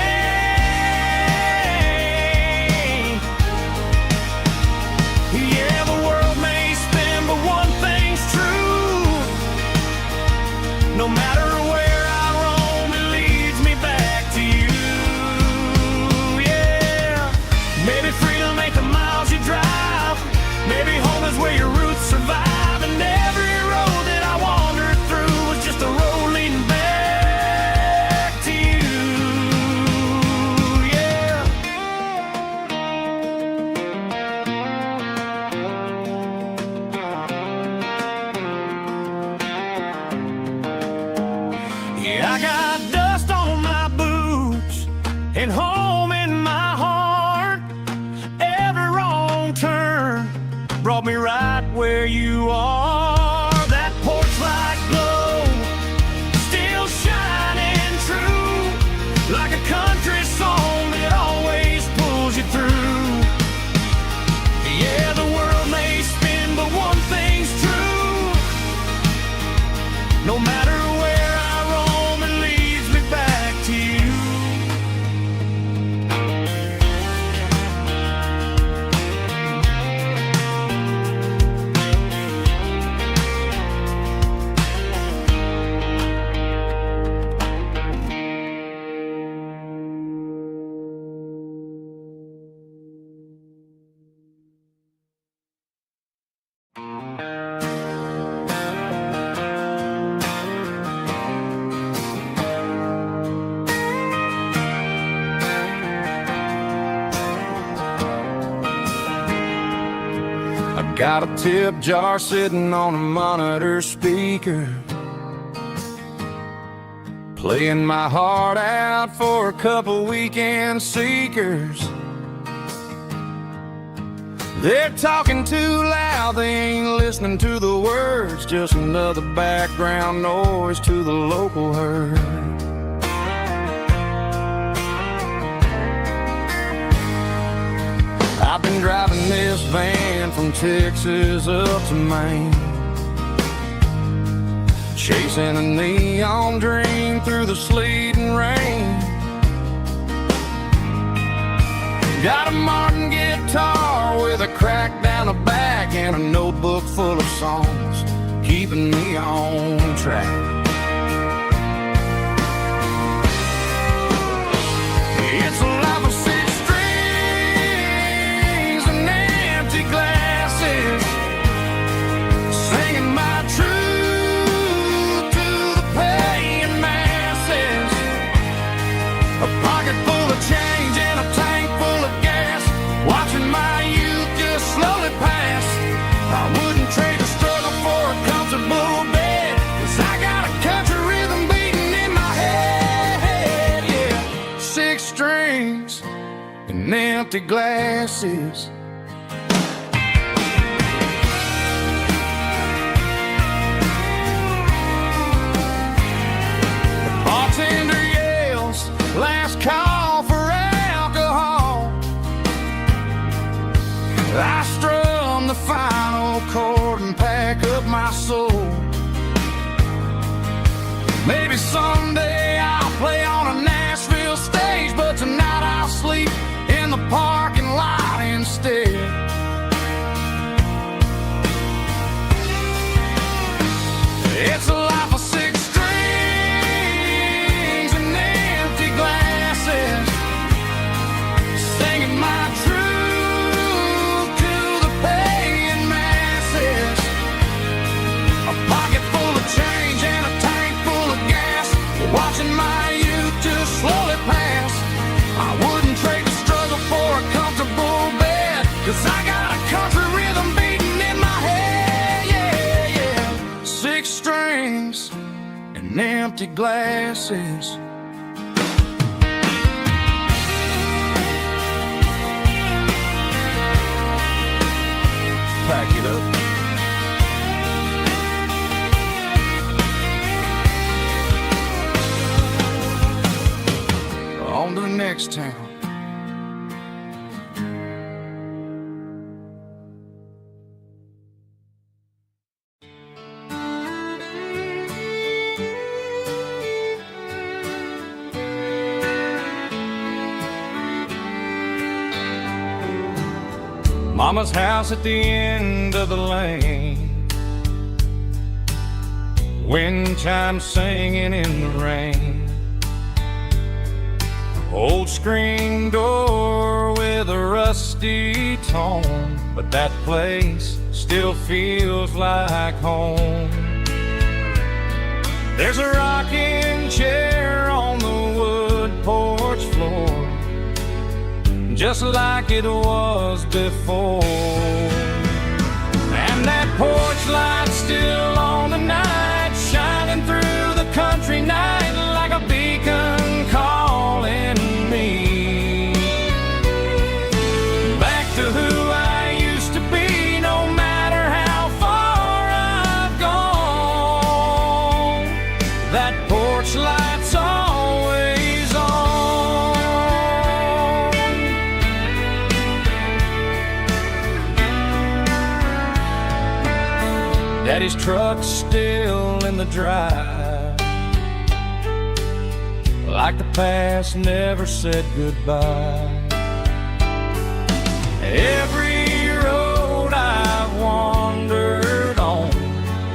Yeah, the world may spin, but one thing's true. No matter where I roam, it leads me back to you. Yeah, maybe freedom ain't the miles you drive. Maybe home is where your roots survive. And every road that I wandered through was just a road leading back to you. Yeah. Yeah, I got dust on my boots and home in my heart. Every wrong turn brought me right where you are. That porch light glow still shining true, like a country song that always pulls you through. Yeah, the world may spin, but one thing's true. No matter where I roam, it leads me back to you. Got a tip jar sitting on a monitor speaker, playing my heart out for a couple weekend seekers. They're talking too loud, they ain't listening to the words, just another background noise to the local herd. I've been driving this van from Texas up to Maine, chasing a neon dream through the sleet and rain. Got a Martin guitar with a crack down the back and a notebook full of songs, keeping me on track. It's a life of six strings and empty glasses, singing my truth to the paying masses. A pocket full of change and a tank full of gas, watching my youth just slowly pass. I wouldn't trade the struggle for a comfortable bed, 'cause I got a country rhythm beating in my head. Yeah, six strings and empty glasses. The bartender yells, last call for alcohol. I strum the final chord and pack up my soul. Maybe someday I'll play on a Nashville stage, but tonight I'll sleep in the parking lot instead. It's a life of six strings and empty glasses, singing my truth to the paying masses. A pocket full of change and a tank full of gas, watching my youth just slowly pass. I wouldn't trade the struggle for a comfortable bed, 'cause I got a country rhythm beating in my head, yeah, yeah. Six strings and empty glasses. Pack it up. On to the next town. Mama's house at the end of the lane, wind chimes singing in the rain. Old screen door with a rusty tone, but that place still feels like home. There's a rocking chair on the wood porch floor, just like it was before. And that porch light's still on tonight, shining through the country night like a beacon calling me back to who I used to be. No matter how far I've gone, that porch light's always on. Daddy's truck's still in the drive, like the past never said goodbye. Every road I've wandered on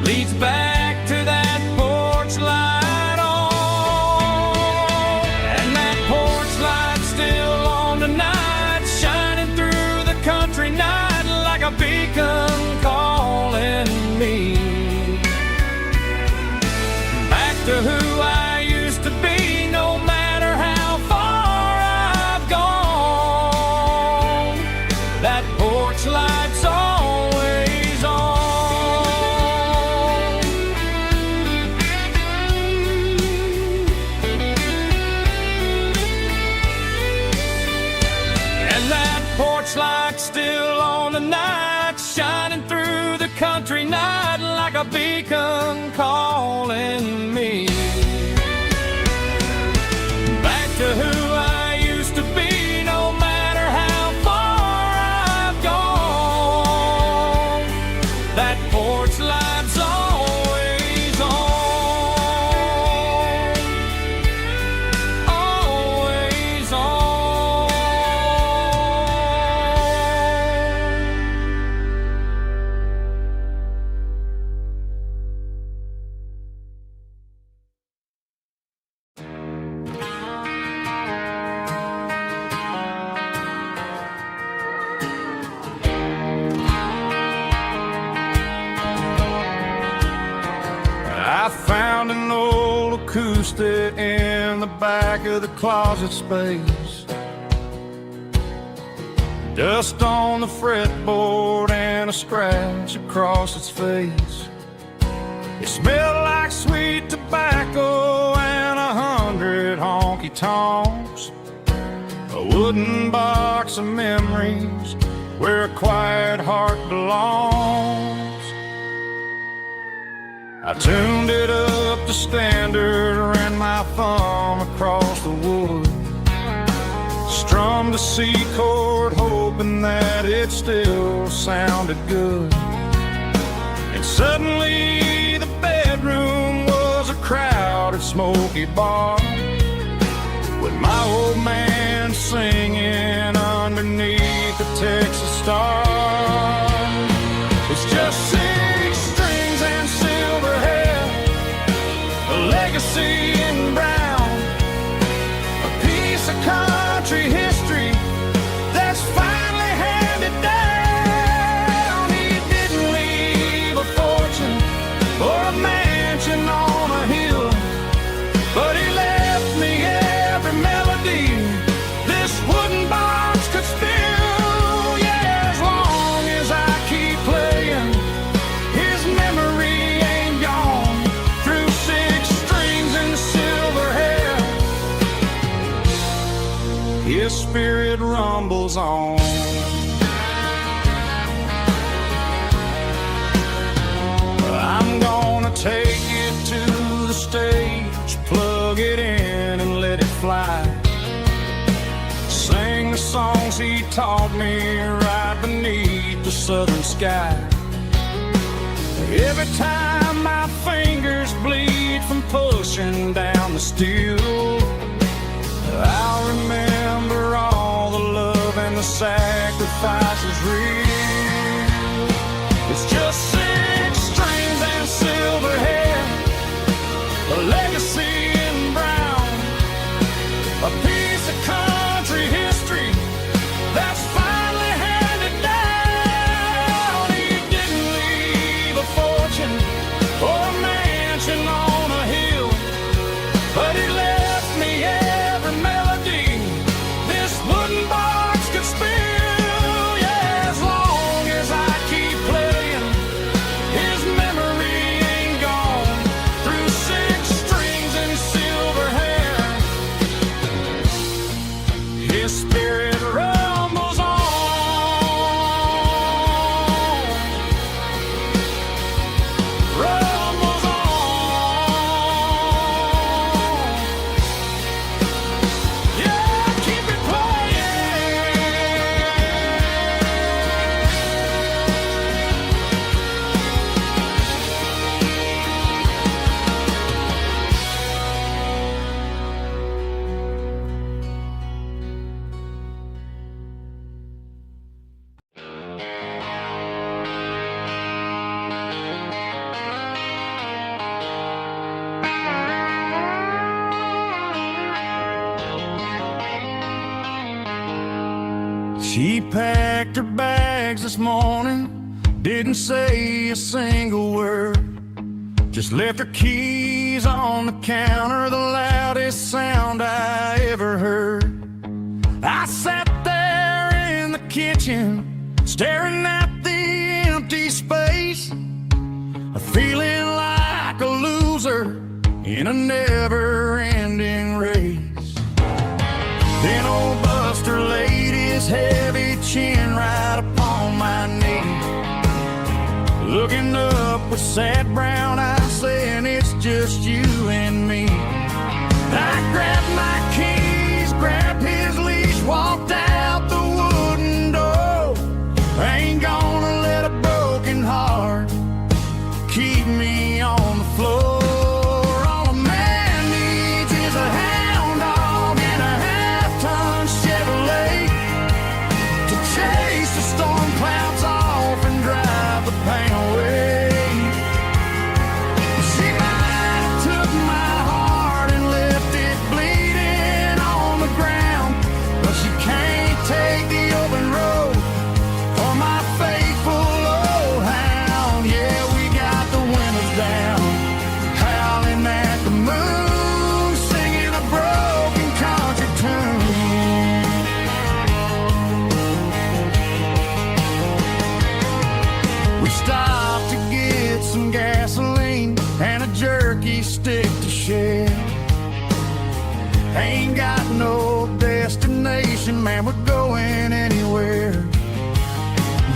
leads back to that porch light on. And that porch light's still on tonight, shining through the country night like a beacon calling me back to who I used to be. No matter how far I've gone, that porch light's always on. And that porch light's still on tonight, shining through the country night like a beacon calling me back to who I used to be. No matter how far I've gone, that porch light's always on, always on. I found an old acoustic in the back of the closet space, dust on the fretboard and a scratch across its face. It smelled like sweet tobacco and 100 honky-tonks, a wooden box of memories where a quiet heart belongs. I tuned it up to standard, ran my thumb across the wood, strummed a C chord hoping that it still sounded good. And suddenly the bedroom was a crowded smoky bar, with my old man singing underneath the Texas star. It's just 6 strings and silver hair, spirit rumbles on. I'm gonna take it to the stage, plug it in and let it fly. Sing the songs he taught me right beneath the southern sky. Every time my fingers bleed from pushing down the steel, I'll remember all the love and the sacrifices real. It's just 6 strings and silver hair, a legacy in brown, a piece of country history that's finally handed down. He didn't leave a fortune or a mansion on a hill, but he left me every melody this wooden box could spill. Yeah, as long as I keep playing, his memory ain't gone. Through 6 strings and silver hair, his spirit rumbles on. Rumbles on. Yeah, keep it playing. She packed her bags this morning, didn't say a single word, just left her keys on the counter, the loudest sound I ever heard. I sat there in the kitchen, staring at the empty space, feeling like a loser in a never-ending race. Then old Buster laid his heavy chin right upon my knee, looking up with sad brown eyes, saying it's just you and me. I grabbed my keys, grabbed his leash, walked out the wooden door. I ain't gonna let a broken heart keep me on the floor. All a man needs is a hound dog and a half-ton Chevrolet to chase the storm clouds off and drive the pain away. She might have took my heart and left it bleeding on the ground, but she can't take the open road for my faithful old hound. Yeah, we got the windows down, howling at the moon, singing a broken country tune. We stopped to get some gasoline and a jerky stick to share. Ain't got no destination, man, we're going anywhere.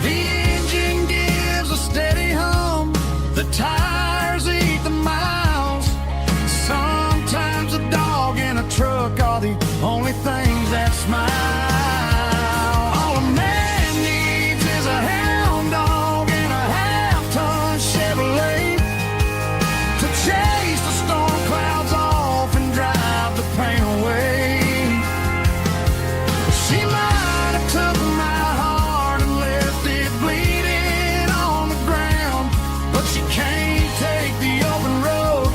The engine gives a steady hum, the tires eat the miles. Sometimes a dog and a truck are the only things that smile. All a man needs is a hound dog and a half-ton Chevrolet to chase the storm clouds off and drive the pain away. She might have took my heart and left it bleeding on the ground, but she can't take the open road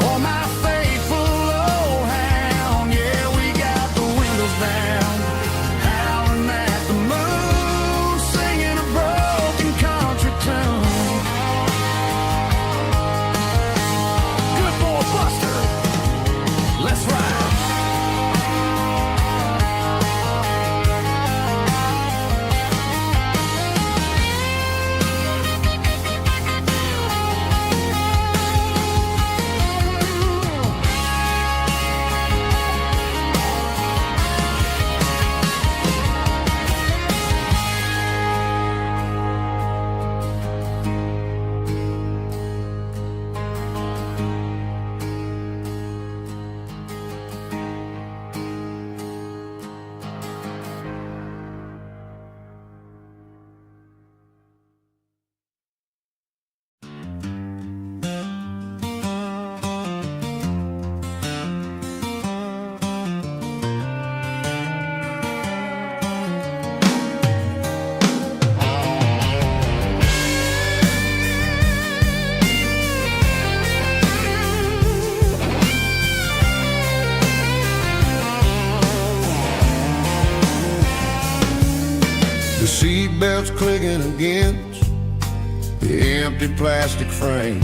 or my faithful old hound. Yeah, we got the windows down, words clicking against the empty plastic frame.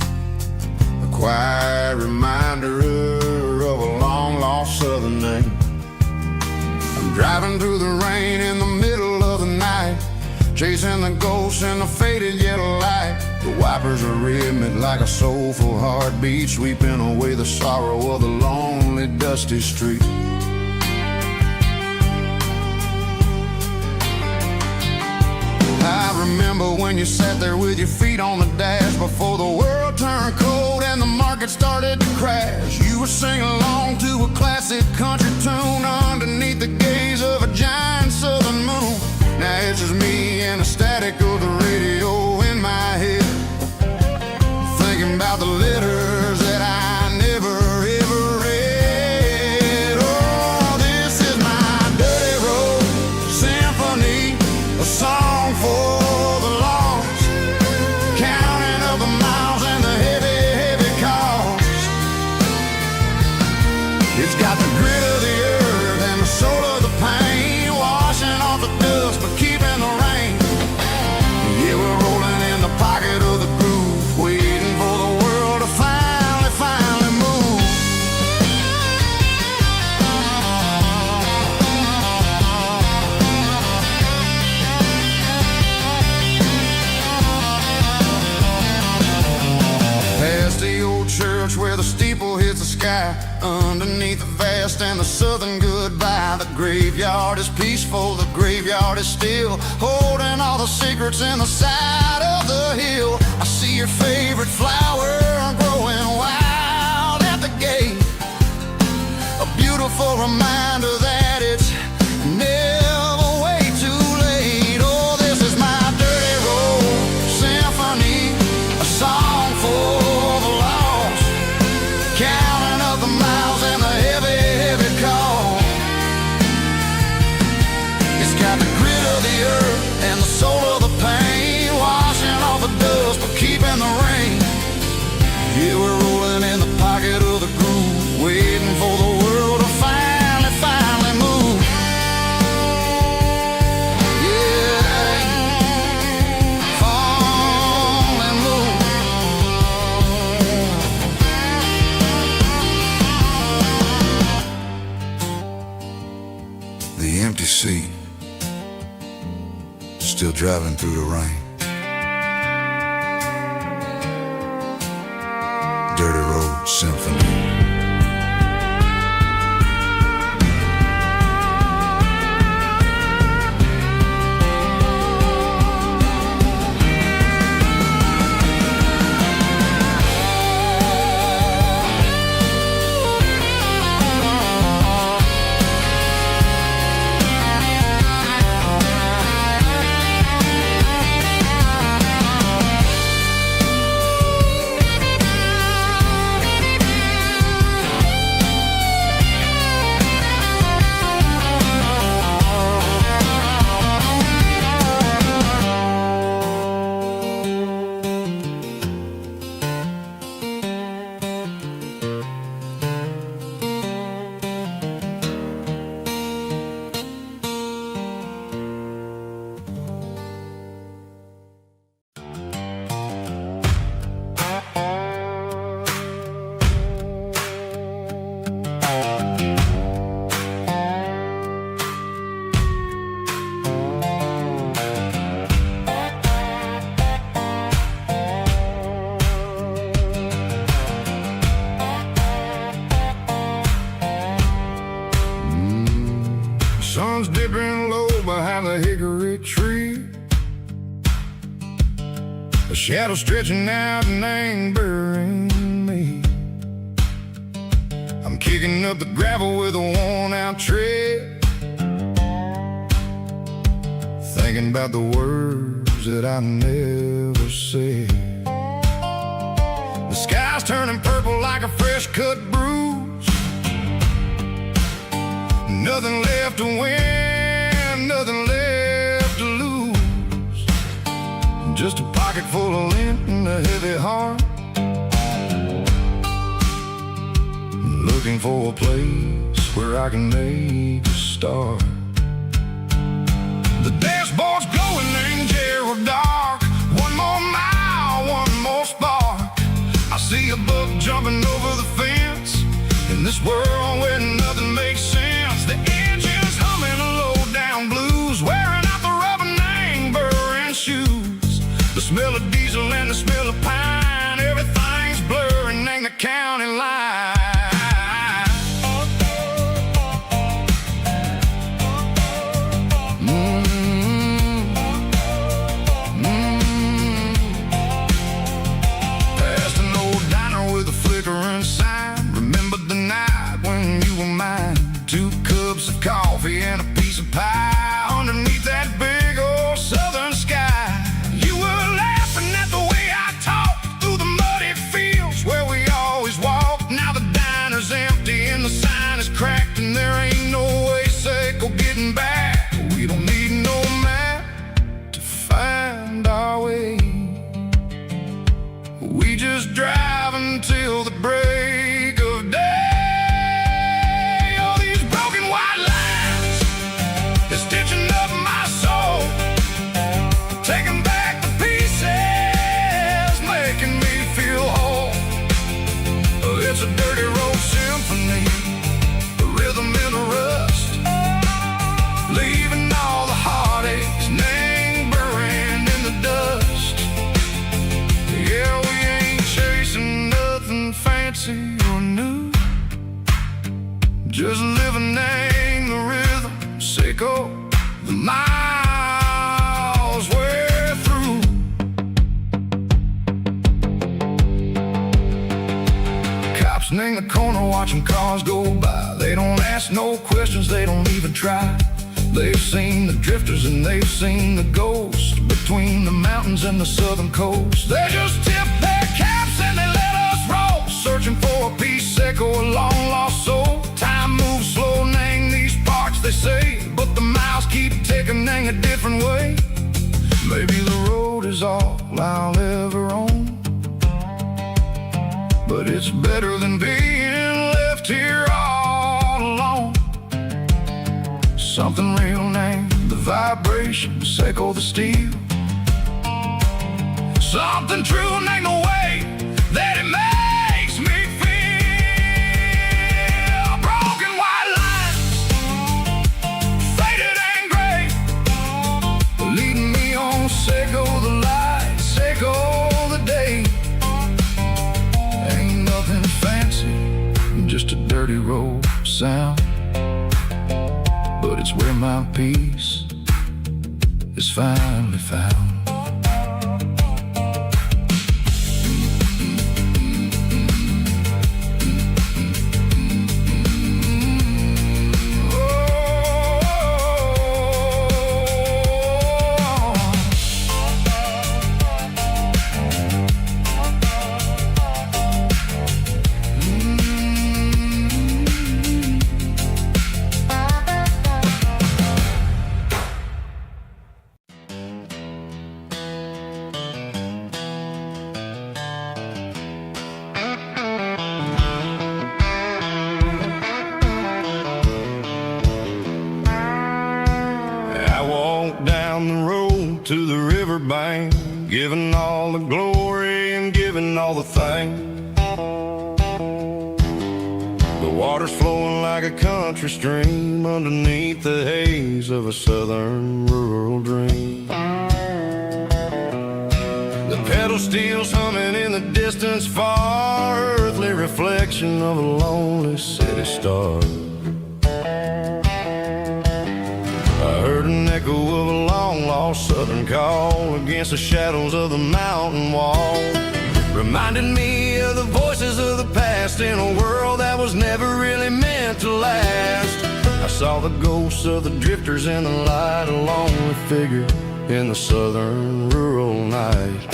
A quiet reminder of a long-lost southern name. I'm driving through the rain in the middle of the night, chasing the ghosts in the faded yellow light. The wipers are rhythmic like a soulful heartbeat, sweeping away the sorrow of the lonely, dusty street. I remember when you sat there with your feet on the dash before the world turned cold and the market started to crash. You were singing along to a classic country tune underneath the gaze of a giant southern moon. Now it's just me and the static of the radio in my head, thinking about the letters that I never ever read. Oh, this is my dirty road symphony, a song for the lost, counting up the miles and the heavy, heavy cost. It's got the grit of the earth and the soul of the pain, washing off the dust but keeping the rain. Yeah, we're rolling in the pocket of the groove, waiting for the world to finally move. Past the old church where the steeple hits the sky, underneath the vast and the southern goodbye. The graveyard is peaceful, the graveyard is still, holding all the secrets in the side of the hill. I see your favorite flower growing wild at the gate, a beautiful reminder that it's never way too late. Oh, this is my dirty road symphony, a song for the lost, counting up the miles and the heavy, heavy call. It's got the grit of the earth and the soul of the pain, washing off the dust but keeping the rain. Yeah, we're rolling in the pocket of the groove, waiting for the world to finally move. Yeah, finally move. The empty seat, still driving through the rain. Dirty Road Symphony. Sun's dipping low behind the hickory tree, a shadow stretching out and angering me. I'm kicking up the gravel with a worn-out tread, thinking about the words that I never said. The sky's turning purple like a fresh-cut bruise, nothing left to win, nothing left to lose, just a pocket full of lint and a heavy heart, looking for a place where I can make a start. The dashboard's glowing, angel dark. One more mile, one more spark. I see a buck jumping over the fence. In this world where nothing makes sense, the engine's humming a low-down blues, wearing out the rubber name, burring shoes. The smell of diesel and the smell of pine, everything's blurring, ain't the county line. Past an old diner with a flickering sign. Remember the night when you were mine. 2 cups of coffee and a piece of pie underneath that big old southern sky. You were laughing at the way I talked through the muddy fields where we always walked. Now the diner's empty and the sign is cracked, and there ain't no way Seco getting back. We don't need no map to find our way. We just drive until the break of day. Oh, these broken white lines is stitching up my soul, taking back the pieces, making me feel whole. It's a dirty road symphony, a rhythm in a rust, leaving all the heartaches, name burning in the dust. Yeah, we ain't chasing nothing fancy or new, just living in the rhythm, Seco, the miles we're through. Cops in the corner watching cars go by. They don't ask no questions, they don't even try. They've seen the drifters and they've seen the ghosts between the mountains and the southern coast. They just tip their caps and they let us roll, searching for a piece, Seco, a long lost soul. Time moves slow, nang these parts, they say, but the miles keep ticking, nang a different way. Maybe the road is all I'll ever own, but it's better than being left here all alone. Something real named the vibration, Seco the steel. Something true named the way that it makes me feel. Broken white lines, faded and gray, leading me on, Seco the light, Seco the day. Ain't nothing fancy, just a dirty road sound, but it's where my peace is finally found. To the riverbank, giving all the glory and giving all the thanks. The water's flowing like a country stream underneath the haze of a southern rural dream. The pedal steel's humming in the distance far, earthly reflection of a lonely city star. I heard an echo of a long-lost southern call against the shadows of the mountain wall, reminded me of the voices of the past in a world that was never really meant to last. I saw the ghosts of the drifters in the light, a lonely figure in the southern rural night.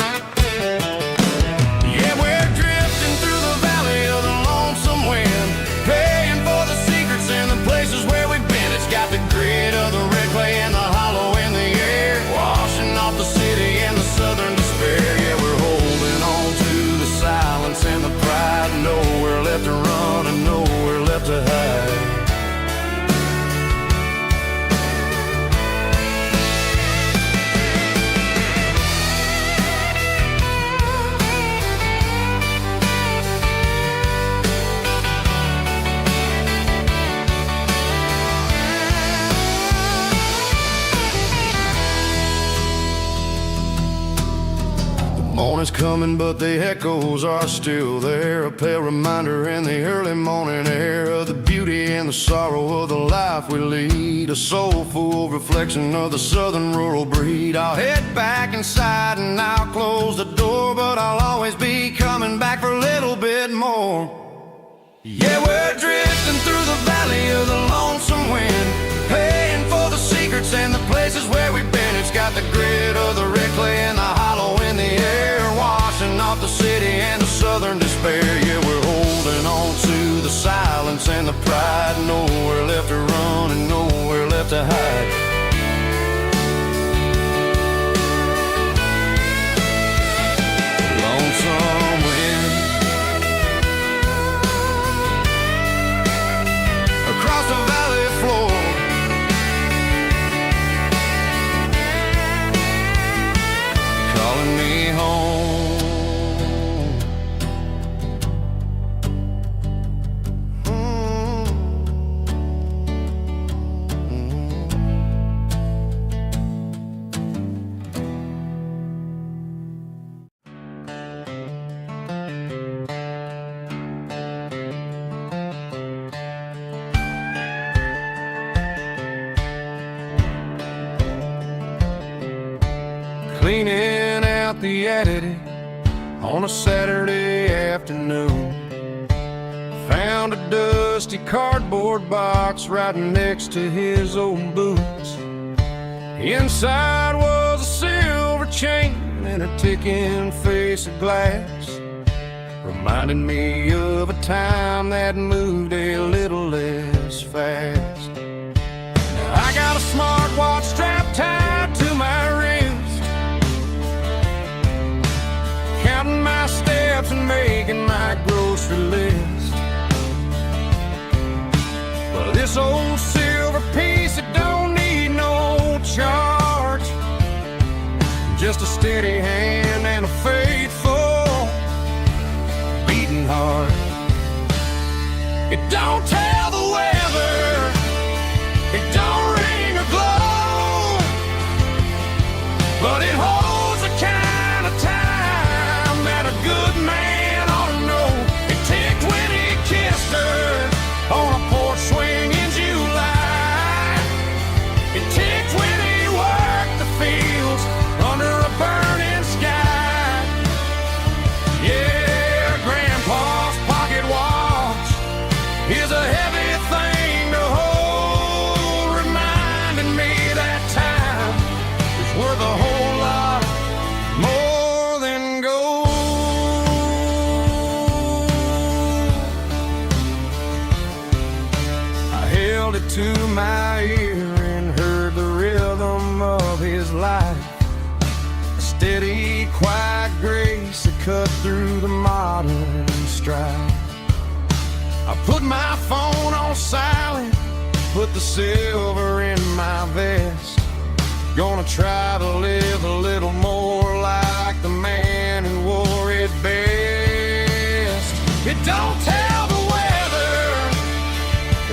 Yeah, we're drifting through the valley of the lonesome wind, paying for the secrets and the places where we've been. It's got the grit of the red clay and the hollow in the air, washing off the city and the southern despair. Yeah, we're holding on to the silence and the pride, nowhere left to run and nowhere left to hide. is coming, but the echoes are still there. A pale reminder in the early morning air of the beauty and the sorrow of the life we lead. A soulful reflection of the southern rural breed. I'll head back inside and I'll close the door, but I'll always be coming back for a little bit more. Yeah, we're drifting through the valley of the lonesome wind, paying for the secrets and the places where we've been. It's got the grit of the red clay and the hollow in the air, washing off the city and the southern despair. Yeah, we're holding on to the silence and the pride. Nowhere left to run and nowhere left to hide. Lonesome wind across the valley floor, calling me home. Cleaning out the attic on a Saturday afternoon, found a dusty cardboard box right next to his old boots. Inside was a silver chain and a ticking face of glass, reminding me of a time that moved a little less fast. Now I got a smartwatch strapped tied to my wrist, counting my steps and making my grocery list. But this old silver piece, it don't need no charge, just a steady hand and a faithful beating heart. It don't tell the weather, it don't ring or glow, but it holds the kind of time that a good man ought to know. It ticked when he kissed her on a porch swing in July. It ticked when he worked the fields under a burning sky. Yeah, Grandpa's pocket watch is a heavy thing to hold, reminding me that time is worth a whole lot more than gold. I held it to my ear and heard the rhythm of his life, a steady, quiet grace that cut through the modern strife. I put my phone on silent, put the silver in my vest. Gonna try to live a little more like the man who wore it best. It don't tell the weather,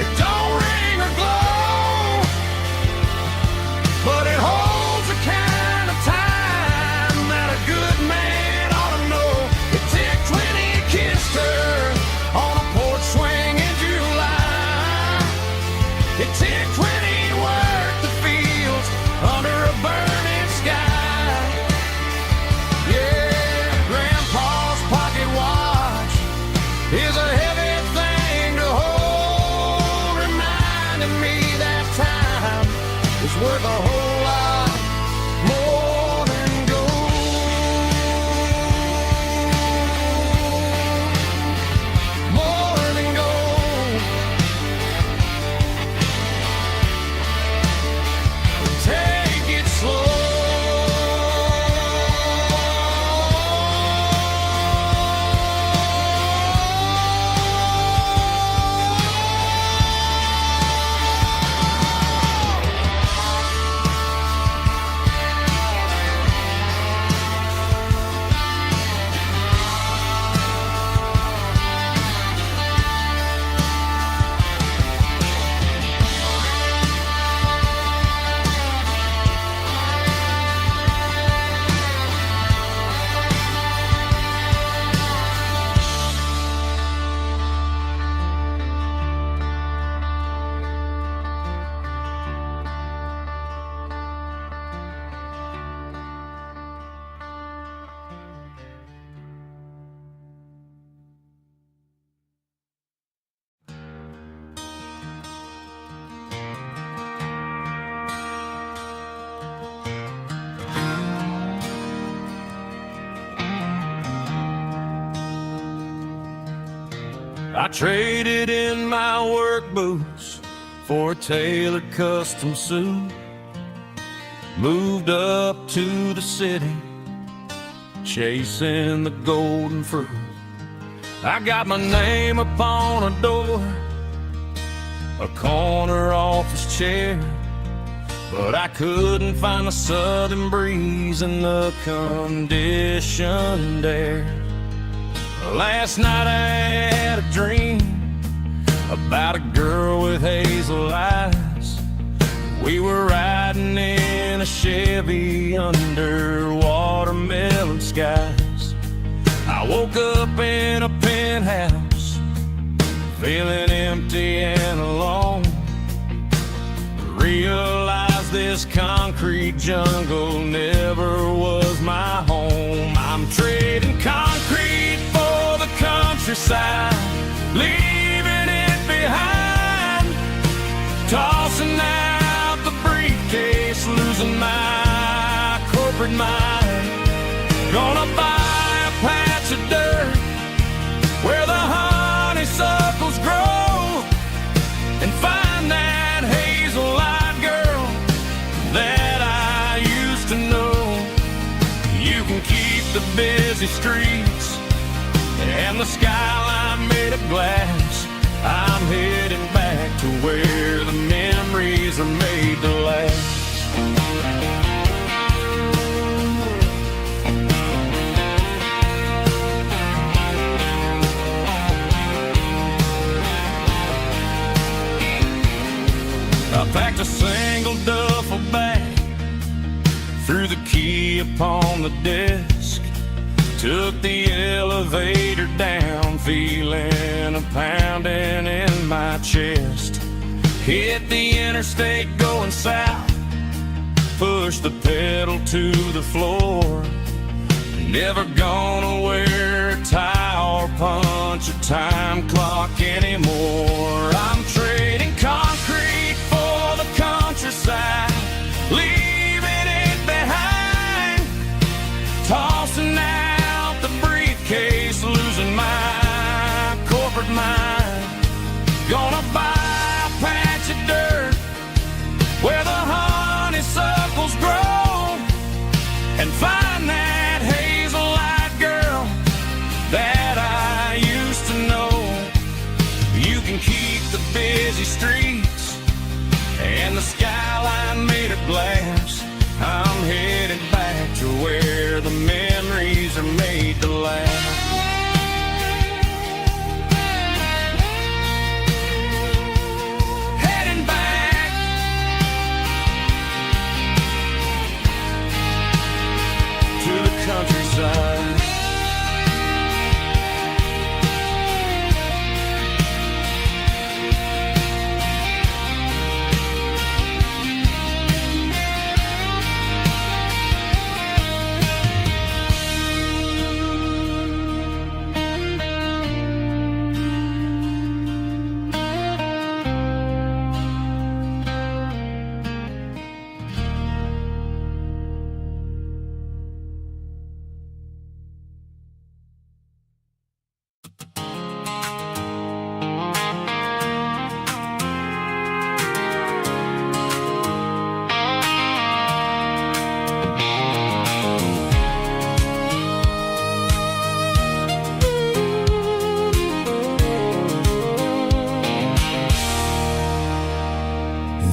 it don't ring or glow, but it holds the kind of time that a good man ought to know. It ticked when he kissed her on a porch swing in July. It ticked when he worked the fields under a burning sky. Yeah, Grandpa's pocket watch is a heavy thing to hold, reminding me that time is worth a whole lot more than gold. More than gold. Take it slow. I traded in my work boots for a tailored custom suit. Moved up to the city, chasing the golden fruit. I got my name upon a door, a corner office chair, but I couldn't find the southern breeze in the conditioned air. Last night I had a dream about a girl with hazel eyes. We were riding in a Chevy under watermelon skies. I woke up in a penthouse, feeling empty and alone. Realized this concrete jungle never was my home. I'm trading concrete for the countryside, leaving it behind, tossing out the briefcase, losing my corporate mind. Gonna buy a patch of dirt where the honeysuckles grow and find that hazel-eyed girl that I used to know. You can keep the busy streets and the skyline made of glass. I'm heading back to where the memories are made to last. I packed a single duffel bag, threw the key upon the desk, took the elevator down, feeling a pounding in my chest. Hit the interstate going south, pushed the pedal to the floor. Never gonna wear a tie or punch a time clock anymore. I'm trading concrete for the countryside, leaving it behind, tossing out the briefcase, losing my corporate mind. Gonna buy a patch of dirt where the honeysuckles grow and find that hazel-eyed girl that I used to know. You can keep the busy streets and the skyline made of glass. I'm headed back to where the memories are made to last. Heading back to the countryside.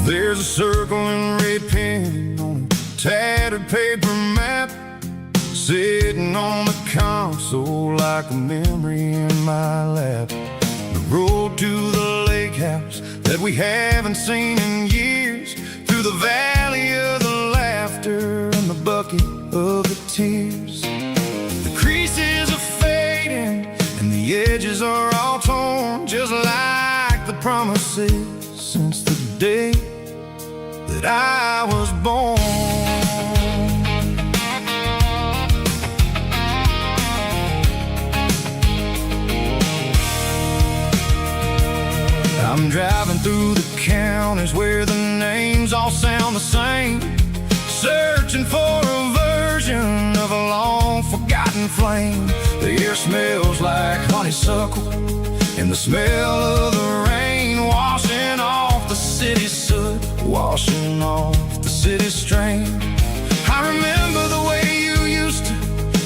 There's a circle and red pen on a tattered paper map, sitting on the console like a memory in my lap. The road to the lake house that we haven't seen in years, through the valley of the laughter and the bucket of the tears. The creases are fading and the edges are all torn, just like the promises since the day that I was born. I'm driving through the counties where the names all sound the same, searching for a version of a long forgotten flame. The air smells like honeysuckle, and the smell of the rain washing off the city soot, washing off the city strain. I remember the way you used to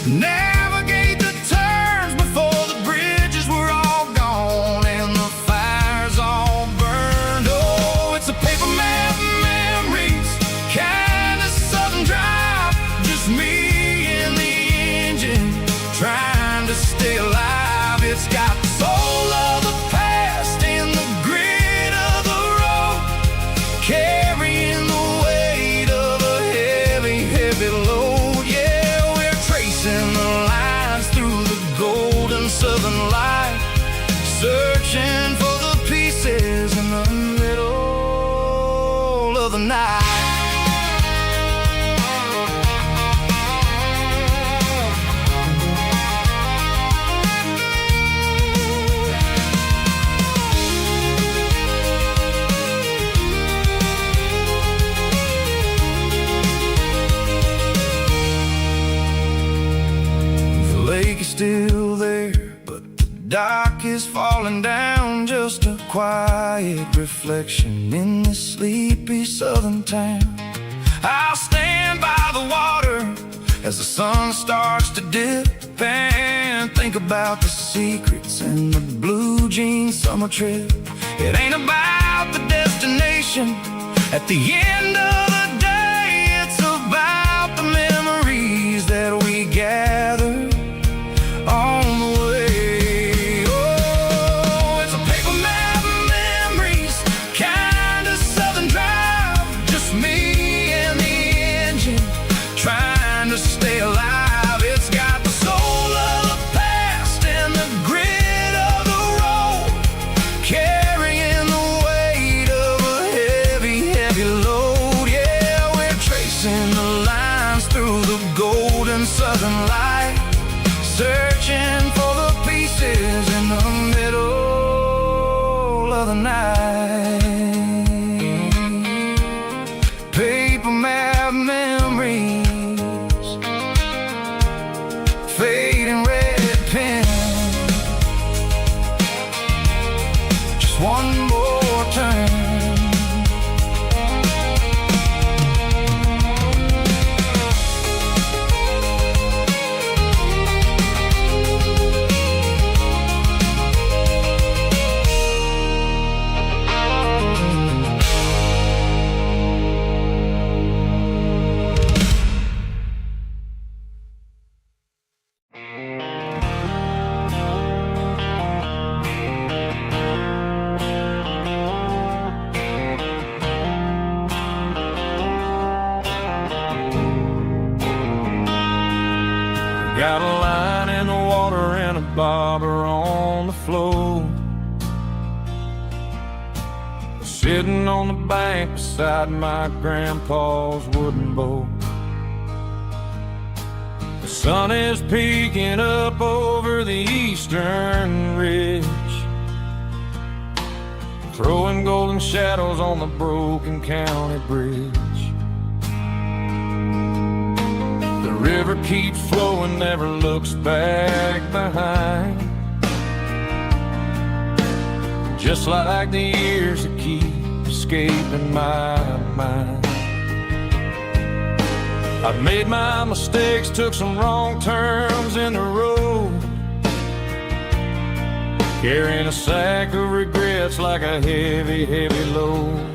navigate the turns before the bridges were all gone and the fires all burned. Oh, it's a paper map memories, kind of southern drive, just me and the engine trying to stay alive. It's got the soul of the past and the grit of the road, carrying the weight of a heavy, heavy load. Yeah, we're tracing the lines through the golden southern light, searching for the pieces in the middle of the night. Still there, but the dock is falling down, just a quiet reflection in this sleepy southern town. I'll stand by the water as the sun starts to dip and think about the secrets in the blue jean summer trip. It ain't about the destination at the end of the day, it's about the memories that we gather on the way. Oh, it's a paper map memories, kind of southern drive, just me and the engine trying to stay alive. It's got the soul of the past and the grit of the road, carrying the weight of a heavy, heavy load. Yeah, we're tracing the lines through the golden southern light, searching for the pieces in the middle of the night. Paper map memories, fading red pen, just one more turn. Got a line in the water and a bobber on the floor, sitting on the bank beside my grandpa's wooden boat. The sun is peeking up over the eastern ridge, throwing golden shadows on the broken county bridge. The river keeps flowing, never looks back behind, just like the years that keep escaping my mind. I've made my mistakes, took some wrong turns in the road, carrying a sack of regrets like a heavy, heavy load.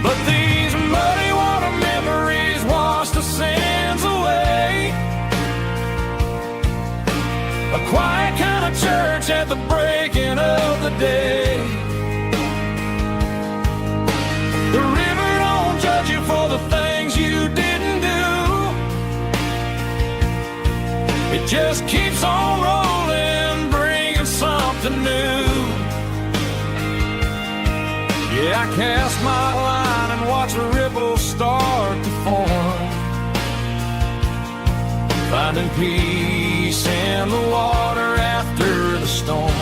But these muddy water memories wash the sins away. A quiet kind of church at the breaking of the day. The river don't judge you for the things you didn't do, it just keeps on rolling, bringing something new. Yeah, I cast my line and watch the ripples start to form, finding peace in the water after the storm.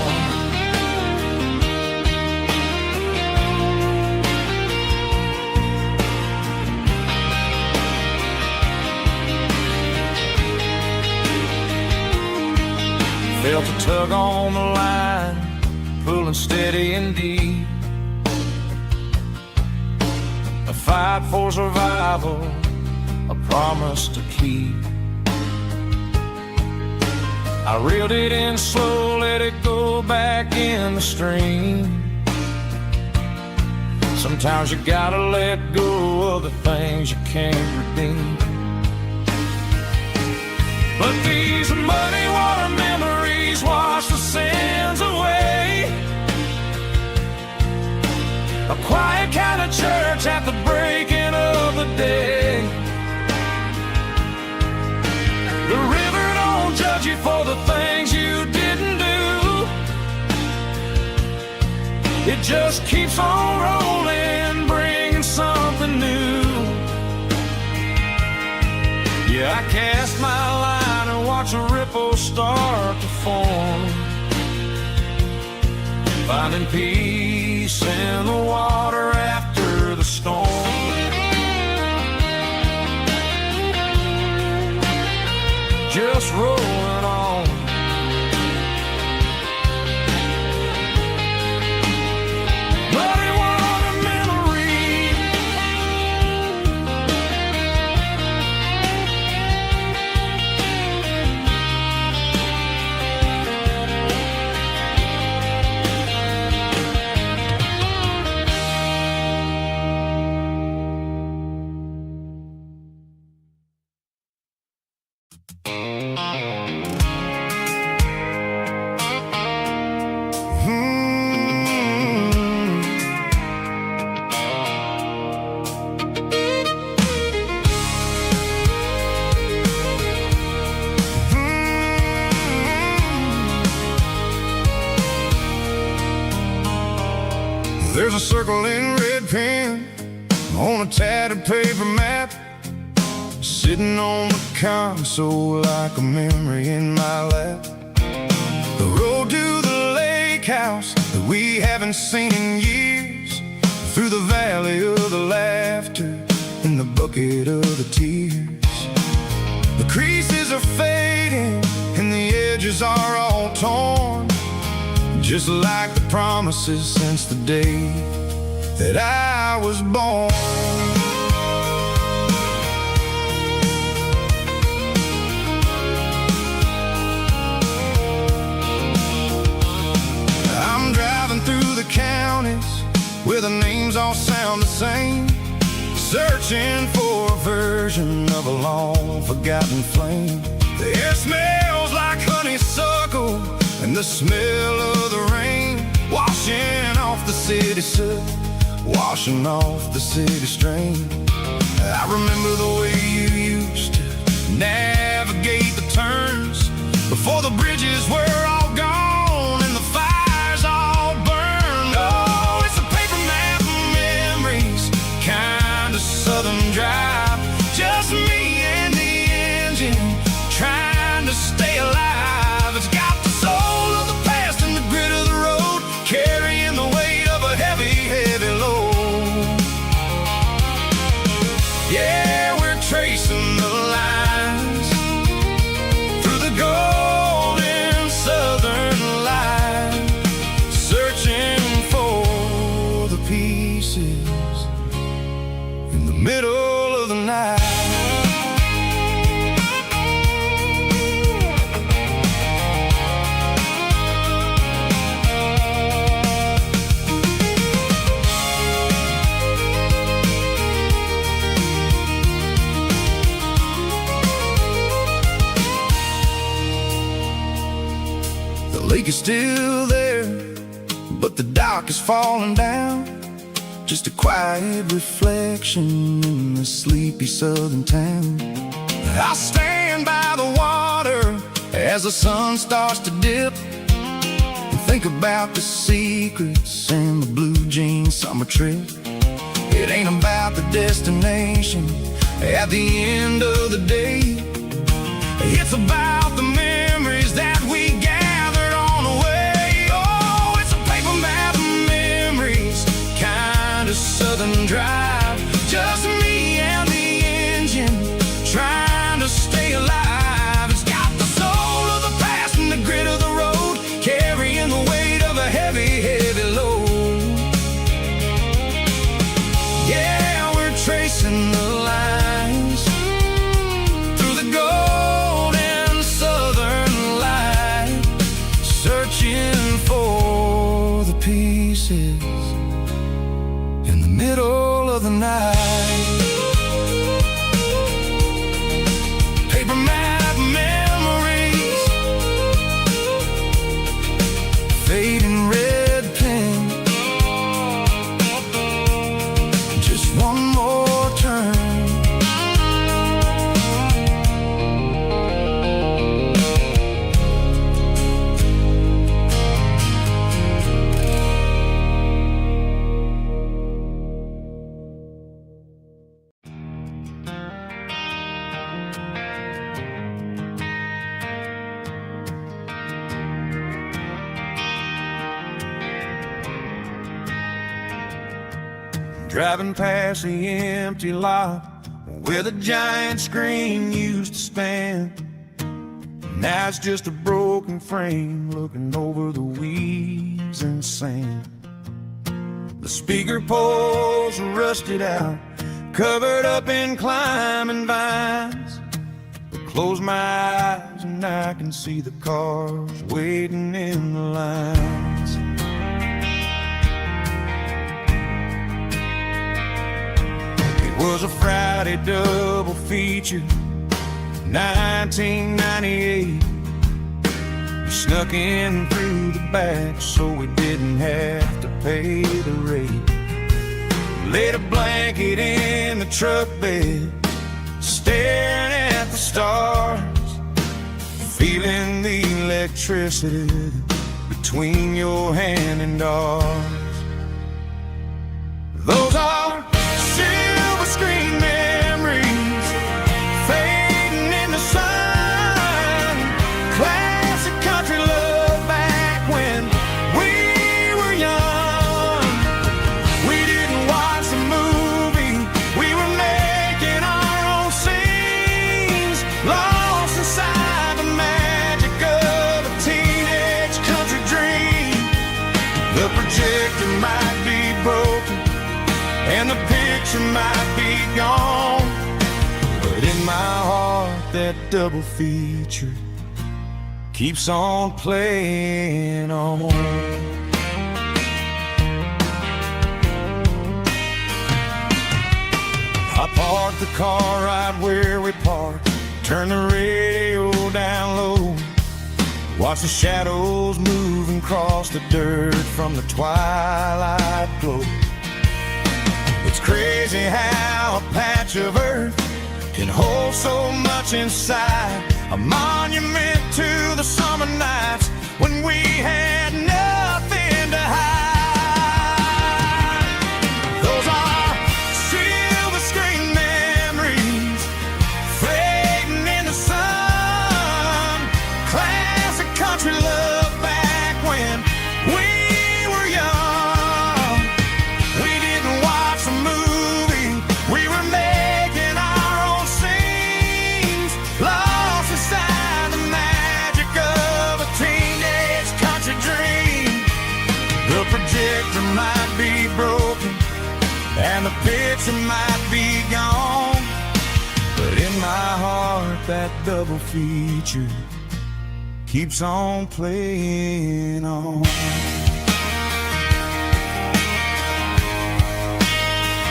Felt felt a tug on the line, pulling steady and deep. A fight for survival, a promise to keep. I reeled it in slow, let it go back in the stream. Sometimes you gotta let go of the things you can't redeem. But these muddy water memories wash the sins away. A quiet kind of church at the breaking of the day. The river don't judge you for the things you didn't do. It just keeps on rolling, bringing something new. Yeah, I cast my line and watch a ripple start to form, finding peace in the water after the storm. Just rolling on. Muddy water memory. There's a circle in red pen on a tattered paper map, sitting on the console like a memory in my lap. The road to the lake house that we haven't seen in years, through the valley of the laughter and the bucket of the tears. The creases are fading and the edges are all torn, just like the promises since the day that I was born. I'm driving through the counties where the names all sound the same, searching for a version of a long forgotten flame. The air smells like honeysuckle and the smell of the rain, washing off the city soot, washing off the city strain. I remember the way you used to navigate the turns before the bridges were all gone and the fires all burned. Oh, it's a paper map of memories, kind of southern drive, just me and the engine trying to stay alive. It's got the soul of the past and the grit of the road, carrying the weight of a heavy, heavy load. Yeah, we're tracing the lines through the golden southern light, searching for the pieces in the middle of the night. The lake is still there, but the dock is falling down, just a quiet reflection in the sleepy southern town. I'll stand by the water as the sun starts to dip and think about the secrets and the blue jean summer trip. It ain't about the destination at the end of the day, it's about the memories that we gathered on the way. Oh, it's a paper map of memories, kind of southern drive, just me and the engine trying to stay alive. It's got the soul of the past and the grit of the road, faces in the middle of the night. Paper map memories, fading red pen, just one more turn. Driving past the empty lot where the giant screen used to stand. Now it's just a broken frame looking over the weeds and sand. The speaker poles are rusted out, covered up in climbing vines. I close my eyes and I can see the cars waiting in the lines. It was a Friday double feature, 1998. We snuck in through the back so we didn't have to pay the rate. Laid a blanket in the truck bed, staring at the stars, feeling the electricity between your hand and ours. Those are silver screen memories, fading in the sun. Classic country love back when we were young. We didn't watch the movie, we were making our own scenes, lost inside the magic of a teenage country dream. The projector might be broken and the picture might be gone, but in my heart that double feature keeps on playing on. I parked the car right where we parked, turned the radio down low, watch the shadows move and cross the dirt from the twilight glow. It's crazy how a patch of earth can hold so much inside, a monument to the summer nights when we had nothing to hide. Those are silver screen memories, fading in the sun. Classic country love back when we were young. We didn't watch the movie, we were making our own scenes, lost inside the magic of a teenage country dream. The projector might be broken and the picture might be gone, but in my heart that double feature keeps on playing on.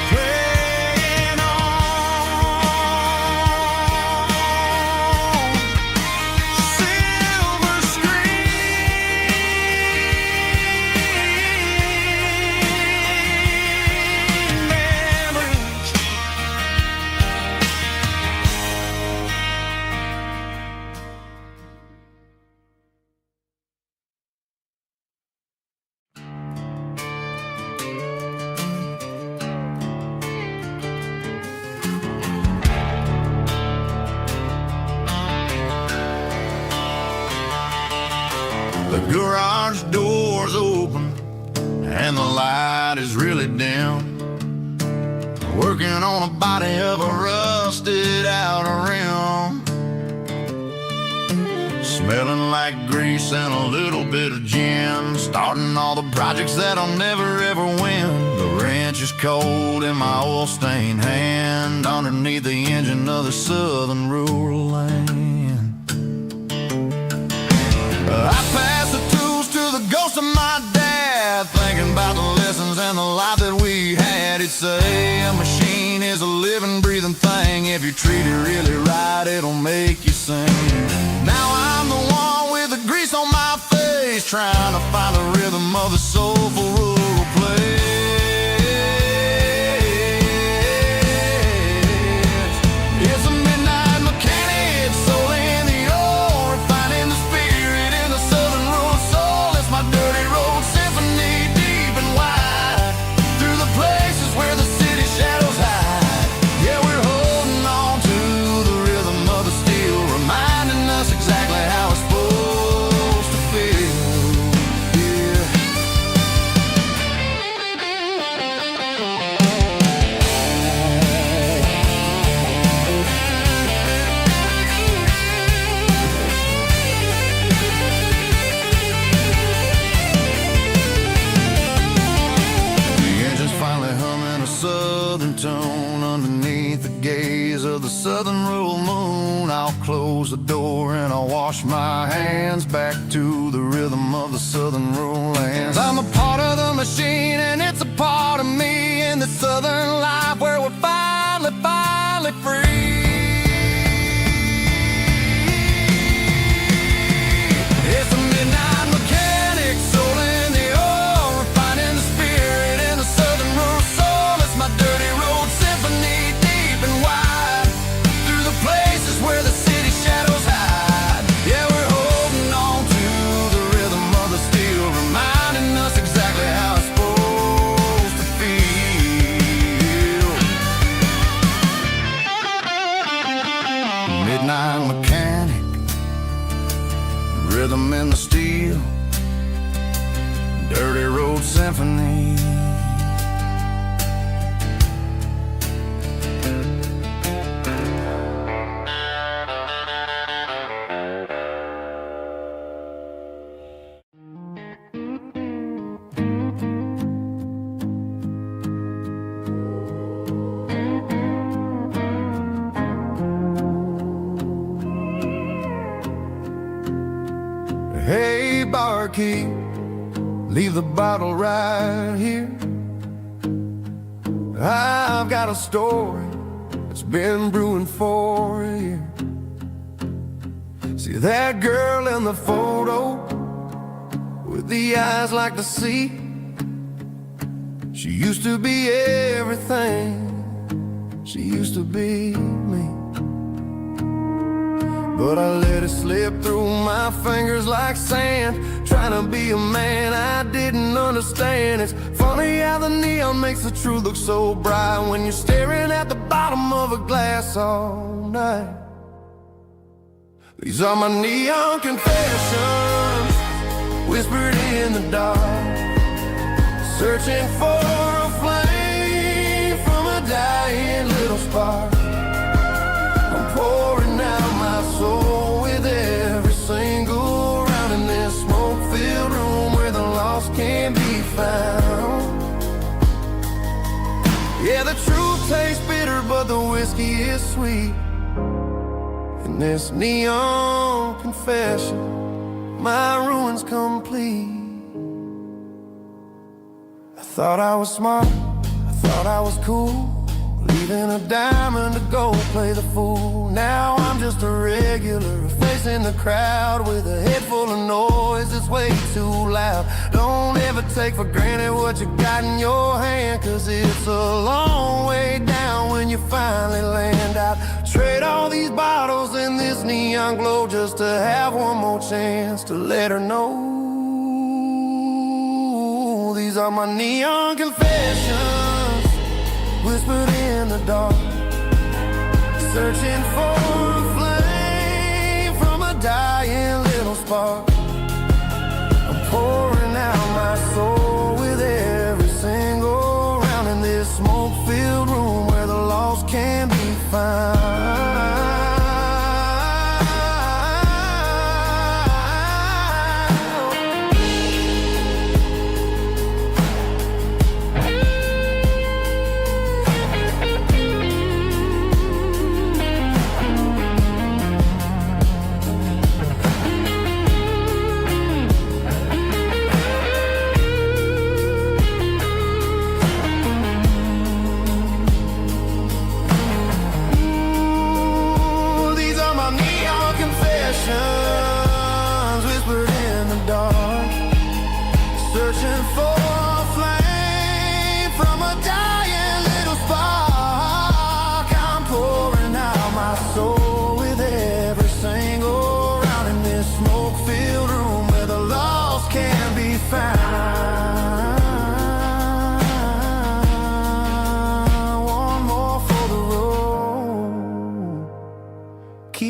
Playing on. Silver screen memories. The garage door's open and the light is really dim. Working on a body of a rusted out rim, smelling like grease and a little bit of gin. Starting all the projects that I'll never ever win. The wrench is cold in my oil-stained hand, underneath the engine of the southern rural land. I pass the tools to the ghost of my dad, thinking about the lessons and the life that we had. He'd say a machine is a living, breathing thing. If you treat it really right, it'll make you sing. Now I'm the one with the grease on my face, trying to find the rhythm of the soulful rural place. It's a midnight mechanic, soul in the ore, finding the spirit in the southern rural soul. It's my dirty road symphony, deep and wide, through the places where the city shadows hide. Yeah, we're holding on to the rhythm of the steel, reminding us exactly how it's supposed to feel. Yeah. The engine's finally humming a southern tone underneath the gaze of the southern rural moon. I'll close the door and I'll wash my hands back to the rhythm of the southern rural lands. I'm a part of the machine and it's a part of me in the southern life where we're finally free. It's a midnight mechanic, soul in the ore, finding the spirit in the southern rural soul. It's my dirty road symphony, deep and wide, through the places where the city shadows hide. Yeah, we're holding on to the rhythm of the steel, reminding us exactly how it's supposed to feel. Midnight mechanic, rhythm in the steel, dirty road symphony. Hey, barkeep, leave the bottle right here. I've got a story that's been brewing for a year. See that girl in the photo with the eyes like the sea? She used to be everything, she used to be me. But I let it slip through my fingers like sand, trying to be a man I didn't understand. It's funny how the neon makes the truth look so bright when you're staring at the bottom of a glass all night. These are my neon confessions, whispered in the dark, searching for a flame from a dying little spark. I'm pouring out my soul with every single round in this smoke-filled room where the lost can't be found. Yeah, the truth tastes bitter, but the whiskey is sweet. In this neon confession, my ruin's complete. I thought I was smart, I thought I was cool, leaving a diamond to go play the fool. Now I'm just a regular, facing the crowd with a head full of noise that's way too loud. Don't ever take for granted what you got in your hand, cause it's a long way down when you finally land out. Trade all these bottles and this neon glow just to have one more chance to let her know. These are my neon confessions, whispered in the dark, searching for a flame from a dying little spark. I'm pouring out my soul with every single round in this smoke-filled room where the lost can be found.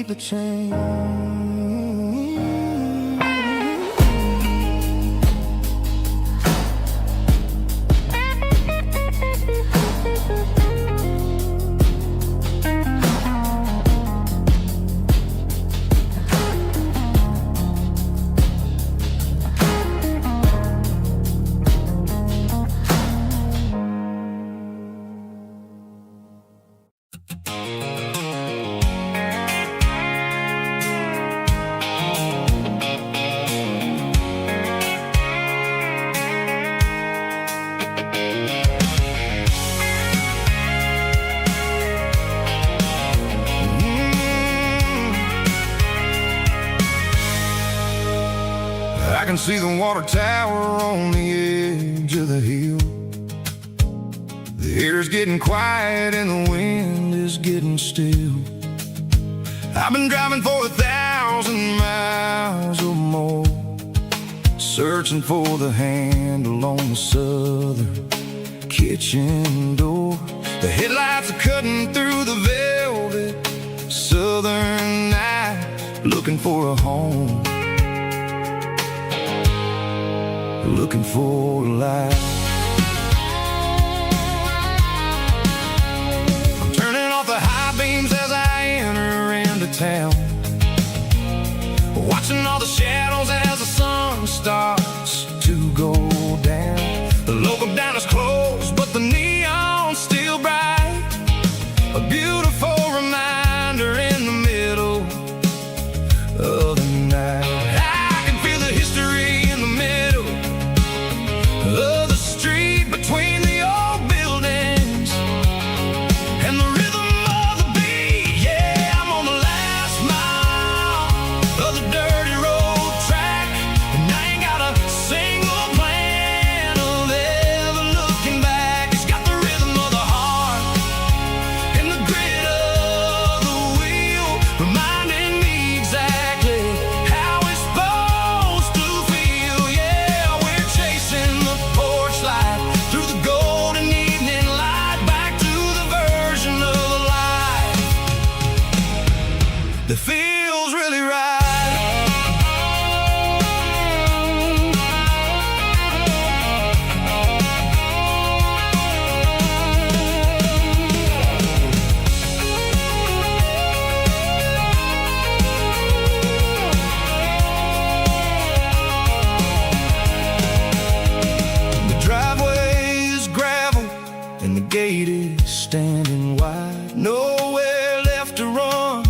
keep the change. I can see the water tower on the edge of the hill. The air's getting quiet and the wind is getting still. I've been driving for 1,000 miles or more, searching for the handle on the southern kitchen door. The headlights are cutting through the velvet southern night, looking for a home, looking for a life. I'm turning off the high beams as I enter into town, watching all the shadows as the sun starts to go down. The local diner's closed, but the neon's still bright, a beautiful reminder in the middle of the night. I can feel the history in the middle of the street between the old buildings and the rhythm of the beat. Yeah, I'm on the last mile of the dirty road track, and I ain't got a single plan of ever looking back. It's got the rhythm of the heart and the grit of the wheel, reminding me exactly how it's supposed to feel. Yeah, we're chasing the porch light through the golden evening light, back to the version of life that feels really right. The driveway is gravel and the gate is standing wide. Nowhere left to run,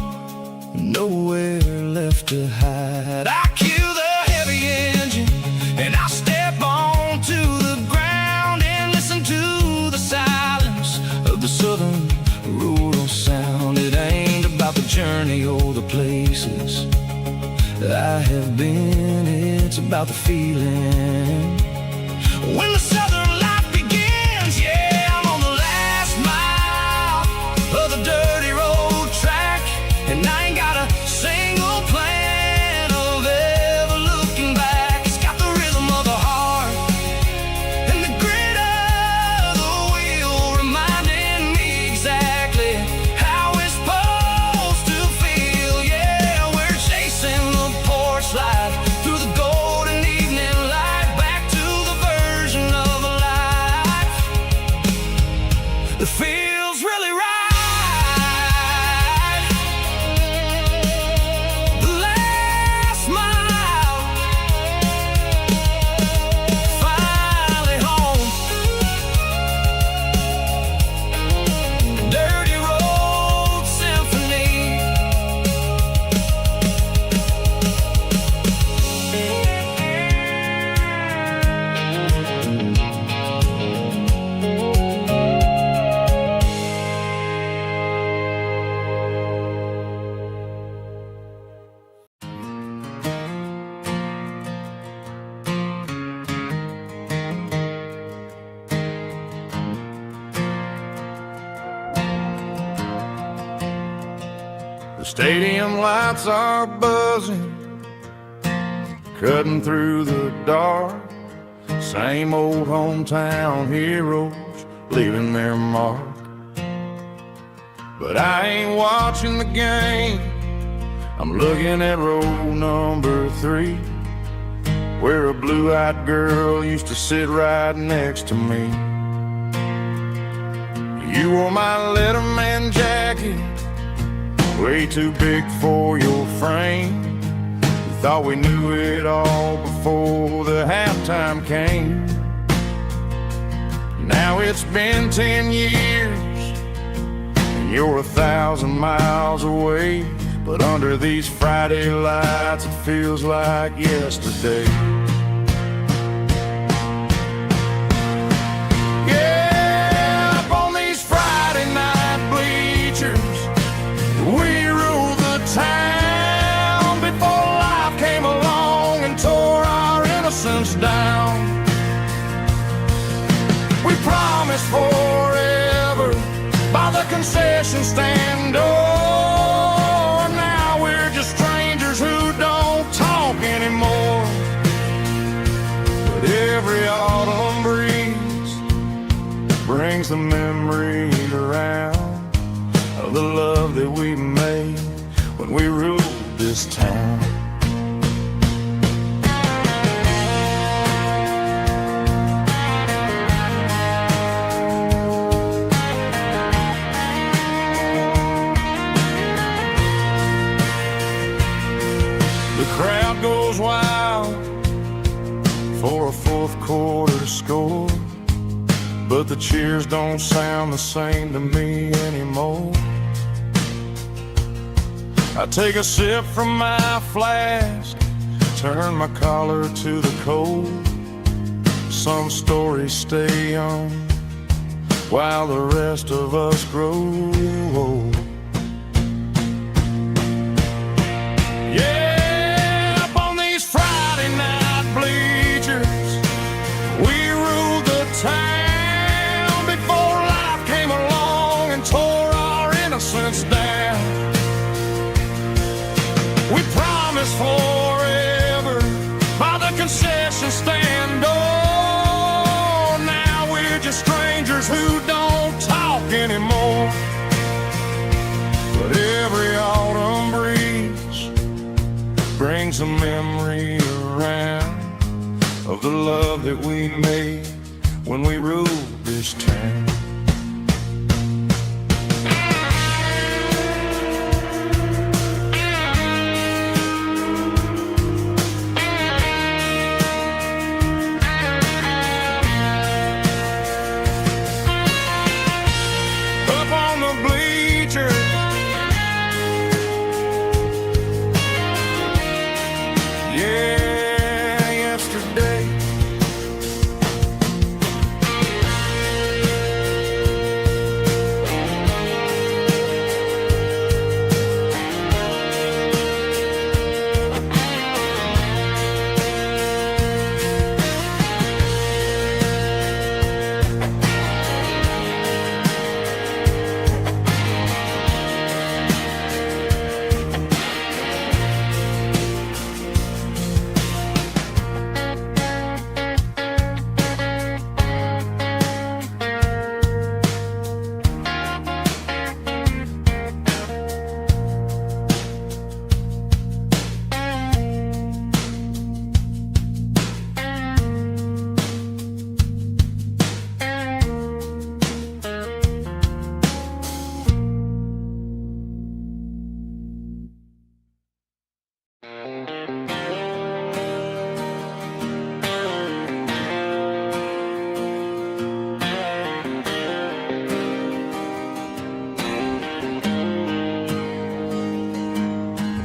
nowhere left to hide. I kill the heavy engine and I step onto the ground and listen to the silence of the southern rural sound. It ain't about the journey or the places I have been, it's about the feeling when the southern life begins. Yeah, I'm on the last mile of the dirty road track, and I ain't got a single plan of ever looking back. It's got the rhythm of the heart and the grit of the wheel, reminding me exactly how it's supposed to feel. Yeah, we're chasing the porch light through the golden evening light, back to the version of life that feels really right. The last mile, finally home. Dirty road symphony. The stadium lights are buzzing, cutting through the dark. Same old hometown heroes leaving their mark. But I ain't watching the game, I'm looking at row number 3, where a blue-eyed girl used to sit right next to me. You wore my Letterman jacket, way too big for your frame. We thought we knew it all before the halftime came. Now it's been 10 years, and you're 1,000 miles away. But under these Friday lights, it feels like yesterday. Yeah, up on these Friday night bleachers, we ruled the town before life came along and tore our innocence down. We promised forever by the concession stand door. Who don't talk anymore. But every autumn breeze brings the memories around of the love that we made when we ruled this town. Crowd goes wild for a fourth quarter score, but the cheers don't sound the same to me anymore. I take a sip from my flask, turn my collar to the cold. Some stories stay young while the rest of us grow old. Town before life came along and tore our innocence down. We promised forever by the concession stand door. Now we're just strangers who don't talk anymore. But every autumn breeze brings a memory around of the love that we made when we ruled this town. Up on the bleachers, yeah, yesterday.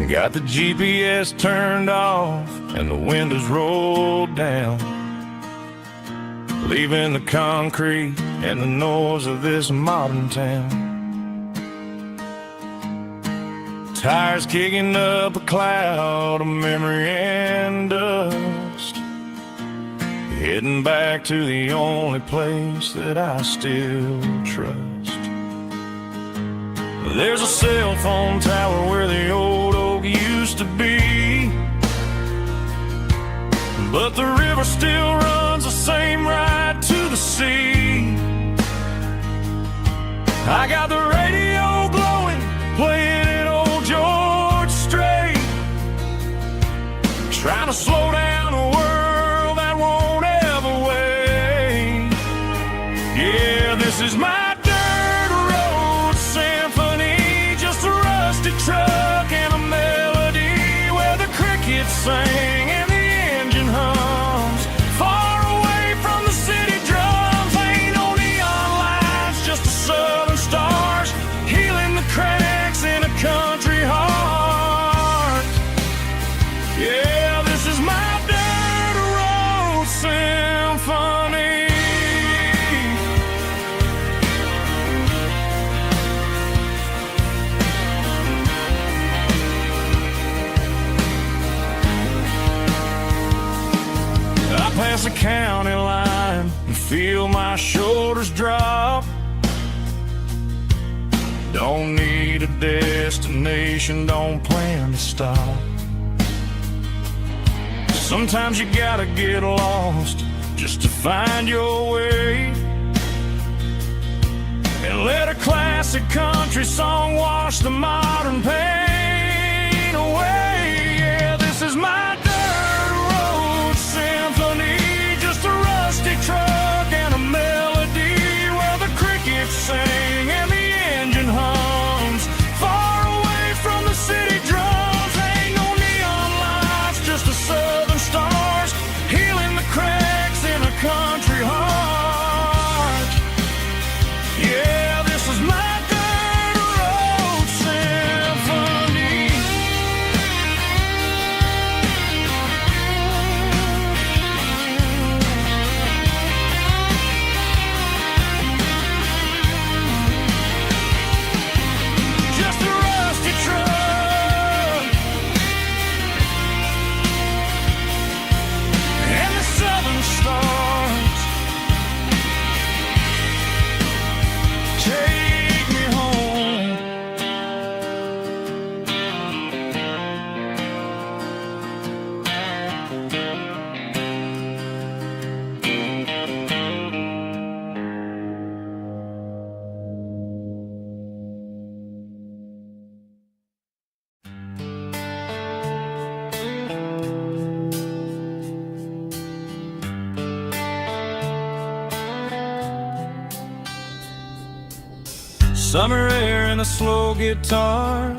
Got the GPS turned off and the windows rolled down, leaving the concrete and the noise of this modern town. Tires kicking up a cloud of memory and dust, heading back to the only place that I still trust. There's a cell phone tower where the old oak used to be, but the river still runs the same right to the sea. I got the radio glowing, playing an old George Strait, This is my dirt road symphony, just a rusty truck and a melody where the crickets sing and the engine hums. Far away from the city drums, ain't no neon lights, just the southern stars healing the cracks in a country heart. Yeah, this is my dirt road symphony. I pass the county line and feel my shoulders drop. Don't need a destination, don't plan to stop. Sometimes you gotta get lost just to find your way, and let a classic country song wash the modern pain away. Yeah, this is my dirt road symphony, just a rusty truck and a melody where the crickets sing and the engine hums. Far away from the city drums, ain't no neon lights, just the southern stars healing the cracks in a country heart. Yeah, this is my dirt road symphony. Just a rusty truck and the southern stars take me home. Summer air and a slow guitar,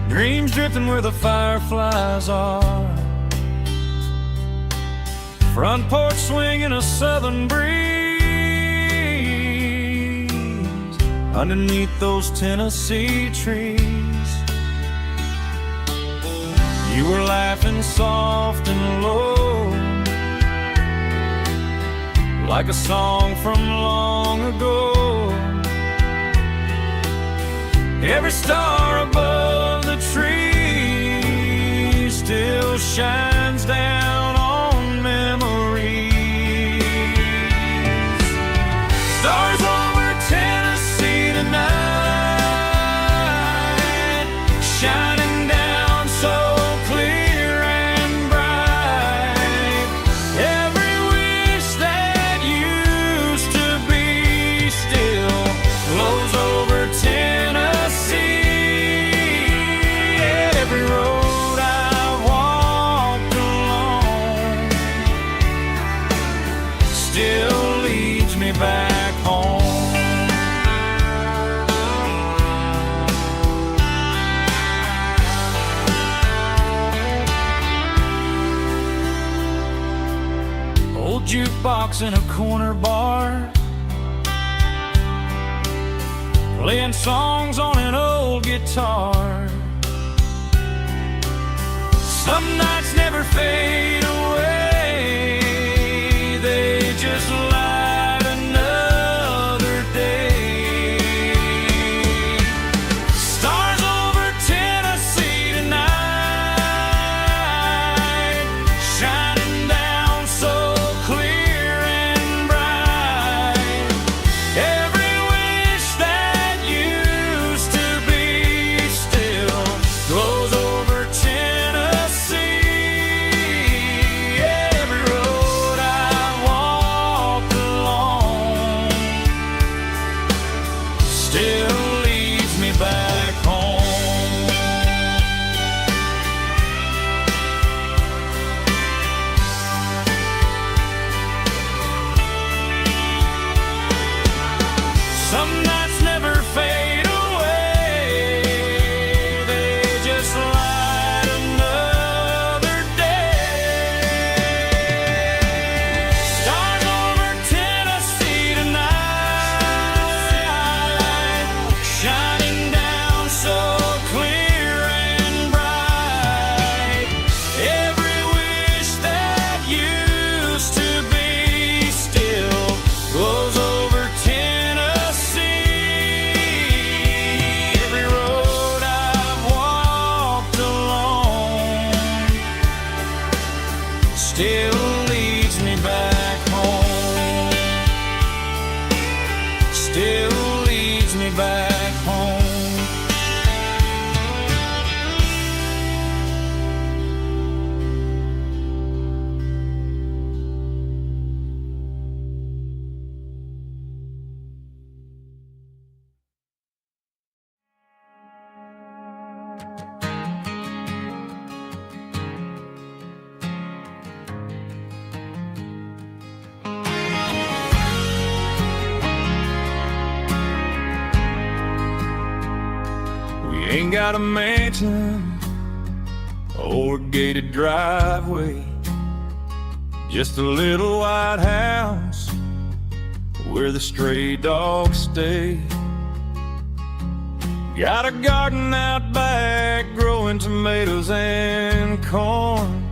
dreams drifting where the fireflies are. Front porch swinging a southern breeze underneath those Tennessee trees. You were laughing soft and low, like a song from long ago. Every star above the tree still shines down on memories. Stars over Tennessee tonight, shining down so clear and bright. Every wish that used to be still glows over Tennessee. Every road I've walked along still leads me back home. Old jukebox in a corner bar, playing songs on an old guitar. Some nights never fade away, they just light another day. Stars over Tennessee tonight, shining down so clear and bright. Every wish that used to be still glows over Tennessee. Yeah. still leads me back home. Still leads me back home. Ain't got a mansion or a gated driveway, just a little white house where the stray dogs stay. Got a garden out back growing tomatoes and corn,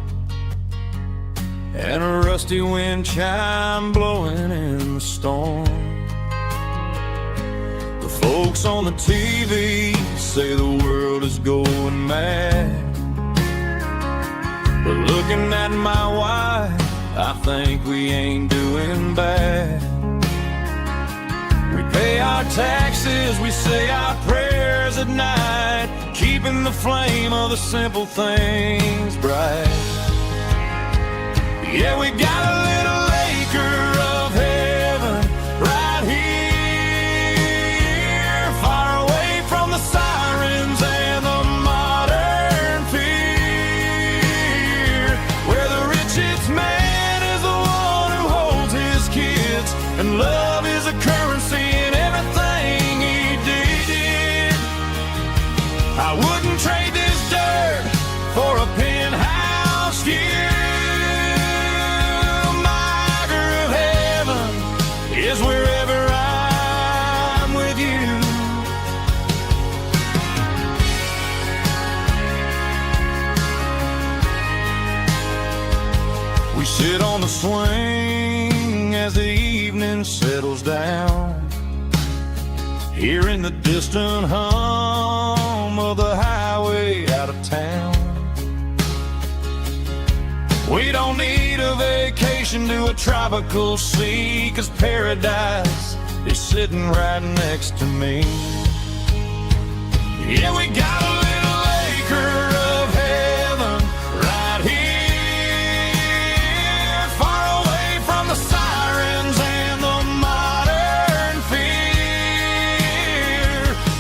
and a rusty wind chime blowing in the storm. Folks on the TV say the world is going mad, but looking at my wife, I think we ain't doing bad. We pay our taxes, we say our prayers at night, keeping the flame of the simple things bright. Yeah, we got a little acre of heaven right here, sirens and the modern fear, where the richest man is the one who holds his kids, and love is a currency in everything he did. I wouldn't trade this dirt for a penthouse view. My acre of heaven is wherever I'm with you. We sit on the swing as the evening settles down, hearing the distant hum of the highway out of town. We don't need a vacation to a tropical sea, 'cause paradise is sitting right next to me. Yeah, we got a little acre of heaven right here, the sirens and the modern fear,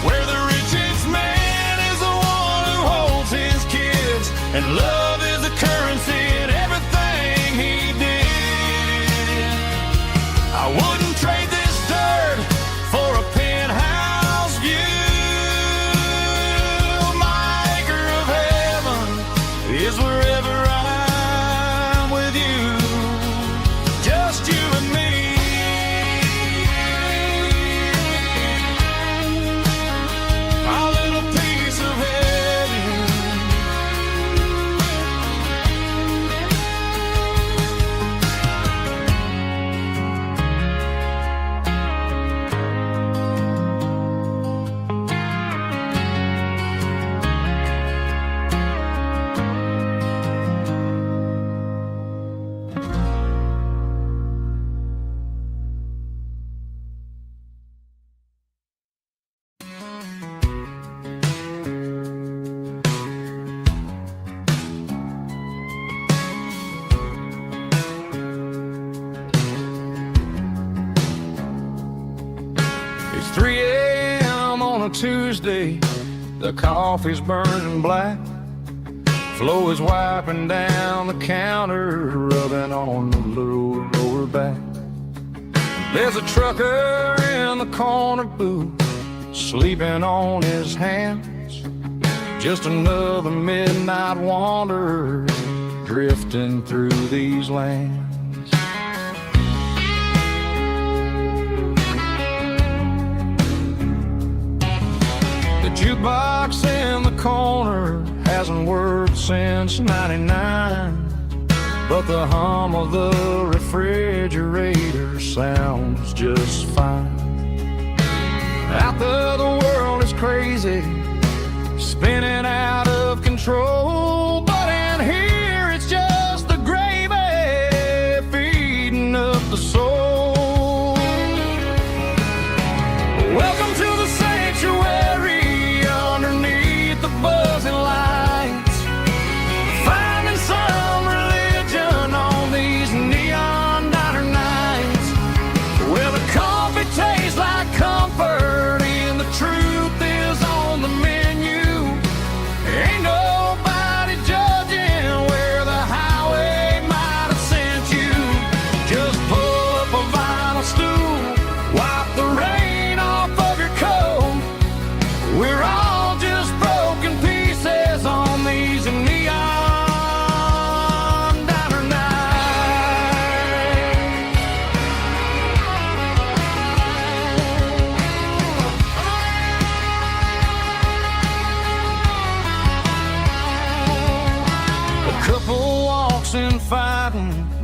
where the richest man is the one who holds his kids, and love is a currency in everything he did. I wouldn't trade this dirt for a penthouse view. My acre of heaven is wherever I'm with you. Just you and me. Our little piece of heaven. It's 3 a.m. on a Tuesday, the coffee's burning black, Flo is wiping down the counter, rubbing on the little lower back. There's a trucker in the corner booth, sleeping on his hands, just another midnight wanderer drifting through these lands. The jukebox in the corner hasn't worked since '99, but the hum of the refrigerator sounds just fine. Out there the world is crazy, spinning out of control, but in here it's just the gravy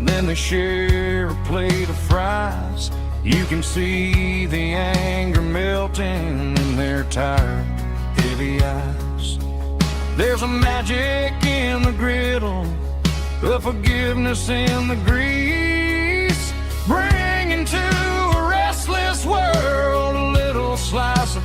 then they share a plate of fries. You can see the anger melting in their tired, heavy eyes. There's a magic in the griddle, a forgiveness in the grease, bringing to a restless world a little slice of